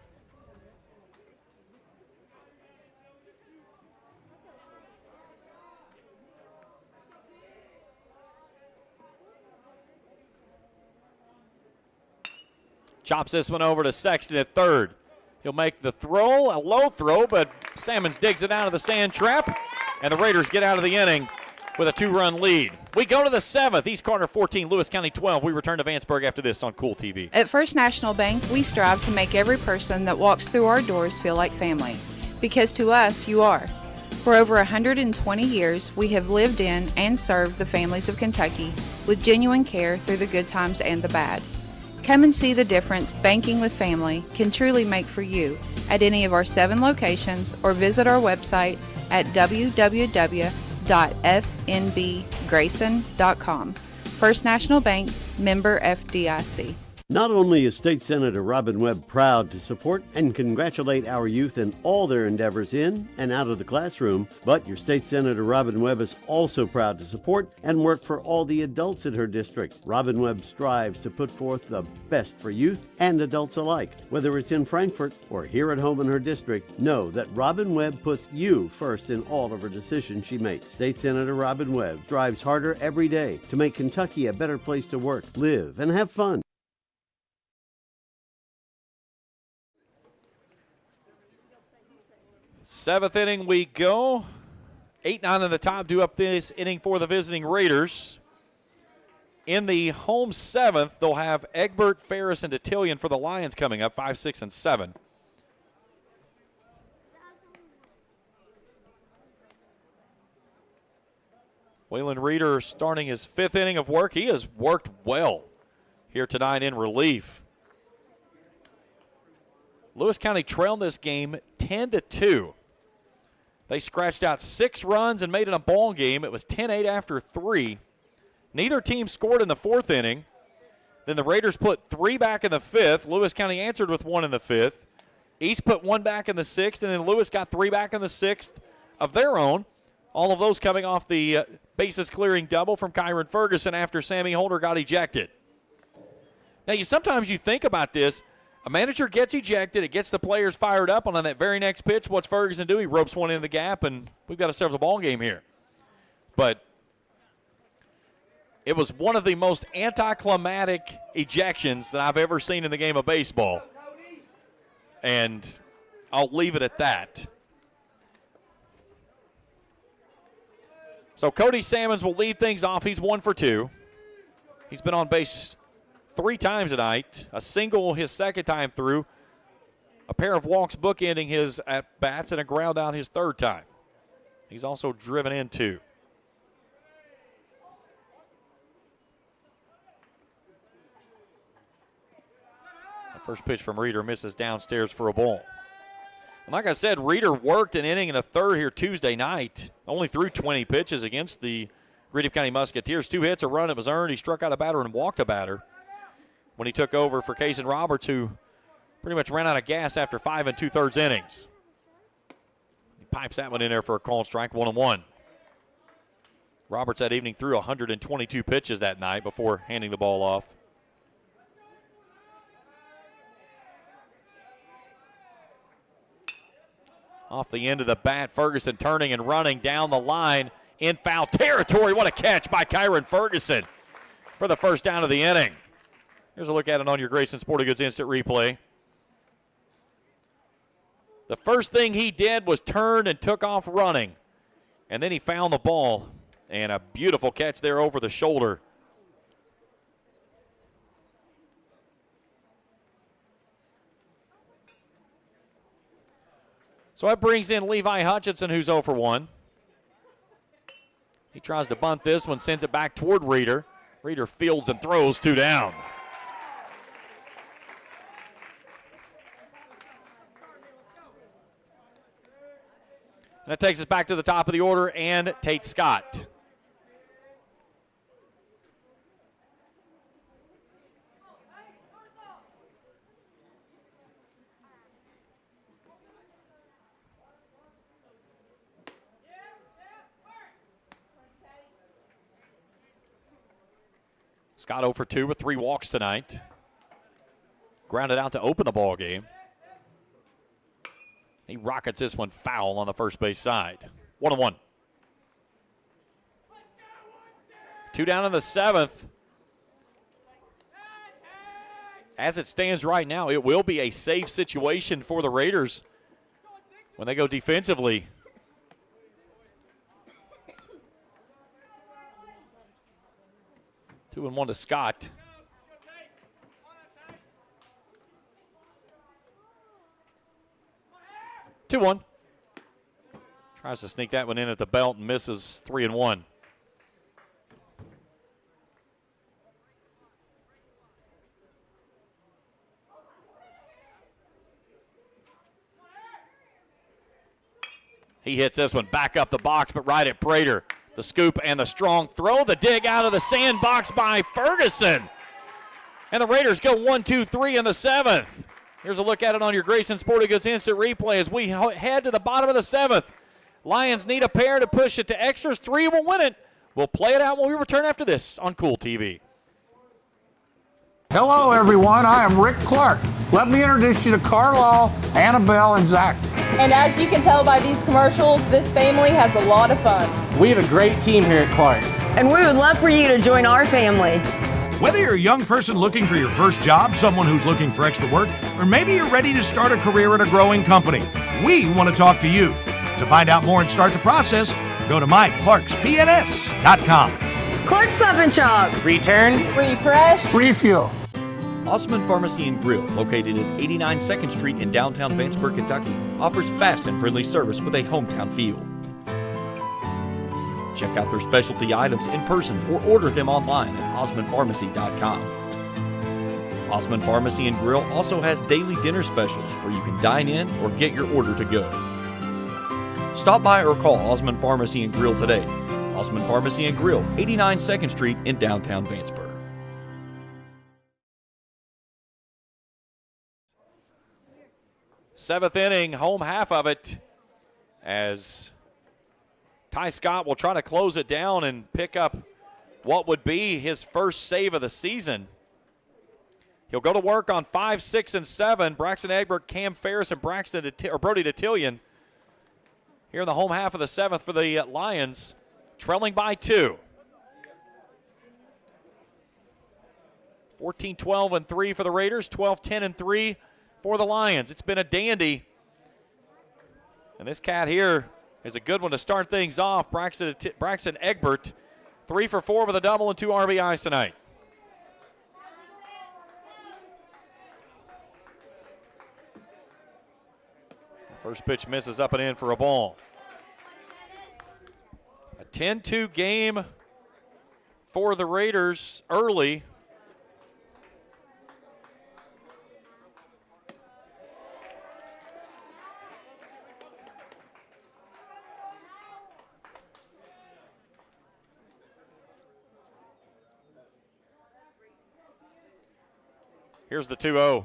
Chops this one over to Sexton at third. He'll make the throw, a low throw, but Sammons digs it out of the sand trap, and the Raiders get out of the inning with a 2-run lead. We go to the 7th. East Carter 14, Lewis County 12. We return to Vanceburg after this on Kool TV. At First National Bank, we strive to make every person that walks through our doors feel like family. Because to us, you are. For over 120 years, we have lived in and served the families of Kentucky with genuine care through the good times and the bad. Come and see the difference banking with family can truly make for you at any of our 7 locations, or visit our website at www.fnbgrayson.com. First National Bank, member FDIC. Not only is State Senator Robin Webb proud to support and congratulate our youth in all their endeavors in and out of the classroom, but your State Senator Robin Webb is also proud to support and work for all the adults in her district. Robin Webb strives to put forth the best for youth and adults alike. Whether it's in Frankfort or here at home in her district, know that Robin Webb puts you first in all of her decisions she makes. State Senator Robin Webb strives harder every day to make Kentucky a better place to work, live, and have fun. Seventh inning we go. 8-9 in the top, due up this inning for the visiting Raiders. In the home seventh, they'll have Egbert, Ferris, and Detillion for the Lions coming up, 5, 6, and 7. Waylon Reeder starting his fifth inning of work. He has worked well here tonight in relief. Lewis County trailed this game 10-2. They scratched out 6 runs and made it a ball game. It was 10-8 after 3. Neither team scored in the fourth inning. Then the Raiders put 3 back in the fifth. Lewis County answered with 1 in the fifth. East put 1 back in the sixth, and then Lewis got 3 back in the sixth of their own. All of those coming off the bases-clearing double from Kyron Ferguson after Sammy Holder got ejected. Now, sometimes you think about this. A manager gets ejected. It gets the players fired up. And on that very next pitch, what's Ferguson do? He ropes one in the gap, and we've got ourselves a ball game here. But it was one of the most anticlimactic ejections that I've ever seen in the game of baseball. And I'll leave it at that. So Cody Salmons will lead things off. He's 1 for 2. He's been on base 3 times tonight, a single his second time through, a pair of walks bookending his at-bats, and a ground out his third time. He's also driven in 2. The first pitch from Reeder misses downstairs for a ball. And like I said, Reeder worked an inning and a third here Tuesday night, only threw 20 pitches against the Greenup County Musketeers. 2 hits, a run, it was earned. He struck out a batter and walked a batter when he took over for Kaysen Roberts, who pretty much ran out of gas after 5 2/3 innings. He pipes that one in there for a called strike, 1-1. Roberts that evening threw 122 pitches that night before handing the ball off. Off the end of the bat, Ferguson turning and running down the line in foul territory. What a catch by Kyron Ferguson for the first down of the inning. Here's a look at it on your Grayson Sporting Goods Instant Replay. The first thing he did was turn and took off running. And then he found the ball. And a beautiful catch there over the shoulder. So that brings in Levi Hutchinson, who's 0 for 1. He tries to bunt this one, sends it back toward Reeder. Reeder fields and throws 2 down. And that takes us back to the top of the order and Tate Scott. Scott 0 for 2 with 3 walks tonight. Grounded out to open the ball game. He rockets this one foul on the first base side. 1-1. 2 down in the 7th. As it stands right now, it will be a safe situation for the Raiders when they go defensively. Two and 1 to Scott. Two 1. Tries to sneak that one in at the belt and misses. 3-1. He hits this one back up the box, but right at Prater. The scoop and the strong throw. The dig out of the sandbox by Ferguson. And the Raiders go 1-2-3 in the 7th. Here's a look at it on your Grayson Sporting Goods Instant Replay as we head to the bottom of the 7th. Lions need a pair to push it to extras. 3 will win it. We'll play it out when we return after this on Kool TV. Hello, everyone. I am Rick Clark. Let me introduce you to Carlisle, Annabelle, and Zach. And as you can tell by these commercials, this family has a lot of fun. We have a great team here at Clark's. And we would love for you to join our family. Whether you're a young person looking for your first job, someone who's looking for extra work, or maybe you're ready to start a career at a growing company, we want to talk to you. To find out more and start the process, go to myclarkspns.com. Clark's Pub and Shop. Return. Refresh. Refuel. Osman Pharmacy and Grill, located at 89 2nd Street in downtown Vanceburg, Kentucky, offers fast and friendly service with a hometown feel. Check out their specialty items in person or order them online at osmanpharmacy.com. Osman Pharmacy and Grill also has daily dinner specials where you can dine in or get your order to go. Stop by or call Osman Pharmacy and Grill today. Osman Pharmacy and Grill, 89 2nd Street in downtown Vanceburg. Seventh inning, home half of it, as Ty Scott will try to close it down and pick up what would be his first save of the season. He'll go to work on 5, 6, and 7. Braxton Egbert, Cam Ferris, and Brody Detillion here in the home half of the 7th for the Lions, trailing by 2. 14-12 and 3 for the Raiders, 12-10 and 3 for the Lions. It's been a dandy. And this cat here is a good one to start things off. Braxton Egbert, 3 for 4 with a double and 2 RBIs tonight. First pitch misses up and in for a ball. A 10-2 game for the Raiders early. Here's the 2-0.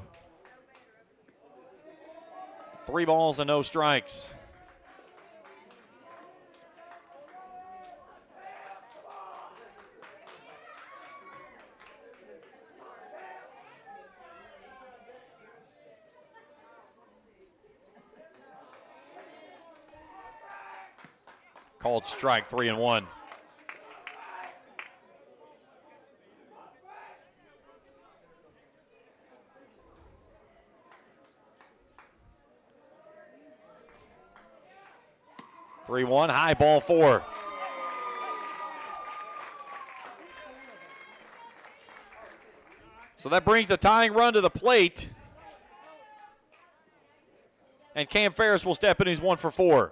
3 balls and no strikes. Called strike, 3-1. High ball 4. So that brings the tying run to the plate. And Cam Ferris will step in. He's 1 for 4.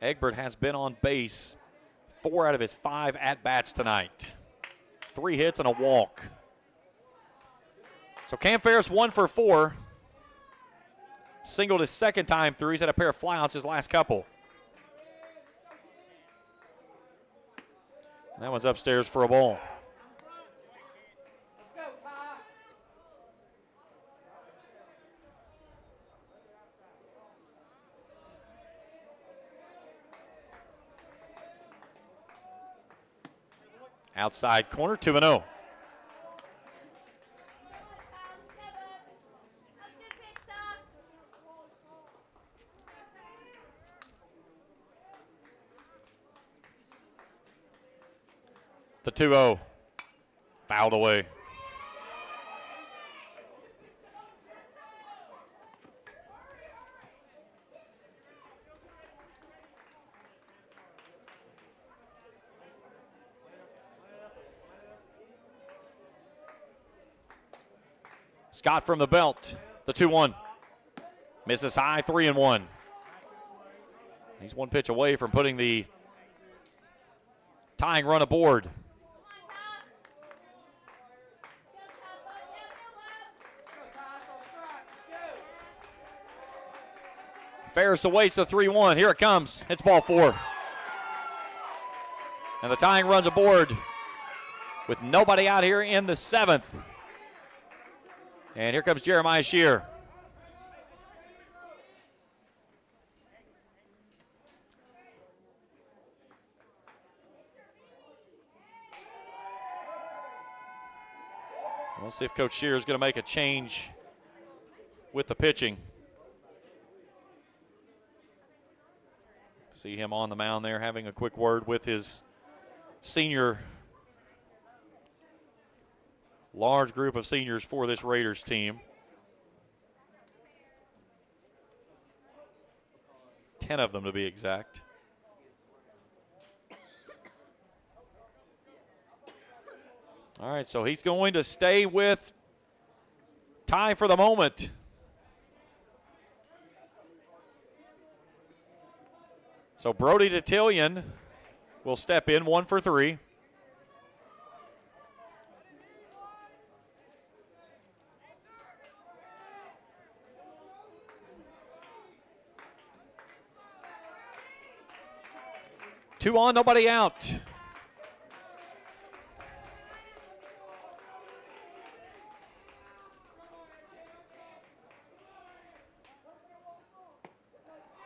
Egbert has been on base 4 out of his 5 at-bats tonight. 3 hits and a walk. So Cam Ferris 1 for 4. Singled his second time through. He's had a pair of flyouts his last couple. And that one's upstairs for a ball. Outside corner, 2-0. The 2-0 fouled away. Scott from the belt, the 2-1. Misses high, 3-1. He's 1 pitch away from putting the tying run aboard. Ferris awaits the 3-1. Here it comes. It's ball 4. And the tying run's aboard with nobody out here in the 7th. And here comes Jeremiah Shear. We'll see if Coach Shear is going to make a change with the pitching. See him on the mound there having a quick word with his senior, large group of seniors for this Raiders team. 10 of them to be exact. All right, so he's going to stay with Ty for the moment. So Brody Detillion will step in, 1 for 3. Two on, nobody out.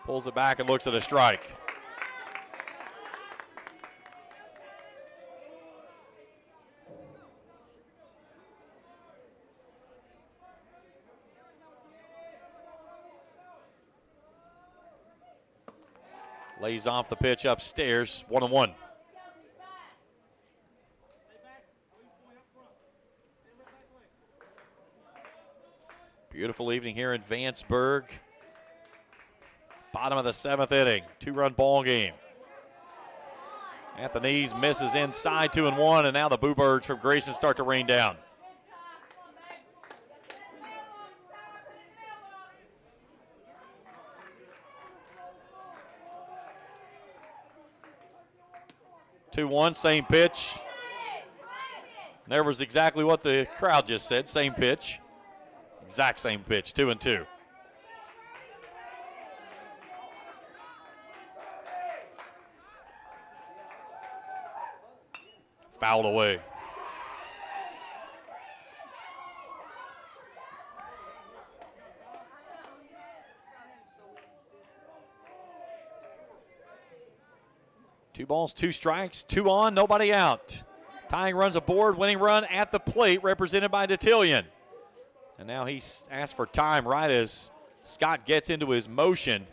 Pulls it back and looks at a strike. Lays off the pitch upstairs, 1-1. Beautiful evening here in Vanceburg. Bottom of the 7th inning, 2-run ball game. At the knees, misses inside, 2-1, and now the Boo Birds from Grayson start to rain down. Two one, same pitch. There was exactly what the crowd just said, same pitch. Exact same pitch, 2-2. Fouled away. Two balls, 2 strikes, 2 on, nobody out. Tying runs aboard, winning run at the plate, represented by Detillion. And now he's asked for time right as Scott gets into his motion.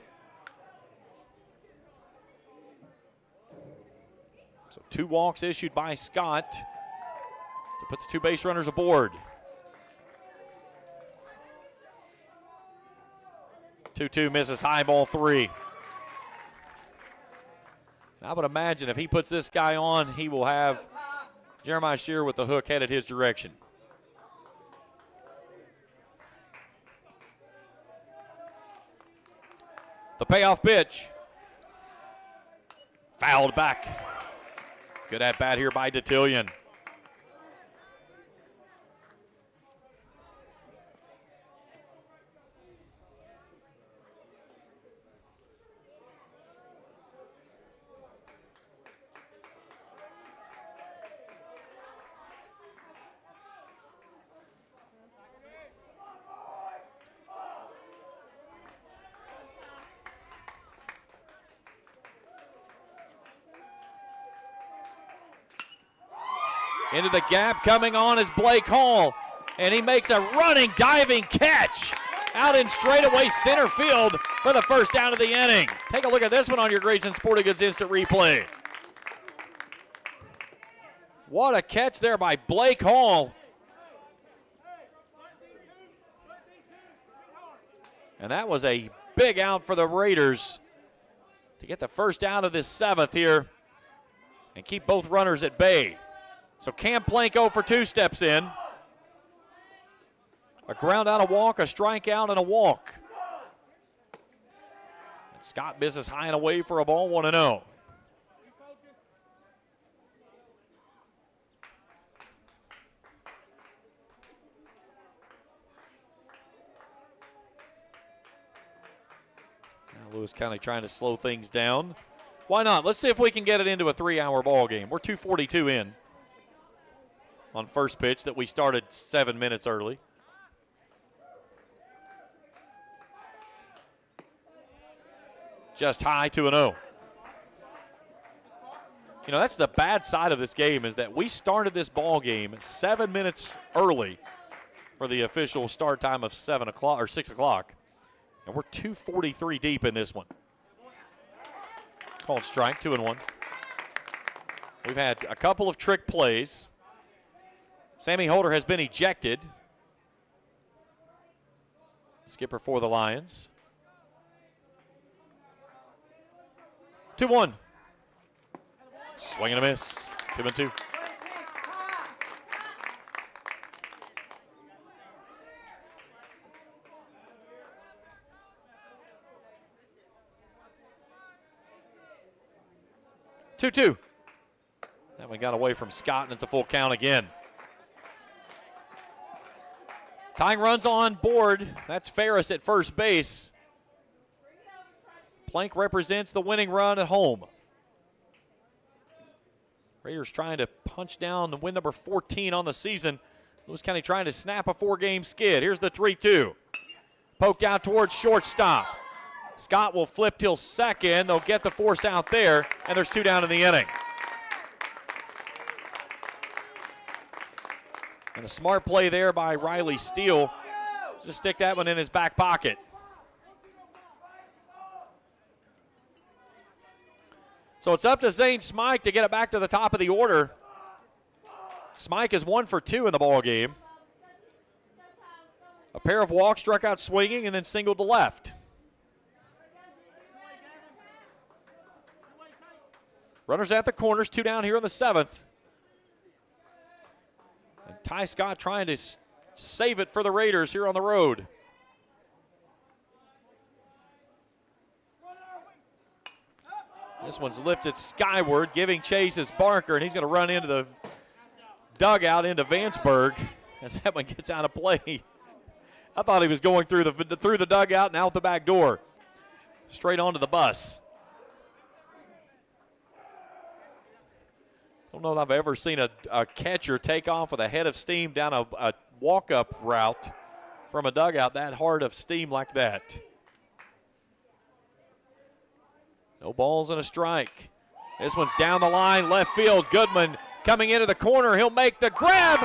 So 2 walks issued by Scott to put the 2 base runners aboard. 2-2 misses high, ball 3. I would imagine if he puts this guy on, he will have Jeremiah Shear with the hook headed his direction. The payoff pitch. Fouled back. Good at bat here by Detillion. Into the gap, coming on is Blake Hall, and he makes a running, diving catch out in straightaway center field for the first down of the inning. Take a look at this one on your Grayson Sporting Goods Instant Replay. What a catch there by Blake Hall. And that was a big out for the Raiders to get the first out of this 7th here and keep both runners at bay. So Cam Planko for 2 steps in. A ground out, a walk, a strikeout, and a walk. And Scott misses high and away for a ball, 1-0. Now Lewis County trying to slow things down. Why not? Let's see if we can get it into a 3-hour ball game. We're 2:42 in on first pitch that we started 7 minutes early. Just high 2-0. You know, that's the bad side of this game is that we started this ball game 7 minutes early for the official start time of 7 o'clock or 6 o'clock. And we're 2:43 deep in this one. Called strike, 2-1. We've had a couple of trick plays. Sammy Holder has been ejected. Skipper for the Lions. 2-1. Swing and a miss. 2-2. That one got away from Scott, and it's a full count again. Tying runs on board. That's Ferris at first base. Plank represents the winning run at home. Raiders trying to punch down the win number 14 on the season. Lewis County trying to snap a 4-game skid. Here's the 3-2. Poked out towards shortstop. Scott will flip till second. They'll get the force out there, and there's 2 down in the inning. And a smart play there by Riley Steele. Just stick that one in his back pocket. So it's up to Zane Smike to get it back to the top of the order. Smike is 1 for 2 in the ball game. A pair of walks, struck out swinging, and then singled to left. Runners at the corners, 2 down here in the 7th. And Ty Scott trying to save it for the Raiders here on the road. This one's lifted skyward, giving chase is Barker, and he's going to run into the dugout into Vanceburg as that one gets out of play. I thought he was going through the dugout and out the back door, straight onto the bus. I don't know if I've ever seen a catcher take off with a head of steam down a walk-up route from a dugout that hard of steam like that. No balls and a strike. This one's down the line, left field. Goodman coming into the corner. He'll make the grab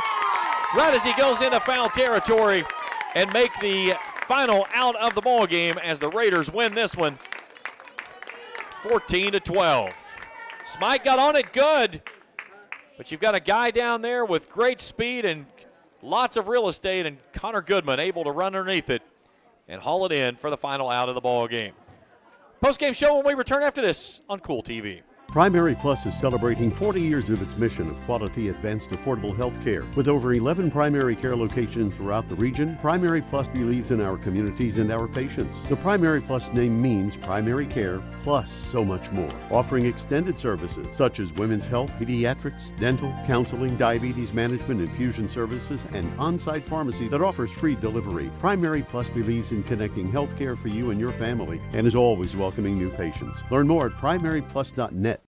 right as he goes into foul territory and make the final out of the ball game as the Raiders win this one 14-12. Smike got on it good, but you've got a guy down there with great speed and lots of real estate, and Connor Goodman able to run underneath it and haul it in for the final out of the ball game. Post-game show when we return after this on Kool TV. Primary Plus is celebrating 40 years of its mission of quality, advanced, affordable health care. With over 11 primary care locations throughout the region, Primary Plus believes in our communities and our patients. The Primary Plus name means primary care plus so much more. Offering extended services such as women's health, pediatrics, dental, counseling, diabetes management, infusion services, and on-site pharmacy that offers free delivery. Primary Plus believes in connecting health care for you and your family and is always welcoming new patients. Learn more at primaryplus.net.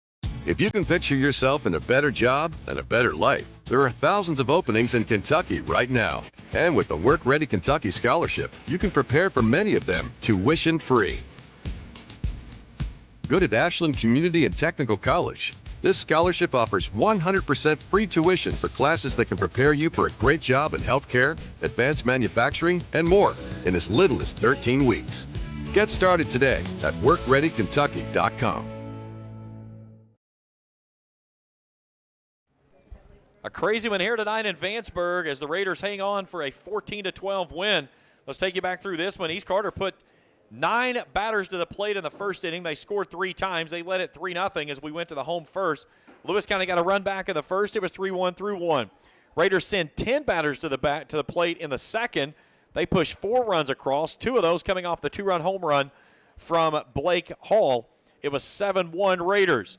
If you can picture yourself in a better job and a better life, there are thousands of openings in Kentucky right now. And with the Work Ready Kentucky Scholarship, you can prepare for many of them tuition-free. Go to Ashland Community and Technical College. This scholarship offers 100% free tuition for classes that can prepare you for a great job in healthcare, advanced manufacturing, and more in as little as 13 weeks. Get started today at workreadykentucky.com. A crazy one here tonight in Vanceburg as the Raiders hang on for a 14-12 win. Let's take you back through this one. East Carter put 9 batters to the plate in the first inning. They scored 3 times. They led it 3-0 as we went to the home first. Lewis County got a run back in the first. It was 3-1 through 1. Raiders sent 10 batters to the plate in the second. They pushed 4 runs across, 2 of those coming off the 2-run home run from Blake Hall. It was 7-1 Raiders.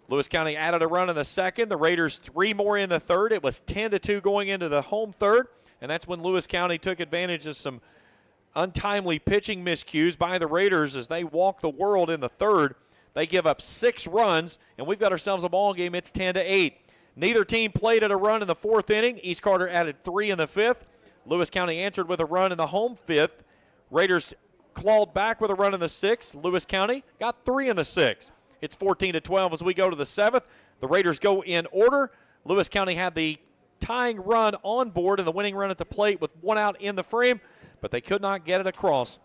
Lewis County added a run in the second. The Raiders 3 more in the third. It was 10-2 going into the home third, and that's when Lewis County took advantage of some untimely pitching miscues by the Raiders as they walked the world in the third. They give up 6 runs, and we've got ourselves a ball game. It's 10-8. Neither team played at a run in the 4th inning. East Carter added 3 in the 5th. Lewis County answered with a run in the home 5th. Raiders clawed back with a run in the 6th. Lewis County got 3 in the 6th. It's 14-12 as we go to the 7th. The Raiders go in order. Lewis County had the tying run on board and the winning run at the plate with 1 out in the frame, but they could not get it across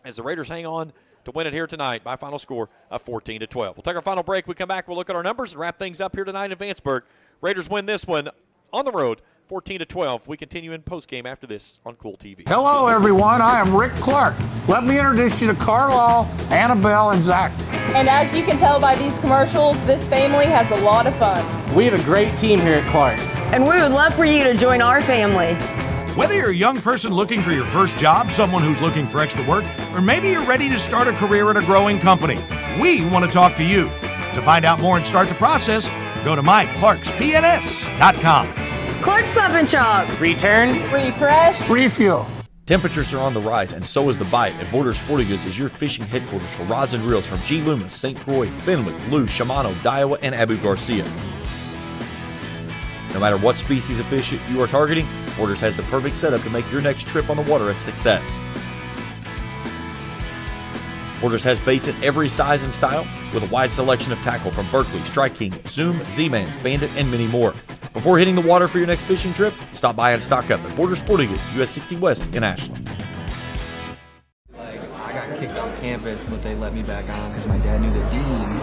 as the Raiders hang on to win it here tonight by a final score of 14-12. We'll take our final break. We come back, we'll look at our numbers and wrap things up here tonight in Vanceburg. Raiders win this one on the road, 14-12. We continue in postgame after this on Kool TV. Hello, everyone. I am Rick Clark. Let me introduce you to Carlisle, Annabelle, and Zach. And as you can tell by these commercials, this family has a lot of fun. We have a great team here at Clark's. And we would love for you to join our family. Whether you're a young person looking for your first job, someone who's looking for extra work, or maybe you're ready to start a career at a growing company, we want to talk to you. To find out more and start the process, go to myclarkspns.com. Clark's Pub and Shop. Return, refresh, refuel. Temperatures are on the rise, and so is the bite, and Border Sporting Goods is your fishing headquarters for rods and reels from G. Loomis, St. Croix, Fenwick, Lou, Shimano, Daiwa, and Abu Garcia. No matter what species of fish you are targeting, Borders has the perfect setup to make your next trip on the water a success. Borders has baits in every size and style, with a wide selection of tackle from Berkeley, Strike King, Zoom, Z-Man, Bandit, and many more. Before hitting the water for your next fishing trip, stop by and stock up at Border Sporting Goods, US 60 West in Ashland. I got kicked off campus, but they let me back on because my dad knew the dean.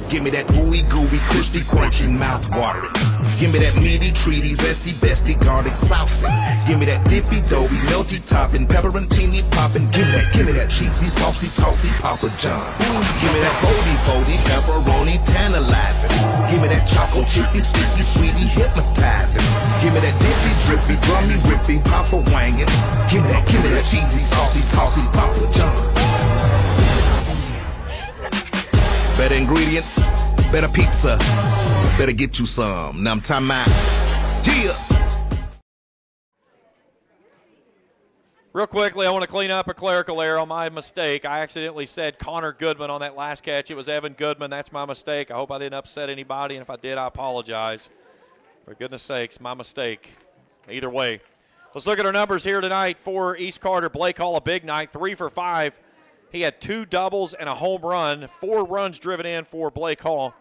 Give me that ooey gooey, crispy, crunchy, mouth watering. Give me that meaty, treaty, zesty, bestie, garlic saucy. Give me that dippy, doughy, melty topping, pepperoncini popping. Give me that cheesy, saucy, tossy, Papa John. Give me that foldy, pepperoni, tantalizing. Give me that choco chicky, sticky, sweetie, hypnotizing. Give me that dippy, drippy, drummy, whippy, Papa wangin'. Give me that cheesy, saucy, tossy, Papa John. Better ingredients, better pizza, better get you some. Now I'm talking about, yeah. Real quickly, I want to clean up a clerical error on my mistake. I accidentally said Connor Goodman on that last catch. It was Evan Goodman. That's my mistake. I hope I didn't upset anybody, and if I did, I apologize. For goodness sakes, my mistake. Either way. Let's look at our numbers here tonight for East Carter. Blake Hall, a big night, 3 for 5. He had 2 doubles and a home run, 4 runs driven in for Blake Hall.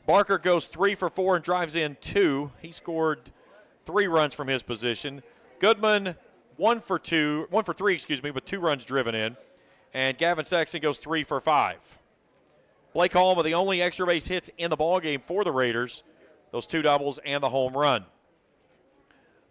Barker goes 3 for 4 and drives in 2. He scored 3 runs from his position. Goodman 1 for 3, with 2 runs driven in. And Gavin Sexton goes 3 for 5. Blake Hall with the only extra base hits in the ballgame for the Raiders, those 2 doubles and the home run.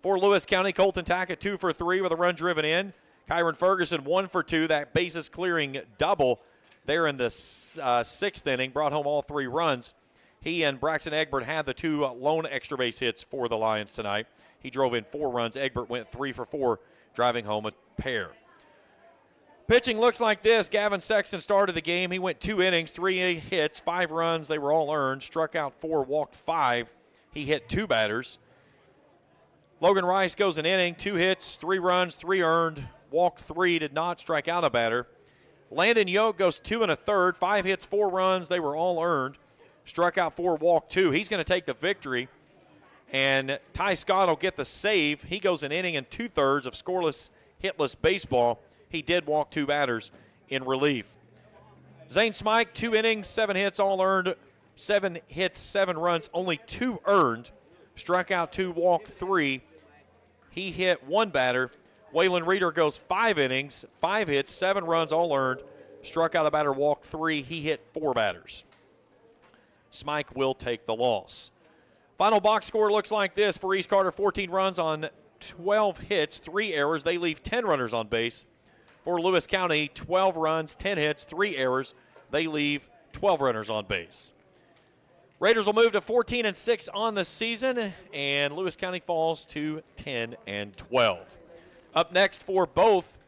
For Lewis County, Colton Tackett 2 for 3 with a run driven in. Kyron Ferguson 1 for 2, that bases clearing double there in the 6th inning, brought home all 3 runs. He and Braxton Egbert had the 2 lone extra base hits for the Lions tonight. He drove in 4 runs. Egbert went 3 for 4, driving home a pair. Pitching looks like this. Gavin Sexton started the game. He went 2 innings, 3 hits, 5 runs. They were all earned. Struck out 4, walked 5. He hit 2 batters. Logan Rice goes an inning, 2 hits, 3 runs, 3 earned. Walked 3, did not strike out a batter. Landon Yoke goes 2 1/3, 5 hits, 4 runs. They were all earned. Struck out 4, walked 2. He's going to take the victory. And Ty Scott will get the save. He goes an inning and 2/3 of scoreless, hitless baseball. He did walk 2 batters in relief. Zane Smike, 2 innings, 7 hits, all earned. 7 hits, 7 runs, only 2 earned. Struck out 2, walked 3. He hit 1 batter. Waylon Reeder goes 5 innings, 5 hits, 7 runs, all earned. Struck out a batter, walked 3. He hit 4 batters. Smike will take the loss. Final box score looks like this for East Carter: 14 runs on 12 hits, 3 errors. They leave 10 runners on base. For Lewis County, 12 runs, 10 hits, 3 errors. They leave 12 runners on base. Raiders will move to 14-6 on the season, and Lewis County falls to 10-12. Up next for both,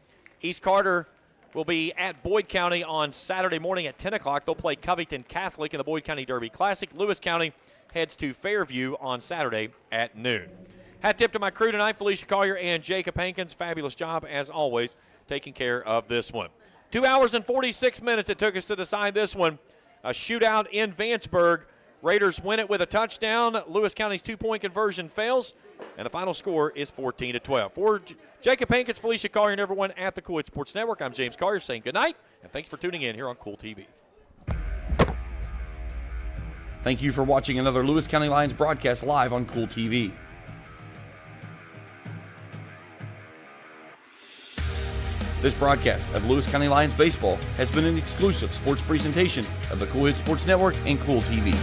East Carter will be at Boyd County on Saturday morning at 10 o'clock. They'll play Covington Catholic in the Boyd County Derby Classic. Lewis County heads to Fairview on Saturday at noon. Hat tip to my crew tonight, Felicia Collier and Jacob Hankins. Fabulous job, as always, taking care of this one. 2 hours and 46 minutes it took us to decide this one. A shootout in Vanceburg. Raiders win it with a touchdown. Lewis County's two-point conversion fails, and the final score is 14-12. For Jacob Hankins, Felicia Collier, and everyone at the Kool Sports Network, I'm James Collier saying good night, and thanks for tuning in here on Kool TV. Thank you for watching another Lewis County Lions broadcast live on Kool TV. This broadcast of Lewis County Lions baseball has been an exclusive sports presentation of the Kool Sports Network and Kool TV.